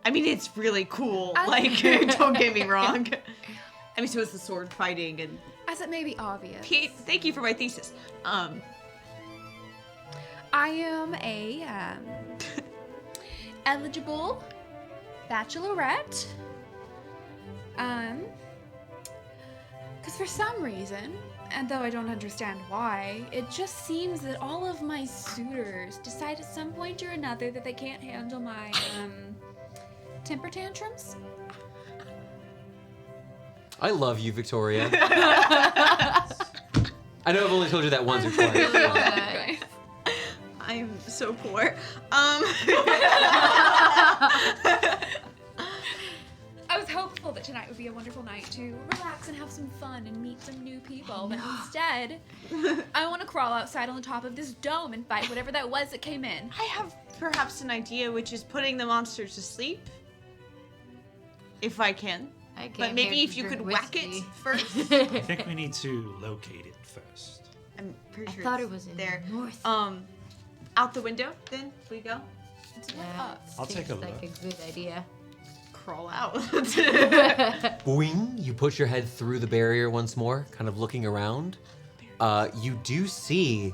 Speaker 5: I mean, it's really cool. Like, don't get me wrong. I mean, so is the sword fighting and...
Speaker 3: As it may be obvious,
Speaker 5: Pete, thank you for my thesis.
Speaker 3: I am a eligible bachelorette. Because for some reason, and though I don't understand why, it just seems that all of my suitors decide at some point or another that they can't handle my temper tantrums.
Speaker 1: I love you, Victoria. I know I've only told you that once or twice.
Speaker 5: I'm so poor.
Speaker 3: I was hopeful that tonight would be a wonderful night to relax and have some fun and meet some new people, but instead, I want to crawl outside on the top of this dome and fight whatever that was that came in.
Speaker 5: I have perhaps an idea, which is putting the monsters to sleep. If I can.
Speaker 4: I came
Speaker 5: But maybe
Speaker 4: here
Speaker 5: if
Speaker 4: to
Speaker 5: you could
Speaker 4: drink
Speaker 5: whack it
Speaker 4: whiskey.
Speaker 5: first.
Speaker 2: I think we need to locate it first.
Speaker 5: I'm pretty
Speaker 4: I
Speaker 5: sure
Speaker 4: thought
Speaker 5: it's
Speaker 4: it was in
Speaker 5: there.
Speaker 4: the north.
Speaker 5: Out the window, then we go.
Speaker 4: Yeah,
Speaker 2: I'll take a
Speaker 4: seems like
Speaker 2: look.
Speaker 4: a good idea.
Speaker 5: Crawl out.
Speaker 1: Boing! You push your head through the barrier once more, kind of looking around. You do see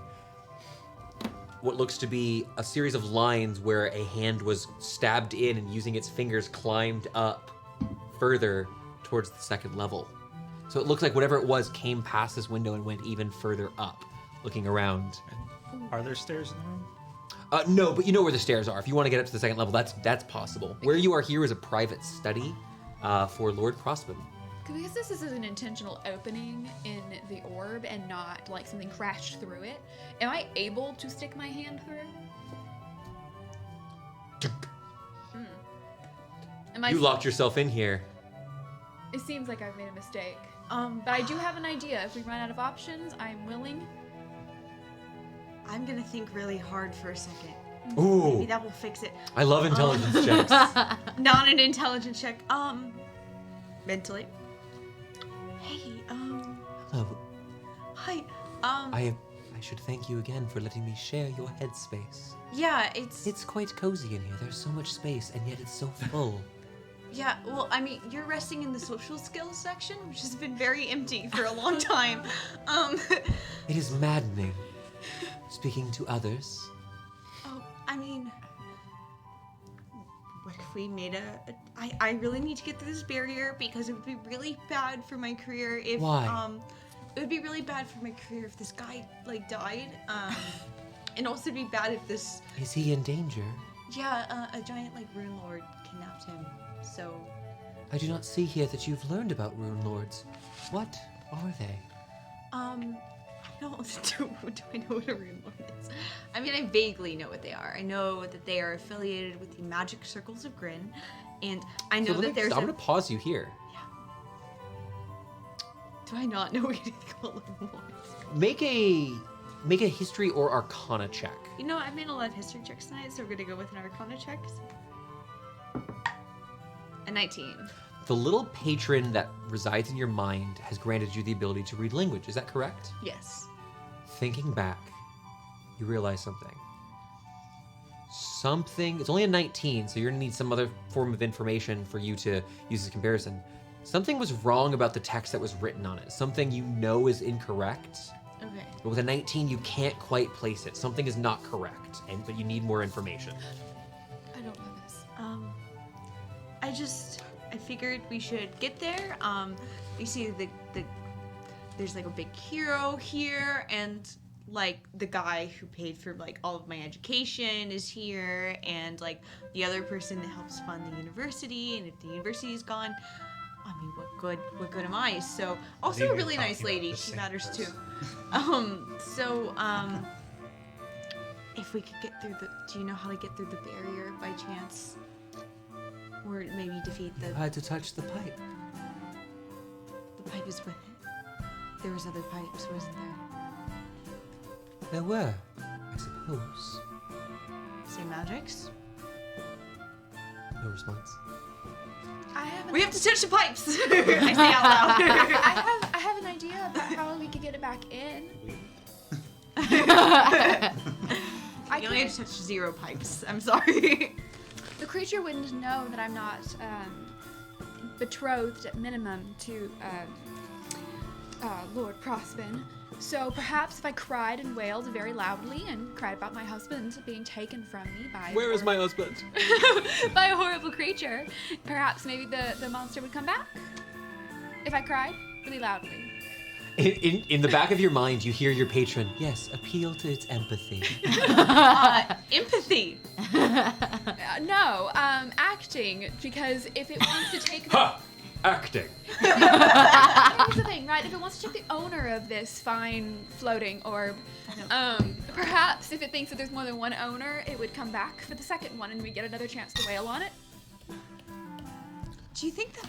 Speaker 1: what looks to be a series of lines where a hand was stabbed in and using its fingers climbed up further towards the second level. So it looks like whatever it was came past this window and went even further up, looking around.
Speaker 2: Are there stairs in the room?
Speaker 1: No, but you know where the stairs are. If you want to get up to the second level, that's possible. Where you are here is a private study for Lord Prospen.
Speaker 3: Because this is an intentional opening in the orb and not like something crashed through it, am I able to stick my hand through? Am I?
Speaker 1: You locked yourself in here.
Speaker 3: It seems like I've made a mistake. But I do have an idea. If we run out of options, I'm willing.
Speaker 5: I'm gonna think really hard for a second.
Speaker 1: Ooh,
Speaker 5: Maybe that will fix it.
Speaker 1: I love intelligence checks.
Speaker 5: Not an intelligence check. Mentally. Hey,
Speaker 1: Hello.
Speaker 5: hi.
Speaker 1: I should thank you again for letting me share your headspace.
Speaker 5: Yeah, it's
Speaker 1: It's quite cozy in here. There's so much space, and yet it's so full.
Speaker 5: yeah. Well, I mean, you're resting in the social skills section, which has been very empty for a long time.
Speaker 1: It is maddening. Speaking to others.
Speaker 5: Oh, I mean, what if we made I really need to get through this barrier because it would be really bad for my career if
Speaker 1: Why?
Speaker 5: It would be really bad for my career if this guy like died. And also it'd be bad if this
Speaker 1: Is he in danger?
Speaker 5: a giant like rune lord kidnapped him. So
Speaker 1: I do not see here that you've learned about rune lords. What are they?
Speaker 5: I don't do I know what a rune lord is? I mean, I vaguely know what they are. I know that they are affiliated with the magic circles of Grin, and I know
Speaker 1: So
Speaker 5: that there's
Speaker 1: I'm gonna pause you here.
Speaker 5: Do I not know anything about rune lords?
Speaker 1: Make a history or arcana check.
Speaker 5: You know, I made a lot of history checks tonight, so we're gonna go with an arcana check. A 19.
Speaker 1: The little patron that resides in your mind has granted you the ability to read language. Is that correct?
Speaker 5: Yes.
Speaker 1: Thinking back, you realize something. It's only a 19, so you're gonna need some other form of information for you to use as a comparison. Something was wrong about the text that was written on it. Something you know is incorrect,
Speaker 5: Okay.
Speaker 1: but with a 19, you can't quite place it. Something is not correct, but you need more information.
Speaker 3: I don't know this.
Speaker 5: I figured we should get there. You see there's like a big hero here, and like the guy who paid for like all of my education is here, and like the other person that helps fund the university, and if the university is gone, I mean, what good am I? So also
Speaker 2: believe
Speaker 5: a
Speaker 2: you're
Speaker 5: really nice
Speaker 2: talking about
Speaker 5: lady.
Speaker 2: the
Speaker 5: She
Speaker 2: same
Speaker 5: matters
Speaker 2: person.
Speaker 5: too. If we could get through do you know how to get through the barrier by chance? Or maybe defeat
Speaker 1: You had to touch the pipe.
Speaker 5: the pipe is with it. There was other pipes, wasn't there?
Speaker 1: There were, I suppose.
Speaker 5: Same magics?
Speaker 1: No response.
Speaker 5: We have to touch the pipes. I say out loud.
Speaker 3: I have an idea about how we could get it back in.
Speaker 5: You only have to touch 0 pipes. I'm sorry.
Speaker 3: The creature wouldn't know that I'm not betrothed at minimum to Lord Prospen. So perhaps if I cried and wailed very loudly and cried about my husband being taken from me by
Speaker 1: Where is my husband?
Speaker 3: by a horrible creature, perhaps maybe the monster would come back. If I cried really loudly.
Speaker 1: In the back of your mind, you hear your patron, yes, appeal to its empathy.
Speaker 5: Empathy.
Speaker 3: No, acting, because if it wants to take...
Speaker 6: Ha! Acting.
Speaker 3: Here's the thing, right? If it wants to take the owner of this fine floating orb, perhaps if it thinks that there's more than one owner, it would come back for the second one and we get another chance to wail on it.
Speaker 5: Do you think that...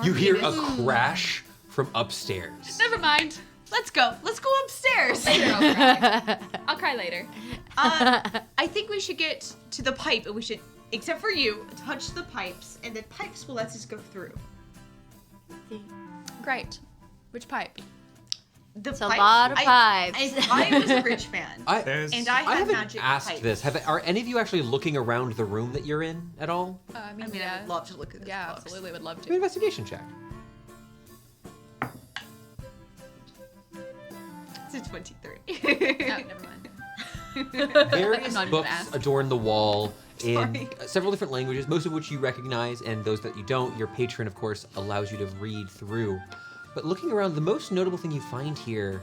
Speaker 1: You hear a crash from upstairs.
Speaker 3: Never mind.
Speaker 5: Let's go. Let's go upstairs.
Speaker 3: Later, I'll cry. I'll cry later.
Speaker 5: I think we should get to the pipe and we should, except for you, touch the pipes and the pipes will let us go through.
Speaker 3: Great. Which pipe?
Speaker 4: It's a lot of pipes.
Speaker 5: I was a rich man.
Speaker 2: There's
Speaker 5: And I
Speaker 1: I
Speaker 5: had
Speaker 1: haven't
Speaker 5: magic
Speaker 1: asked
Speaker 5: pipes.
Speaker 1: this. Are any of you actually looking around the room that you're in at all?
Speaker 3: I
Speaker 5: I mean,
Speaker 3: yeah.
Speaker 5: I would love to look at this.
Speaker 3: Yeah,
Speaker 5: box.
Speaker 3: absolutely would love
Speaker 1: Do an
Speaker 3: to.
Speaker 1: investigation check.
Speaker 5: It's a 23.
Speaker 3: Oh, never mind.
Speaker 1: Various
Speaker 3: not even
Speaker 1: books
Speaker 3: asked.
Speaker 1: adorn the wall in
Speaker 5: Sorry.
Speaker 1: several different languages, most of which you recognize, and those that you don't, your patron, of course, allows you to read through. But looking around, the most notable thing you find here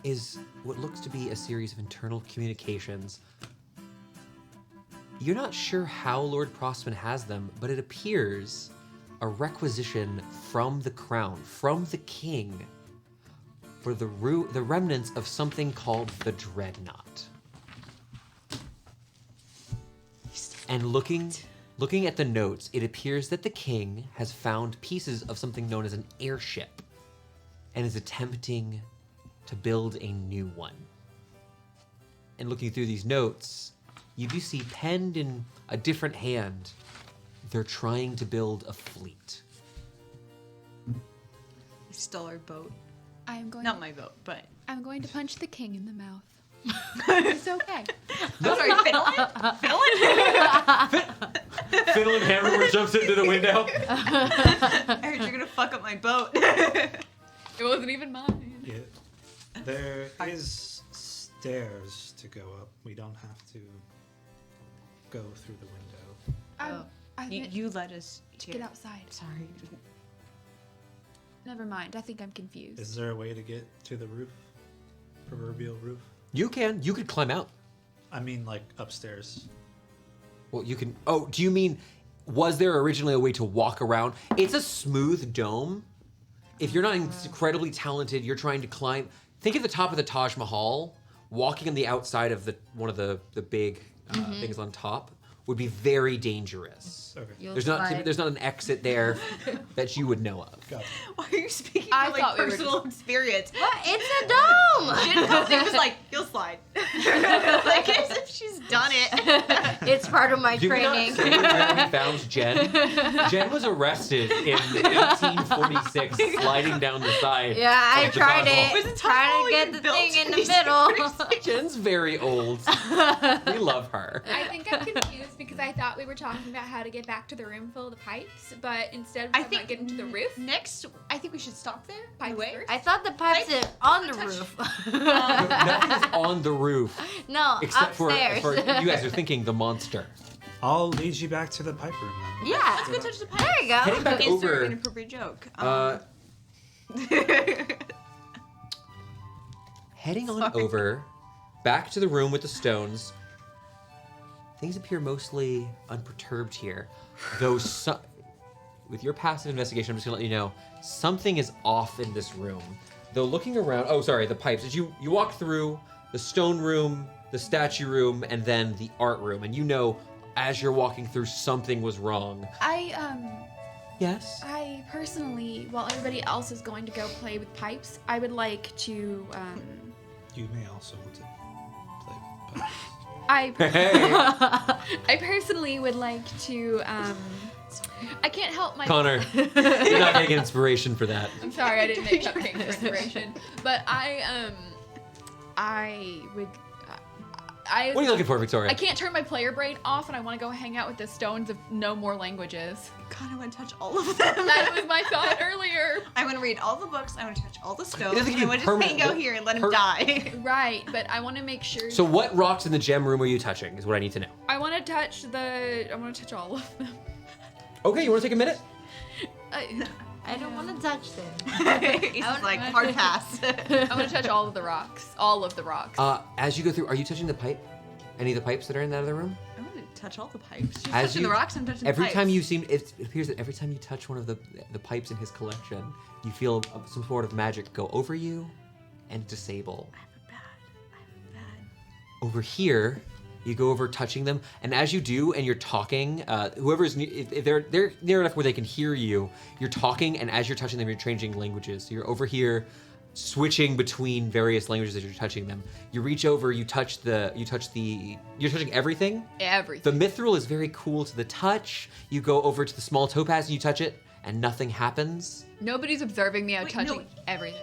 Speaker 1: is what looks to be a series of internal communications. You're not sure how Lord Prospen has them, but it appears a requisition from the crown, from the king, for the remnants of something called the Dreadnought. And looking at the notes, it appears that the king has found pieces of something known as an airship and is attempting to build a new one. And looking through these notes, you do see penned in a different hand, they're trying to build a fleet.
Speaker 5: We stole our boat.
Speaker 3: I am going.
Speaker 5: Not my boat, but.
Speaker 3: I'm going to punch the king in the mouth. It's okay.
Speaker 5: Sorry, fiddling?
Speaker 1: Fiddle and Hammerware jumps into the window.
Speaker 5: I heard you're gonna fuck up my boat.
Speaker 3: It wasn't even mine.
Speaker 2: Yeah. There is stairs to go up. We don't have to go through the window.
Speaker 3: I
Speaker 5: You let us
Speaker 3: get outside.
Speaker 5: Sorry.
Speaker 3: Never mind. I think I'm confused.
Speaker 2: Is there a way to get to the roof? Proverbial roof?
Speaker 1: You could climb out.
Speaker 2: I mean, like upstairs.
Speaker 1: Well, you can. Oh, do you mean, was there originally a way to walk around? It's a smooth dome. If you're not incredibly talented, you're trying to climb. Think of the top of the Taj Mahal. Walking on the outside of one of the big things on top would be very dangerous.
Speaker 2: Okay.
Speaker 1: There's not an exit there that you would know of.
Speaker 2: Got it.
Speaker 5: Why are you speaking
Speaker 3: I
Speaker 5: from
Speaker 3: thought
Speaker 5: like
Speaker 3: we were
Speaker 5: personal experience?
Speaker 4: What? It's a dome!
Speaker 5: Jen comes in and was like, you'll slide. Like as if she's done it.
Speaker 4: It's part of my
Speaker 1: Do we not
Speaker 4: training.
Speaker 1: say where we found Jen? Jen was arrested in 1846, sliding down the side.
Speaker 4: Yeah, I
Speaker 1: of the
Speaker 4: tried
Speaker 1: Taj Mahal.
Speaker 5: Was
Speaker 4: it.
Speaker 5: the Taj
Speaker 4: Trying
Speaker 5: Mahal
Speaker 4: to get
Speaker 5: even
Speaker 4: the
Speaker 5: built
Speaker 4: thing in
Speaker 5: in
Speaker 4: the
Speaker 5: these
Speaker 4: middle.
Speaker 1: Jen's very old. We love her.
Speaker 3: I think I'm confused because I thought we were talking about how to get back to the room full of the pipes, but instead
Speaker 5: I
Speaker 3: we're talking
Speaker 5: think
Speaker 3: about getting to the roof.
Speaker 5: Next, I think we should stop there.
Speaker 3: Pipes
Speaker 5: Wait.
Speaker 3: first.
Speaker 4: I thought the pipes
Speaker 5: Pipes?
Speaker 4: are on the
Speaker 5: Touch.
Speaker 4: roof.
Speaker 1: Nothing is on the roof
Speaker 4: No,
Speaker 1: except
Speaker 4: upstairs.
Speaker 1: for you guys are thinking the monster.
Speaker 2: I'll lead you back to the pipe room then.
Speaker 4: Yeah.
Speaker 5: Let's go touch the pipe.
Speaker 4: There you go.
Speaker 1: Heading back
Speaker 5: Is there
Speaker 1: over.
Speaker 5: an appropriate joke?
Speaker 1: Heading on over, back to the room with the stones. Things appear mostly unperturbed here, though with your passive investigation, I'm just gonna let you know, something is off in this room. Though looking around, the pipes. As you walk through the stone room, the statue room, and then the art room, and you know, as you're walking through, something was wrong. Yes?
Speaker 3: I personally, while everybody else is going to go play with pipes, I would like to,
Speaker 2: You may also want to play with pipes.
Speaker 3: I
Speaker 1: Hey,
Speaker 3: I personally would like to. I can't help my.
Speaker 1: Connor, you're not getting inspiration for that.
Speaker 3: I'm sorry, I didn't make cupcakes for inspiration, but I would.
Speaker 1: What are you looking for, Victoria?
Speaker 3: I can't turn my player brain off, and I want to go hang out with the stones of no more languages.
Speaker 5: God, I want to touch all of them.
Speaker 3: That was my thought earlier.
Speaker 5: I want to read all the books. I want to touch all the stones.
Speaker 1: doesn't
Speaker 5: I
Speaker 1: give
Speaker 5: want
Speaker 1: you
Speaker 5: to just hang
Speaker 1: permanent-
Speaker 5: out here and let him die.
Speaker 3: Right, but I want to make sure.
Speaker 1: So what rocks in the gem room are you touching is what I need to know.
Speaker 3: I want to touch I want to touch all of them.
Speaker 1: Okay, you want to take a minute?
Speaker 4: I don't want to touch them.
Speaker 5: He's like, hard pass.
Speaker 3: I want to touch all of the rocks. All of the rocks.
Speaker 1: As you go through, are you touching the pipe? Any of the pipes that are in that other room?
Speaker 5: I want to touch all the pipes. She's
Speaker 1: As
Speaker 5: touching
Speaker 1: you-
Speaker 5: the rocks, I'm touching the
Speaker 1: Every
Speaker 5: pipes.
Speaker 1: time you seem, it appears that every time you touch one of the pipes in his collection, you feel some sort of magic go over you and disable.
Speaker 5: I have a bad.
Speaker 1: Over here, you go over touching them, and as you do, and you're talking, whoever's if they're near enough where they can hear you, you're talking, and as you're touching them, you're changing languages. So you're over here, switching between various languages as you're touching them. You reach over, you're touching everything.
Speaker 3: Everything.
Speaker 1: The mithril is very cool to the touch. You go over to the small topaz and you touch it, and nothing happens.
Speaker 3: Nobody's observing me. I'm
Speaker 5: Wait,
Speaker 3: touching
Speaker 5: no.
Speaker 3: everything.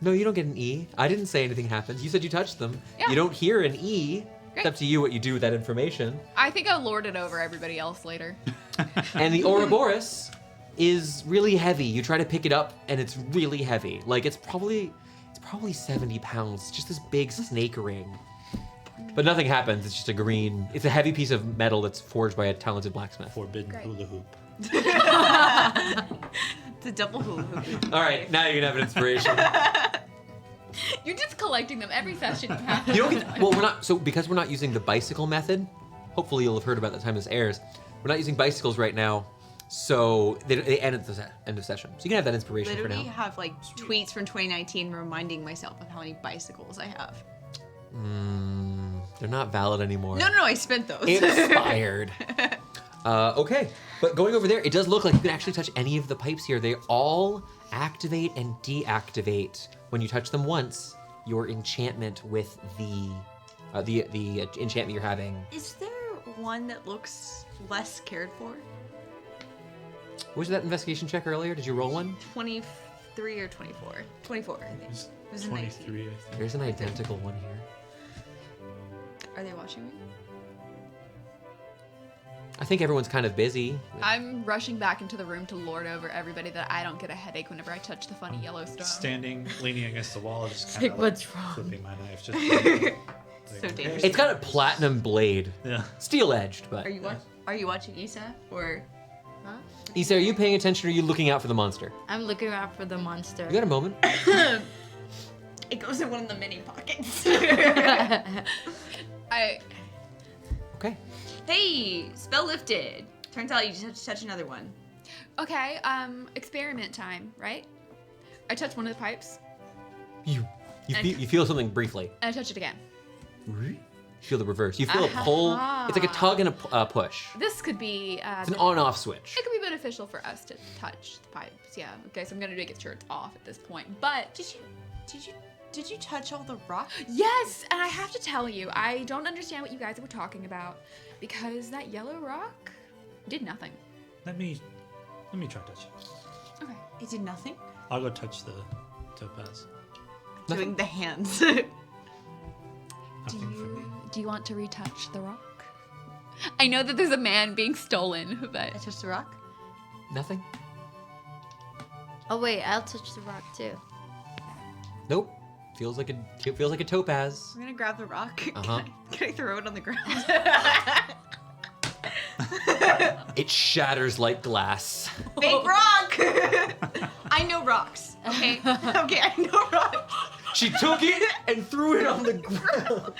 Speaker 1: No, you don't get an E. I didn't say anything happens. You said you touched them.
Speaker 3: Yeah.
Speaker 1: You don't hear an E.
Speaker 3: Great.
Speaker 1: It's up to you what you do with that information.
Speaker 3: I think I'll lord it over everybody else later.
Speaker 1: And the Ouroboros is really heavy. You try to pick it up, and it's really heavy. Like it's probably 70 pounds. It's just this big snake ring. But nothing happens. It's just a green. It's a heavy piece of metal that's forged by a talented blacksmith.
Speaker 2: Forbidden
Speaker 3: Great.
Speaker 2: hula hoop.
Speaker 5: It's a double hula hoop.
Speaker 1: All right, now you can have an inspiration.
Speaker 3: You're just collecting them every session. You have.
Speaker 1: You don't get. Well, we're not. So because we're not using the bicycle method, hopefully you'll have heard about the time this airs. We're not using bicycles right now, so they end at the end of session. So you can have that inspiration for
Speaker 5: Literally
Speaker 1: now.
Speaker 5: have like tweets from 2019 reminding myself of how many bicycles I have.
Speaker 1: They're not valid anymore.
Speaker 5: No, I spent those.
Speaker 1: Expired. Okay, but going over there, it does look like you can actually touch any of the pipes here. They all activate and deactivate when you touch them once. Your enchantment with the enchantment you're having.
Speaker 5: Is there one that looks less cared for?
Speaker 1: Was that investigation check earlier? Did you roll one?
Speaker 5: 23 or 24? 24, I think. It was a 19.
Speaker 2: 23, I think.
Speaker 1: There's an identical one here.
Speaker 5: Are they watching me?
Speaker 1: I think everyone's kind of busy.
Speaker 3: I'm rushing back into the room to lord over everybody that I don't get a headache whenever I touch the funny yellow stone.
Speaker 2: Standing, leaning against the wall, just
Speaker 4: Like,
Speaker 2: kind of
Speaker 4: what's wrong?
Speaker 2: flipping my knife. Just like,
Speaker 5: So dangerous.
Speaker 1: It's got a platinum blade,
Speaker 2: Yeah.
Speaker 1: steel edged, but.
Speaker 5: Are you watching Issa or?
Speaker 1: Issa, are you paying attention or are you looking out for the monster?
Speaker 4: I'm looking out for the monster.
Speaker 1: You got a moment.
Speaker 5: It goes in one of the mini pockets.
Speaker 1: Okay.
Speaker 5: Hey, spell lifted. Turns out you just touch another one.
Speaker 3: Okay, experiment time, right? I touch one of the pipes,
Speaker 1: You feel something briefly.
Speaker 3: and I touch it again.
Speaker 1: You feel the reverse. You feel a pull. It's like a tug and a push.
Speaker 3: This could be.
Speaker 1: It's an on-off switch.
Speaker 3: It could be beneficial for us to touch the pipes. Yeah. Okay, so I'm gonna make sure it's off at this point. But
Speaker 5: Did you touch all the rocks?
Speaker 3: yes, and I have to tell you, I don't understand what you guys were talking about because that yellow rock did nothing.
Speaker 2: Let me try touching.
Speaker 3: Okay.
Speaker 5: It did nothing.
Speaker 2: I'll go touch the topaz.
Speaker 5: Doing the hands.
Speaker 2: Nothing for me.
Speaker 3: Do you want to retouch the rock? I know that there's a man being stolen, but
Speaker 5: I touched the rock.
Speaker 1: Nothing?
Speaker 4: Oh wait, I'll touch the rock too.
Speaker 1: Nope. Feels like a topaz.
Speaker 5: I'm gonna grab the rock.
Speaker 1: Uh-huh.
Speaker 5: Can I throw it on the ground?
Speaker 1: It shatters like glass.
Speaker 5: Fake rock! I know rocks, okay? Okay, I know rocks.
Speaker 1: She took it and threw it on the ground.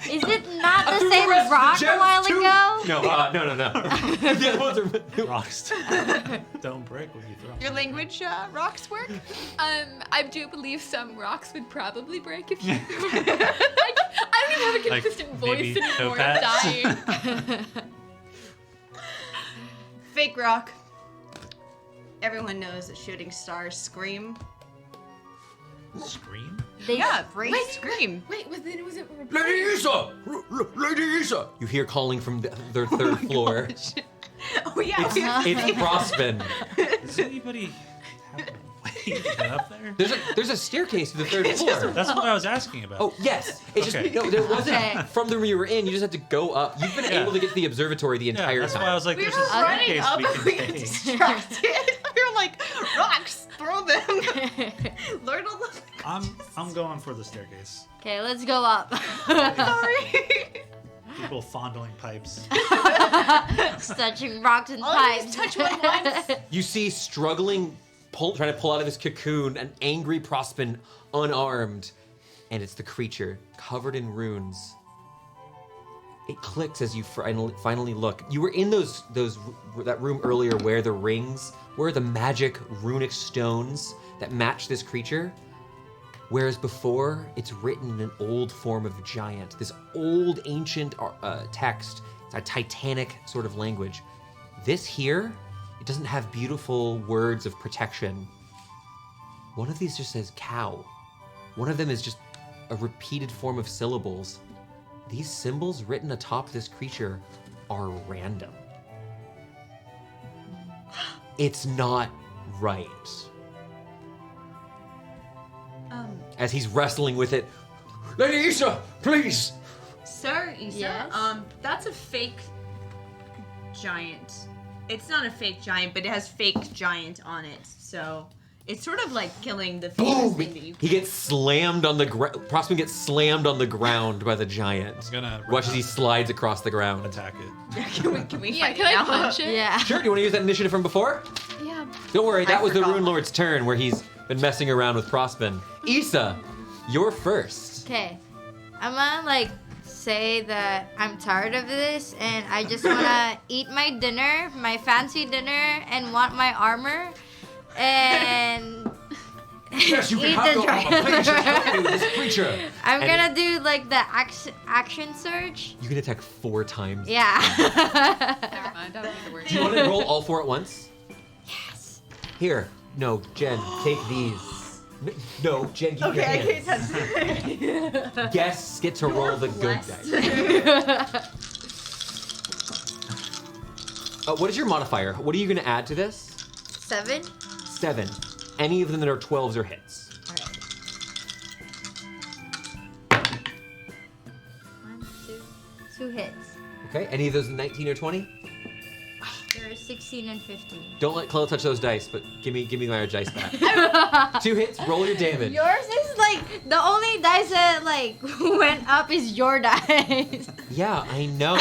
Speaker 4: Is it not the
Speaker 1: threw the
Speaker 4: same
Speaker 1: rest of the
Speaker 4: rock a
Speaker 1: gems
Speaker 4: while
Speaker 1: too.
Speaker 4: ago?
Speaker 1: No. The other ones are.
Speaker 2: Rocks don't break when you throw.
Speaker 5: Your language rocks work?
Speaker 3: I do believe some rocks would probably break if you. I don't even have a
Speaker 2: Like,
Speaker 3: consistent voice
Speaker 2: maybe
Speaker 3: anymore.
Speaker 2: topaz?
Speaker 3: I'm dying.
Speaker 5: Fake rock. Everyone knows that shooting stars scream.
Speaker 2: Scream?
Speaker 4: They
Speaker 5: Yeah,
Speaker 4: freeze.
Speaker 5: wait, scream.
Speaker 3: Wait, was it?
Speaker 6: Lady Isa! Lady Isa!
Speaker 1: You hear calling from their third floor.
Speaker 5: Oh yeah.
Speaker 1: It's Prospen.
Speaker 2: Does anybody have a way to get up there?
Speaker 1: There's a staircase to the third floor.
Speaker 2: That's what I was asking about.
Speaker 1: Oh yes, it's
Speaker 2: Okay.
Speaker 1: just no. There wasn't
Speaker 4: Okay.
Speaker 1: from the room you were in. You just had to go up. You've been
Speaker 2: Yeah.
Speaker 1: able to get to the observatory the
Speaker 2: yeah,
Speaker 1: entire
Speaker 2: that's
Speaker 1: time.
Speaker 2: why I was like,
Speaker 5: We
Speaker 2: there's
Speaker 5: were
Speaker 2: a
Speaker 5: running
Speaker 2: staircase
Speaker 5: up
Speaker 2: we
Speaker 5: and we
Speaker 2: can
Speaker 5: got
Speaker 2: take.
Speaker 5: distracted. We were like, rocks, throw them. Lord will look.
Speaker 2: I'm going for the staircase.
Speaker 4: Okay, let's go up.
Speaker 5: Sorry.
Speaker 2: People fondling pipes.
Speaker 4: Touching rocks and
Speaker 5: All I did
Speaker 4: pipes.
Speaker 5: is touch one once.
Speaker 1: You see struggling, trying to pull out of his cocoon, an angry Prospen, unarmed, and it's the creature covered in runes. It clicks as you finally look. You were in that room earlier where the rings were, the magic runic stones that match this creature. Whereas before, it's written in an old form of giant, this old ancient text, it's a titanic sort of language. This here, it doesn't have beautiful words of protection. One of these just says cow. One of them is just a repeated form of syllables. These symbols written atop this creature are random. It's not right. As he's wrestling with it,
Speaker 6: Lady Isa, please!
Speaker 5: Sir Isa,
Speaker 4: Yes?
Speaker 5: that's a fake giant. It's not a fake giant, but it has fake giant on it. So it's sort of like killing the famous thing that you
Speaker 1: he gets slammed on the ground. Prospen gets slammed on the ground by the giant.
Speaker 2: I'm gonna
Speaker 1: Watch as he slides across the ground.
Speaker 2: attack it.
Speaker 5: can we
Speaker 3: Yeah,
Speaker 5: fight
Speaker 3: can
Speaker 5: it
Speaker 3: I
Speaker 5: now?
Speaker 3: punch it?
Speaker 4: Yeah.
Speaker 1: Sure, do you want to use that initiative from before?
Speaker 3: Yeah.
Speaker 1: Don't worry, that was the
Speaker 5: forgot.
Speaker 1: Rune Lord's turn where he's been messing around with Prospen. Isa, you're first.
Speaker 4: Okay. I'm gonna like say that I'm tired of this and I just wanna eat my dinner, my fancy dinner, and want my armor and
Speaker 6: Yes, you can
Speaker 4: eat
Speaker 6: have
Speaker 4: the
Speaker 6: the armor. Please, just help me
Speaker 4: giant.
Speaker 6: with this creature.
Speaker 4: I'm
Speaker 1: And-
Speaker 4: gonna do like the action surge.
Speaker 1: You can attack 4 times.
Speaker 4: Yeah.
Speaker 3: Never mind. I don't need to worry.
Speaker 1: Do you want to roll all 4 at once?
Speaker 4: Yes.
Speaker 1: Here. No, Jen, take these. No, Jen, keep your
Speaker 5: Okay, I
Speaker 1: hands.
Speaker 5: can't touch it.
Speaker 1: Guests get to roll the good
Speaker 5: blessed.
Speaker 1: dice. What is your modifier? What are you going to add to this?
Speaker 4: 7.
Speaker 1: 7. Any of them that are 12s or hits.
Speaker 4: Alright. 1, 2. 2 hits.
Speaker 1: Okay, any of those 19 or 20?
Speaker 4: There are 16 and 15.
Speaker 1: Don't let Chloe touch those dice, but give me my dice back. 2 hits, roll your damage.
Speaker 4: Yours is like the only dice that like went up is your dice.
Speaker 1: Yeah, I know.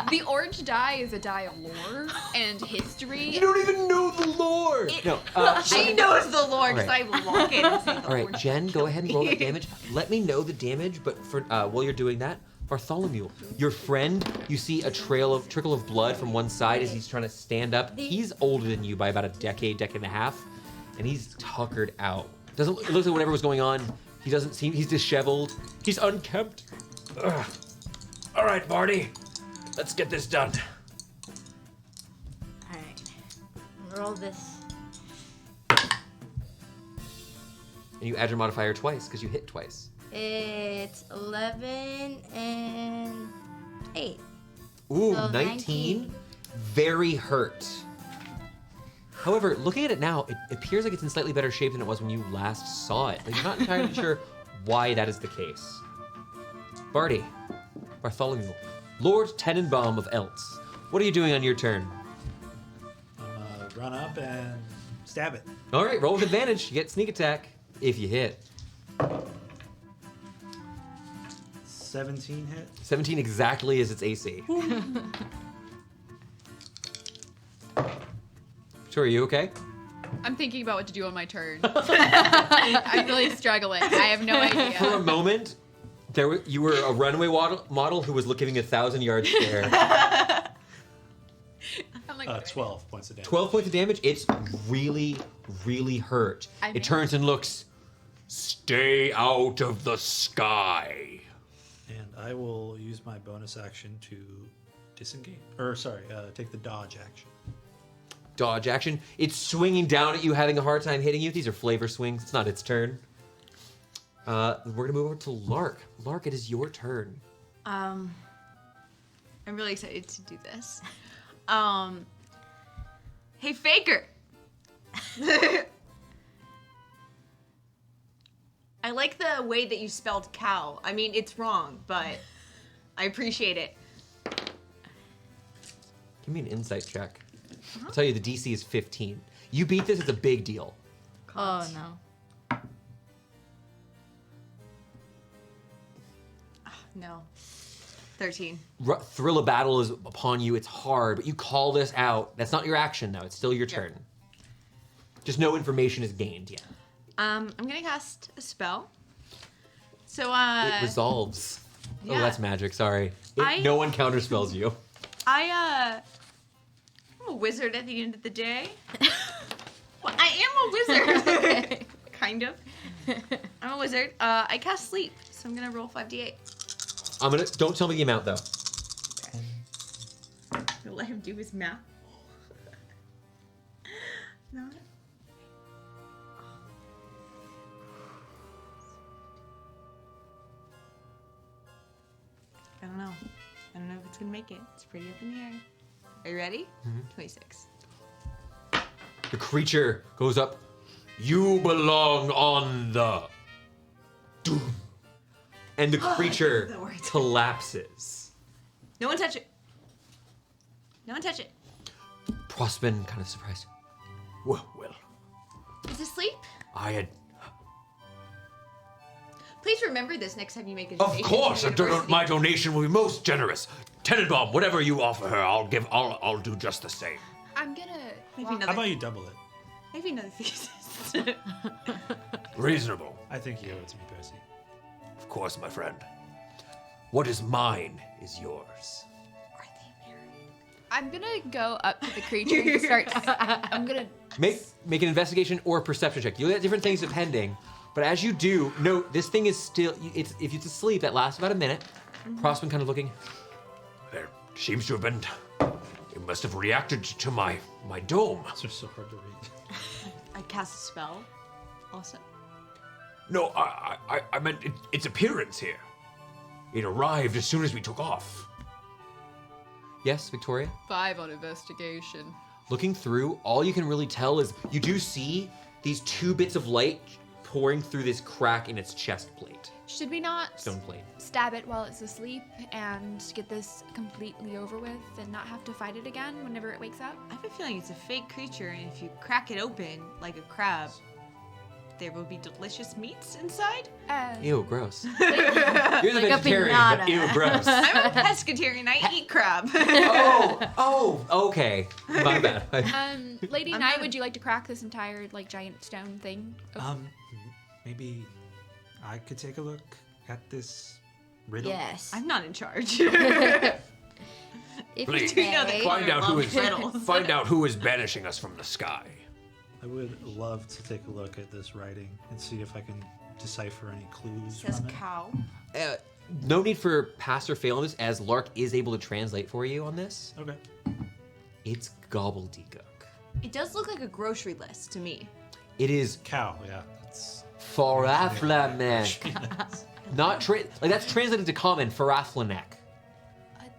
Speaker 3: The orange die is a die of lore and history.
Speaker 1: You don't even know the lore. No.
Speaker 5: She knows the lore because
Speaker 1: Alright.
Speaker 5: I walk in and say the
Speaker 1: All right,
Speaker 5: Lord
Speaker 1: Jen, go ahead and roll that
Speaker 5: me.
Speaker 1: damage. Let me know the damage, but for while you're doing that, Bartholomew, your friend, you see a trickle of blood from one side as he's trying to stand up. He's older than you by about a decade and a half, and he's tuckered out. It looks like whatever was going on, he's disheveled. He's unkempt.
Speaker 6: Ugh. All right, Barty, let's get this done.
Speaker 4: Alright. Roll this.
Speaker 1: And you add your modifier twice because you hit twice.
Speaker 4: It's 11 and 8.
Speaker 1: Ooh,
Speaker 4: So
Speaker 1: 19. Very hurt. However, looking at it now, it appears like it's in slightly better shape than it was when you last saw it. Like, you're not entirely sure why that is the case. Bartholomew, Lord Tenenbaum of Eltz, what are you doing on your turn?
Speaker 2: I'm gonna run up and stab it.
Speaker 1: All right, roll with advantage. You get sneak attack if you hit.
Speaker 2: 17 hit.
Speaker 1: 17 exactly as its AC. Sure, are you okay?
Speaker 3: I'm thinking about what to do on my turn. I'm really struggling. I have no
Speaker 1: For a
Speaker 3: idea.
Speaker 1: moment, you were a runway model who was looking 1,000-yard stare.
Speaker 3: I'm like,
Speaker 2: 12 points of damage.
Speaker 1: 12 points of damage. It's really, really hurt.
Speaker 3: I
Speaker 1: It
Speaker 3: know.
Speaker 1: turns and looks.
Speaker 6: Stay out of the sky.
Speaker 2: And I will use my bonus action to disengage. Take the dodge action.
Speaker 1: Dodge action. It's swinging down at you, having a hard time hitting you. These are flavor swings. It's not its turn. We're gonna move over to Lark. Lark, it is your turn.
Speaker 5: I'm really excited to do this. Hey, Faker. I like the way that you spelled cow. I mean, it's wrong, but I appreciate it.
Speaker 1: Give me an insight check. I'll tell you the DC is 15. You beat this, it's a big deal.
Speaker 4: Oh no.
Speaker 5: No. 13.
Speaker 1: Thrill of battle is upon you. It's hard, but you call this out. That's not your action, though. It's still your turn. Just no information is gained yet.
Speaker 5: I'm gonna cast a spell. So,
Speaker 1: It resolves. Oh,
Speaker 5: yeah.
Speaker 1: that's magic. Sorry.
Speaker 5: I-
Speaker 1: No one counterspells you.
Speaker 5: I'm a wizard at the end of the day. Well, I am a wizard. Kind of. I'm a wizard. I cast sleep, so I'm gonna roll 5d8.
Speaker 1: Don't tell me the amount, though.
Speaker 5: I'll let him do his math. No. I don't know. I don't know if it's gonna make it. It's pretty up in the air. Are you ready? 26.
Speaker 1: The creature goes up. You belong on the doom. And the creature
Speaker 5: that worked.
Speaker 1: collapses.
Speaker 5: No one touch it. No one touch it.
Speaker 1: Prospen, kind of surprised.
Speaker 6: Well,
Speaker 5: Is it sleep?
Speaker 6: I had.
Speaker 5: Please remember this next time you make a
Speaker 6: Of
Speaker 5: donation.
Speaker 6: course,
Speaker 5: to the university.
Speaker 6: my donation will be most generous. Tenenbaum, whatever you offer her, I'll do just the same.
Speaker 3: I'm gonna.
Speaker 5: Maybe
Speaker 3: walk-
Speaker 2: How
Speaker 5: another.
Speaker 2: about you double it?
Speaker 5: Maybe another thesis.
Speaker 6: Reasonable.
Speaker 2: I think you owe it to me, Percy.
Speaker 6: Of course, my friend. What is mine is yours.
Speaker 5: Are they married?
Speaker 3: I'm gonna go up to the creature and start. I'm gonna.
Speaker 1: Make an investigation or a perception check. You'll get different things depending. But as you do, note this thing is still. If it's asleep, that lasts about a minute. Prospen kind of looking.
Speaker 6: There seems to have been. It must have reacted to my dome.
Speaker 2: Those are so hard to read.
Speaker 5: I cast a spell. Also.
Speaker 6: No, I meant its appearance here. It arrived as soon as we took off.
Speaker 1: Yes, Victoria?
Speaker 7: 5 on investigation.
Speaker 1: Looking through, all you can really tell is you do see these two bits of light pouring through this crack in its chest plate.
Speaker 3: Should we not
Speaker 1: Stone plate.
Speaker 3: stab it while it's asleep and get this completely over with and not have to fight it again whenever it wakes up?
Speaker 5: I have a feeling it's a fake creature, and if you crack it open like a crab, there will be delicious meats inside.
Speaker 1: Ew, gross. You're the
Speaker 4: Like a
Speaker 1: vegetarian, but
Speaker 4: pinata.
Speaker 1: ew, gross.
Speaker 5: I'm a pescatarian. I eat crab.
Speaker 1: Okay. My bad.
Speaker 3: Lady
Speaker 5: I'm
Speaker 3: Knight,
Speaker 5: gonna-
Speaker 3: would you like to crack this entire like giant stone thing? open?
Speaker 2: Maybe I could take a look at this riddle.
Speaker 4: Yes.
Speaker 5: I'm not in charge.
Speaker 4: If
Speaker 6: Please.
Speaker 4: you
Speaker 5: You know that
Speaker 4: may.
Speaker 6: Find out who
Speaker 5: love
Speaker 6: is
Speaker 5: riddles.
Speaker 6: find out who is banishing us from the sky.
Speaker 2: I would love to take a look at this writing and see if I can decipher any clues
Speaker 5: Says
Speaker 2: from it.
Speaker 5: cow.
Speaker 1: No need for pass or fail on this, as Lark is able to translate for you on this.
Speaker 2: Okay.
Speaker 1: It's gobbledygook.
Speaker 5: It does look like a grocery list to me.
Speaker 1: It is
Speaker 2: Cow, yeah. That's
Speaker 1: Faraflanek.
Speaker 2: Yes.
Speaker 1: Not like that's translated to common, Faraflanek.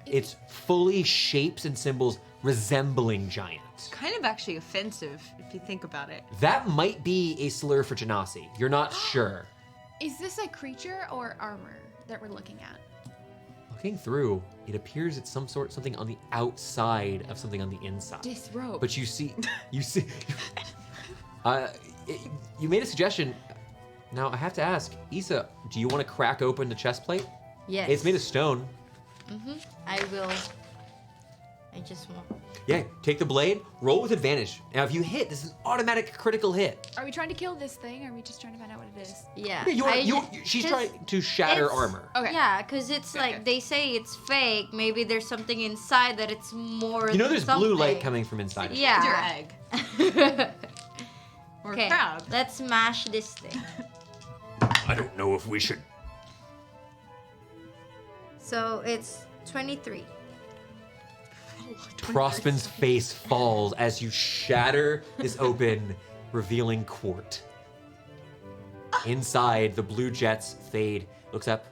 Speaker 1: It's fully shapes and symbols resembling giant.
Speaker 5: Kind of actually offensive if you think about it.
Speaker 1: That might be a slur for Genasi. You're not sure.
Speaker 3: Is this a creature or armor that we're looking at?
Speaker 1: Looking through, it appears it's something on the outside of something on the inside.
Speaker 3: Disrobe.
Speaker 1: But you see, you made a suggestion. Now I have to ask, Issa, do you want to crack open the chest plate?
Speaker 4: Yes.
Speaker 1: It's made of stone.
Speaker 4: I will. I just want.
Speaker 1: Yeah, take the blade, roll with advantage. Now if you hit, this is an automatic critical hit.
Speaker 3: Are we trying to kill this thing? Or are we just trying to find out what it is?
Speaker 4: Yeah.
Speaker 1: She's
Speaker 4: just-
Speaker 1: trying to shatter
Speaker 4: it's-
Speaker 1: armor.
Speaker 3: Okay.
Speaker 4: Yeah, because it's like they say it's fake. Maybe there's something inside that it's more.
Speaker 1: You know there's blue light
Speaker 4: something.
Speaker 1: coming from inside.
Speaker 4: Yeah.
Speaker 5: Your egg. Or
Speaker 4: Okay,
Speaker 5: crab.
Speaker 4: let's smash this thing.
Speaker 6: I don't know if we should.
Speaker 4: So it's 23.
Speaker 1: Prospen's face falls as you shatter this open, revealing quart. Inside, the blue jets fade. Looks up.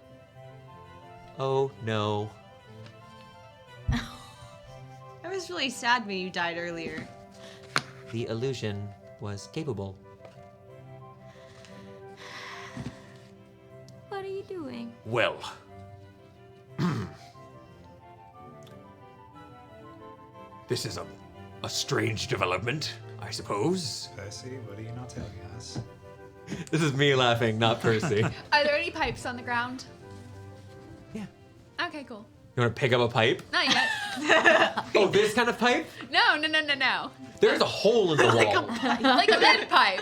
Speaker 1: Oh no.
Speaker 5: I was really sad when you died earlier.
Speaker 1: The illusion was capable.
Speaker 4: What are you doing?
Speaker 6: Well. This is a strange development, I suppose.
Speaker 2: Percy, what are you not telling us?
Speaker 1: This is me laughing, not Percy.
Speaker 3: Are there any pipes on the ground?
Speaker 1: Yeah.
Speaker 3: Okay, cool.
Speaker 1: You want to pick up a pipe?
Speaker 3: Not yet.
Speaker 1: Oh, this kind of pipe?
Speaker 3: No.
Speaker 1: There's a hole in the wall.
Speaker 3: Like a lead pipe.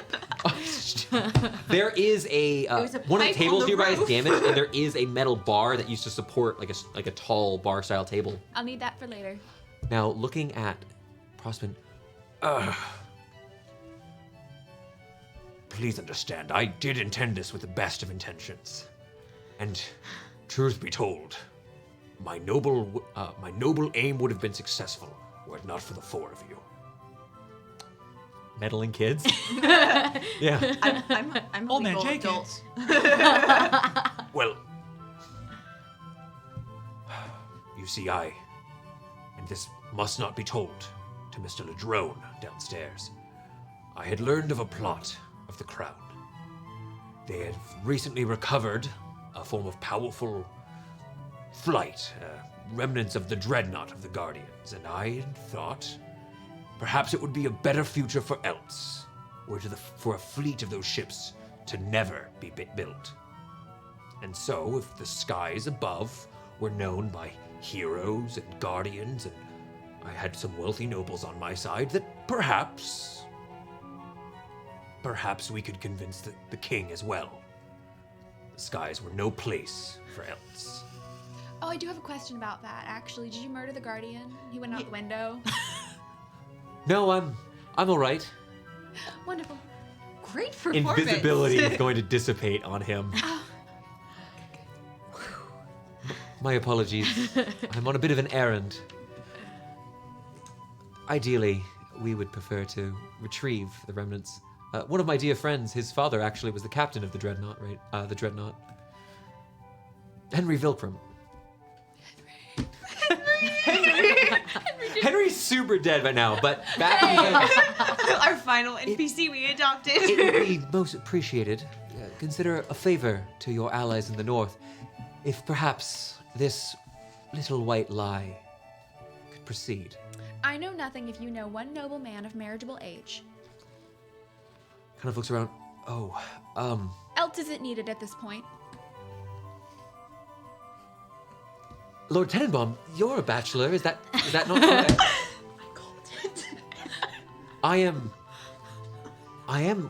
Speaker 1: There is a
Speaker 5: was a
Speaker 1: one of the
Speaker 5: pipe
Speaker 1: tables
Speaker 5: on the
Speaker 1: nearby is
Speaker 5: roof.
Speaker 1: damaged, and there is a metal bar that used to support like a tall bar style table.
Speaker 3: I'll need that for later.
Speaker 1: Now looking at Prospen,
Speaker 6: Please understand, I did intend this with the best of intentions. And truth be told, my noble aim would have been successful were it not for the four of you.
Speaker 1: meddling kids. Yeah.
Speaker 5: I'm a
Speaker 2: Old man
Speaker 5: legal
Speaker 2: Jenkins.
Speaker 5: adult.
Speaker 6: Well, you see, and this must not be told to Mr. Ladrone downstairs, I had learned of a plot of the Crown. They had recently recovered a form of powerful flight, remnants of the dreadnought of the Guardians, and I thought perhaps it would be a better future for Elts, for a fleet of those ships to never be built. And so, if the skies above were known by heroes and guardians, and I had some wealthy nobles on my side, that perhaps we could convince the king as well. The skies were no place for Elts.
Speaker 3: Oh, I do have a question about that, actually. Did you murder the Guardian? He went out the window.
Speaker 1: No, I'm all right.
Speaker 3: Wonderful.
Speaker 5: Great performance.
Speaker 1: Invisibility is going to dissipate on him. My apologies. I'm on a bit of an errand. Ideally, we would prefer to retrieve the remnants. One of my dear friends, his father actually was the captain of the Dreadnought, right? The Dreadnought. Henry Vilcrum. Henry's super dead right now, but back in the
Speaker 5: Our final NPC we adopted.
Speaker 1: it would be most appreciated. Consider a favor to your allies in the north, if perhaps this little white lie could proceed.
Speaker 3: I know nothing if you know one noble man of marriageable age.
Speaker 1: Kind of looks around.
Speaker 3: Else isn't needed at this point.
Speaker 1: Lord Tenenbaum, you're a bachelor. Is that not correct? I am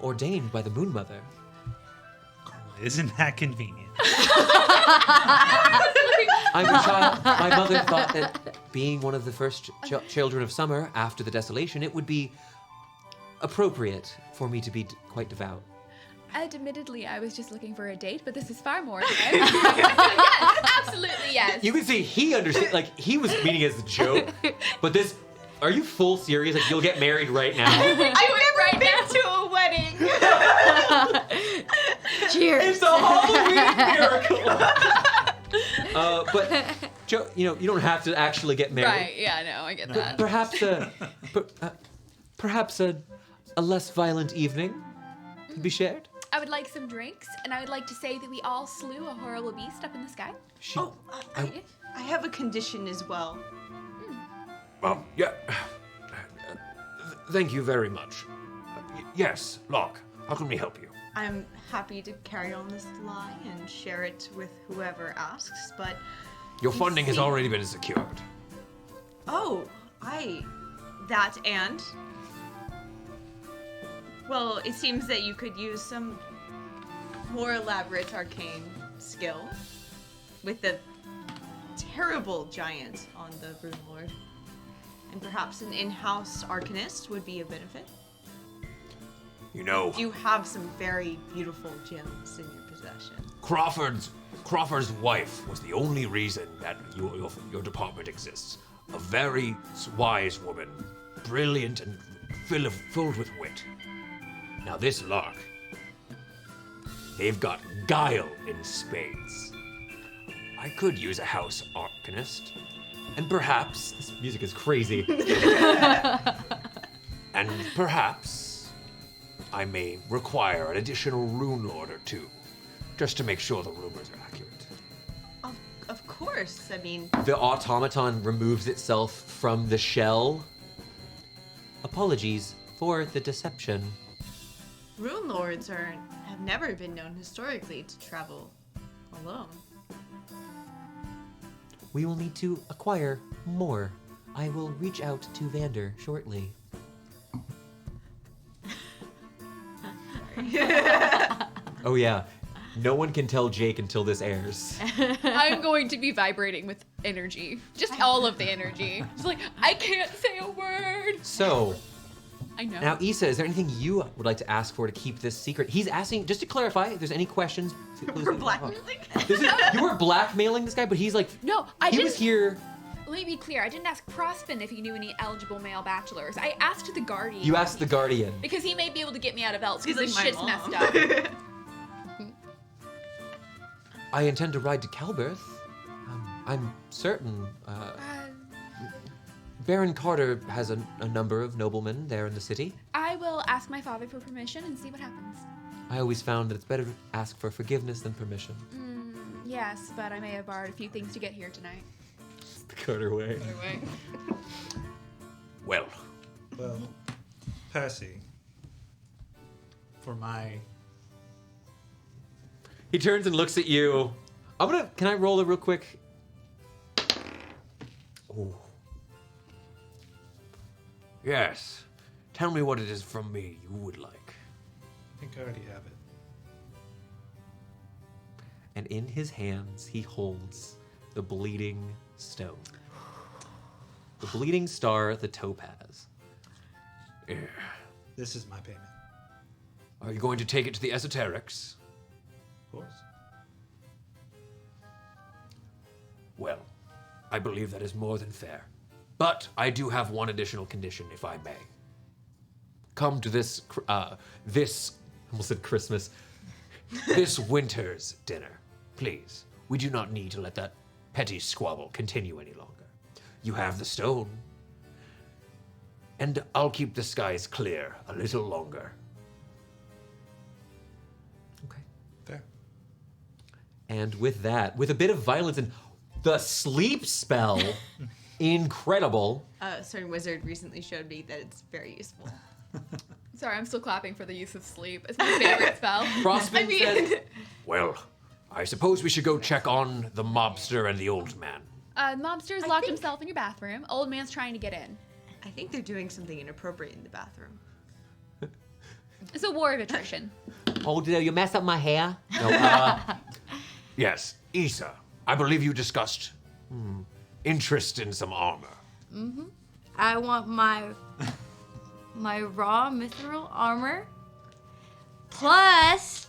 Speaker 1: ordained by the Moon Mother.
Speaker 2: Isn't that convenient?
Speaker 1: I'm a child. My mother thought that being one of the first children of summer after the desolation, it would be appropriate for me to be quite devout.
Speaker 3: Admittedly, I was just looking for a date, but this is far more. Yes, absolutely yes.
Speaker 1: You can see he understood, like, he was meaning it as a joke, but this, are you full serious? Like, you'll get married right now?
Speaker 5: I've never been to a wedding.
Speaker 4: Cheers.
Speaker 1: It's a Halloween miracle! But, Joe, you don't have to actually get married.
Speaker 7: Right, yeah, no, I get that.
Speaker 1: Perhaps a less violent evening could be shared?
Speaker 3: I would like some drinks, and I would like to say that we all slew a horrible beast up in the sky.
Speaker 5: I have a condition as well.
Speaker 6: Yeah. Thank you very much. Yes, Locke, how can we help you?
Speaker 5: I'm happy to carry on this lie and share it with whoever asks, but
Speaker 6: Your
Speaker 5: You
Speaker 6: funding has
Speaker 5: see-
Speaker 6: already been secured.
Speaker 5: that and well, it seems that you could use some more elaborate arcane skill with the terrible giant on the Rune Lord. And perhaps an in-house arcanist would be a benefit.
Speaker 6: You know,
Speaker 5: You have some very beautiful gems in your possession.
Speaker 6: Crawford's wife was the only reason that your department exists. A very wise woman, brilliant and filled with wit. Now this Lark, They've got guile in spades. I could use a house arcanist. And perhaps,
Speaker 1: This music is crazy.
Speaker 6: and perhaps, I may require an additional rune lord or two, just to make sure the rumors are accurate.
Speaker 5: Of course. I mean,
Speaker 1: The automaton removes itself from the shell. Apologies for the deception.
Speaker 5: rune lords have never been known historically to travel alone.
Speaker 1: We will need to acquire more. I will reach out to Vander shortly. Oh yeah, no one can tell Jake until this airs.
Speaker 7: I'm going to be vibrating with energy. Just all of the energy. Just like, I can't say a word.
Speaker 1: So,
Speaker 7: I know.
Speaker 1: now Issa, is there anything you would like to ask for to keep this secret? He's asking, just to clarify, if there's any questions.
Speaker 5: We're blackmailing?
Speaker 1: You were blackmailing this guy, but he's like,
Speaker 3: No, I
Speaker 1: he
Speaker 3: didn't.
Speaker 1: was here.
Speaker 3: Let me be clear. I didn't ask Prospen if he knew any eligible male bachelors. I asked the Guardian.
Speaker 1: You asked the Guardian.
Speaker 3: Because he may be able to get me out of Elts because
Speaker 5: He's
Speaker 3: this
Speaker 5: like
Speaker 3: shit's
Speaker 5: my mom.
Speaker 3: messed up.
Speaker 1: I intend to ride to Calberth. I'm certain. Baron Carter has a number of noblemen there in the city.
Speaker 3: I will ask my father for permission and see what happens.
Speaker 1: I always found that it's better to ask for forgiveness than permission.
Speaker 3: Yes, but I may have borrowed a few things to get here tonight.
Speaker 1: The Carter way.
Speaker 7: Anyway.
Speaker 6: Well,
Speaker 2: Well, Percy, for my
Speaker 1: He turns and looks at you. Can I roll it real quick?
Speaker 6: oh. Yes. Tell me what it is from me you would like.
Speaker 2: I think I already have it.
Speaker 1: And in his hands, he holds the bleeding stone. The bleeding star, the topaz.
Speaker 6: Yeah.
Speaker 2: This is my payment.
Speaker 6: Are you going to take it to the Esoterics?
Speaker 2: Of course.
Speaker 6: Well, I believe that is more than fair. But I do have one additional condition, if I may. Come to this, I almost said Christmas, this winter's dinner. Please, we do not need to let that petty squabble continue any longer. You have the stone, and I'll keep the skies clear a little longer.
Speaker 1: Okay.
Speaker 2: There.
Speaker 1: And with that, with a bit of violence and the sleep spell, incredible.
Speaker 5: A certain wizard recently showed me that it's very useful.
Speaker 7: Sorry, I'm still clapping for the use of sleep. It's my favorite spell.
Speaker 1: Prospen says,
Speaker 6: Well, I suppose we should go check on the mobster and the old man.
Speaker 3: Mobster's locked himself in your bathroom. Old man's trying to get in.
Speaker 5: I think they're doing something inappropriate in the bathroom.
Speaker 3: It's a war of attrition.
Speaker 1: "Oh, did you mess up my hair?" No.
Speaker 6: Yes, Issa, I believe you discussed interest in some armor.
Speaker 4: I want my raw mithril armor plus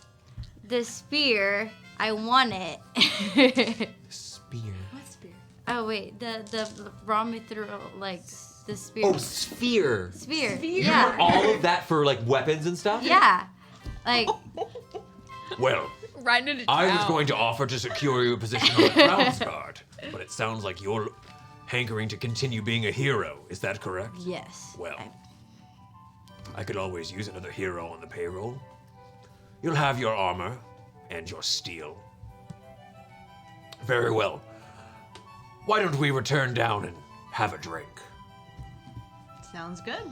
Speaker 4: the spear. I want it.
Speaker 1: Spear.
Speaker 5: What spear?
Speaker 4: Oh wait, the raw mithril, like the spear.
Speaker 1: Oh, sphere.
Speaker 4: Spear. Yeah.
Speaker 1: All of that for like weapons and stuff.
Speaker 4: Yeah. Like
Speaker 6: Well,
Speaker 7: Riding into
Speaker 6: I was
Speaker 7: town.
Speaker 6: going to offer to secure you a position on the Crown's Guard, but it sounds like you're hankering to continue being a hero. Is that correct?
Speaker 4: yes.
Speaker 6: Well, I could always use another hero on the payroll. You'll have your armor and your steel. Very well. Why don't we return down and have a drink?
Speaker 5: Sounds good.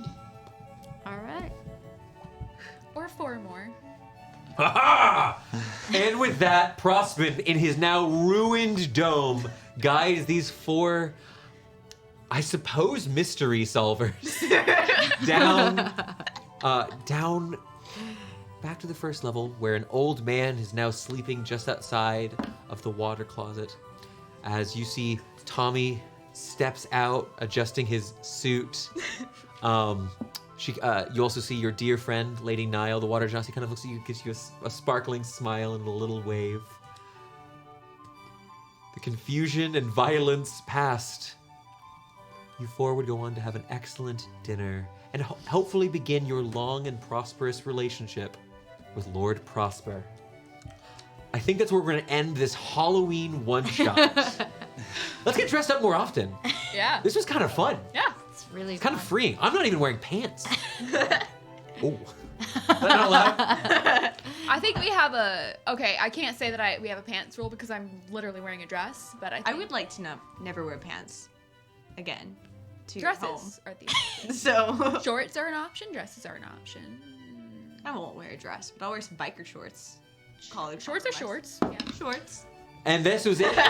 Speaker 4: All right.
Speaker 3: Or 4 more.
Speaker 6: Ha ha!
Speaker 1: And with that, Prospen, in his now ruined dome, guides these 4, I suppose, mystery solvers down back to the first level, where an old man is now sleeping just outside of the water closet. As you see, Tommy steps out, adjusting his suit. You also see your dear friend, Lady Nile, the water Genasi, kind of looks at you, gives you a sparkling smile and a little wave. The confusion and violence past. You 4 would go on to have an excellent dinner and hopefully begin your long and prosperous relationship with Lord Prosper. I think that's where we're gonna end this Halloween one-shot. Let's get dressed up more often.
Speaker 7: Yeah.
Speaker 1: This was kind of fun.
Speaker 7: Yeah.
Speaker 4: It's really
Speaker 1: Kind of
Speaker 4: fun.
Speaker 1: freeing. I'm not even wearing pants. Oh. Not allowed.
Speaker 7: I think we have a okay. I can't say that we have a pants rule because I'm literally wearing a dress. But I
Speaker 5: would like to never wear pants again. To
Speaker 7: dresses are the option.
Speaker 5: home. So
Speaker 7: Shorts are an option. Dresses are an option.
Speaker 5: I won't wear a dress, but I'll wear some biker shorts. College
Speaker 7: Shorts are
Speaker 5: compromise.
Speaker 7: shorts. Yeah.
Speaker 5: Shorts.
Speaker 1: And this was it for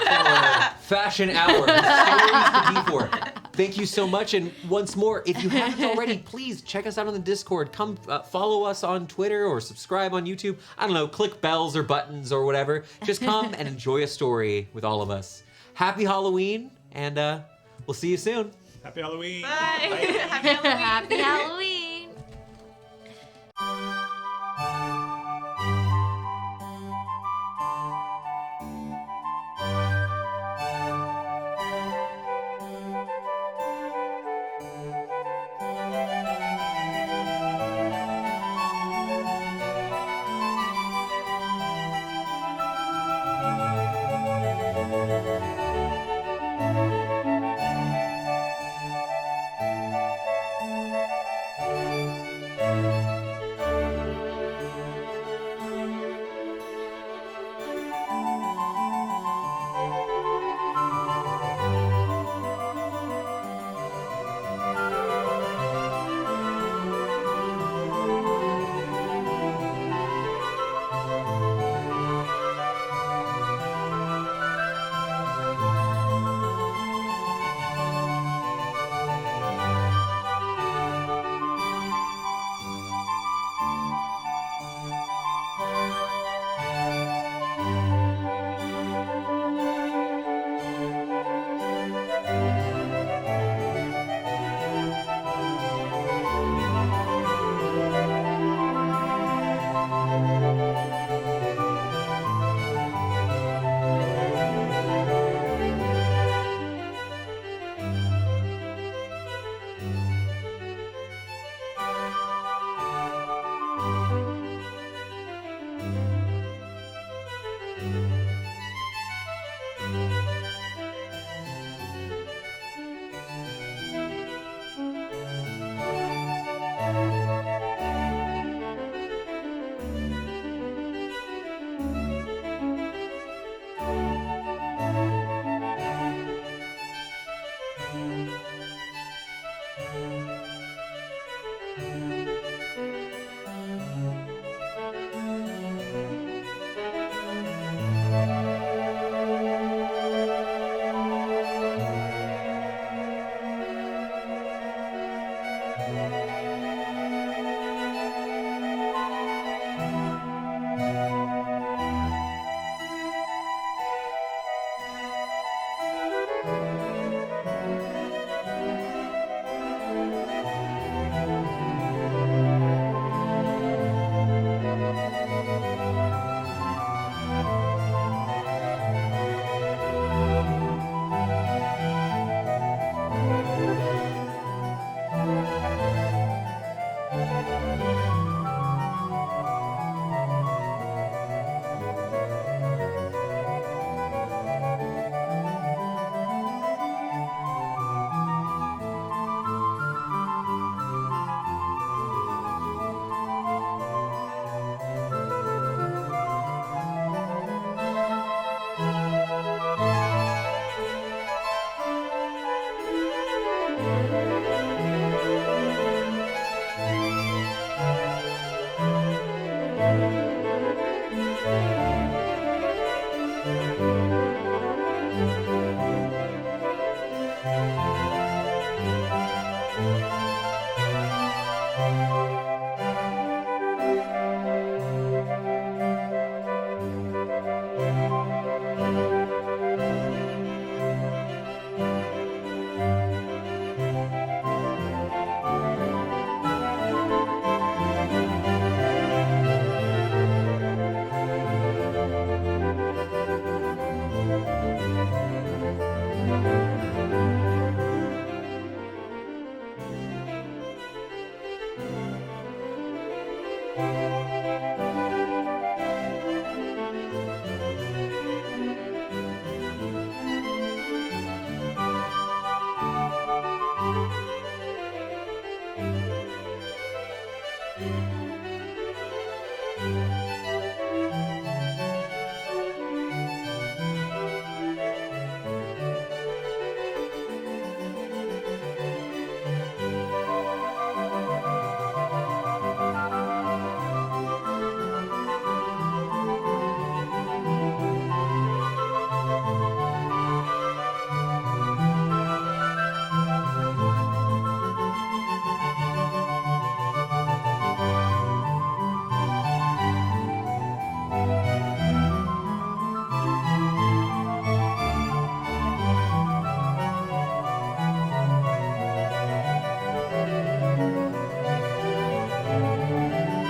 Speaker 1: Fashion Hour. Stories to be for. Thank you so much. And once more, if you haven't already, please check us out on the Discord. Come follow us on Twitter or subscribe on YouTube. I don't know, click bells or buttons or whatever. Just come and enjoy a story with all of us. Happy Halloween, and we'll see you soon.
Speaker 2: Happy Halloween.
Speaker 5: Bye. Happy Halloween.
Speaker 4: Happy Halloween.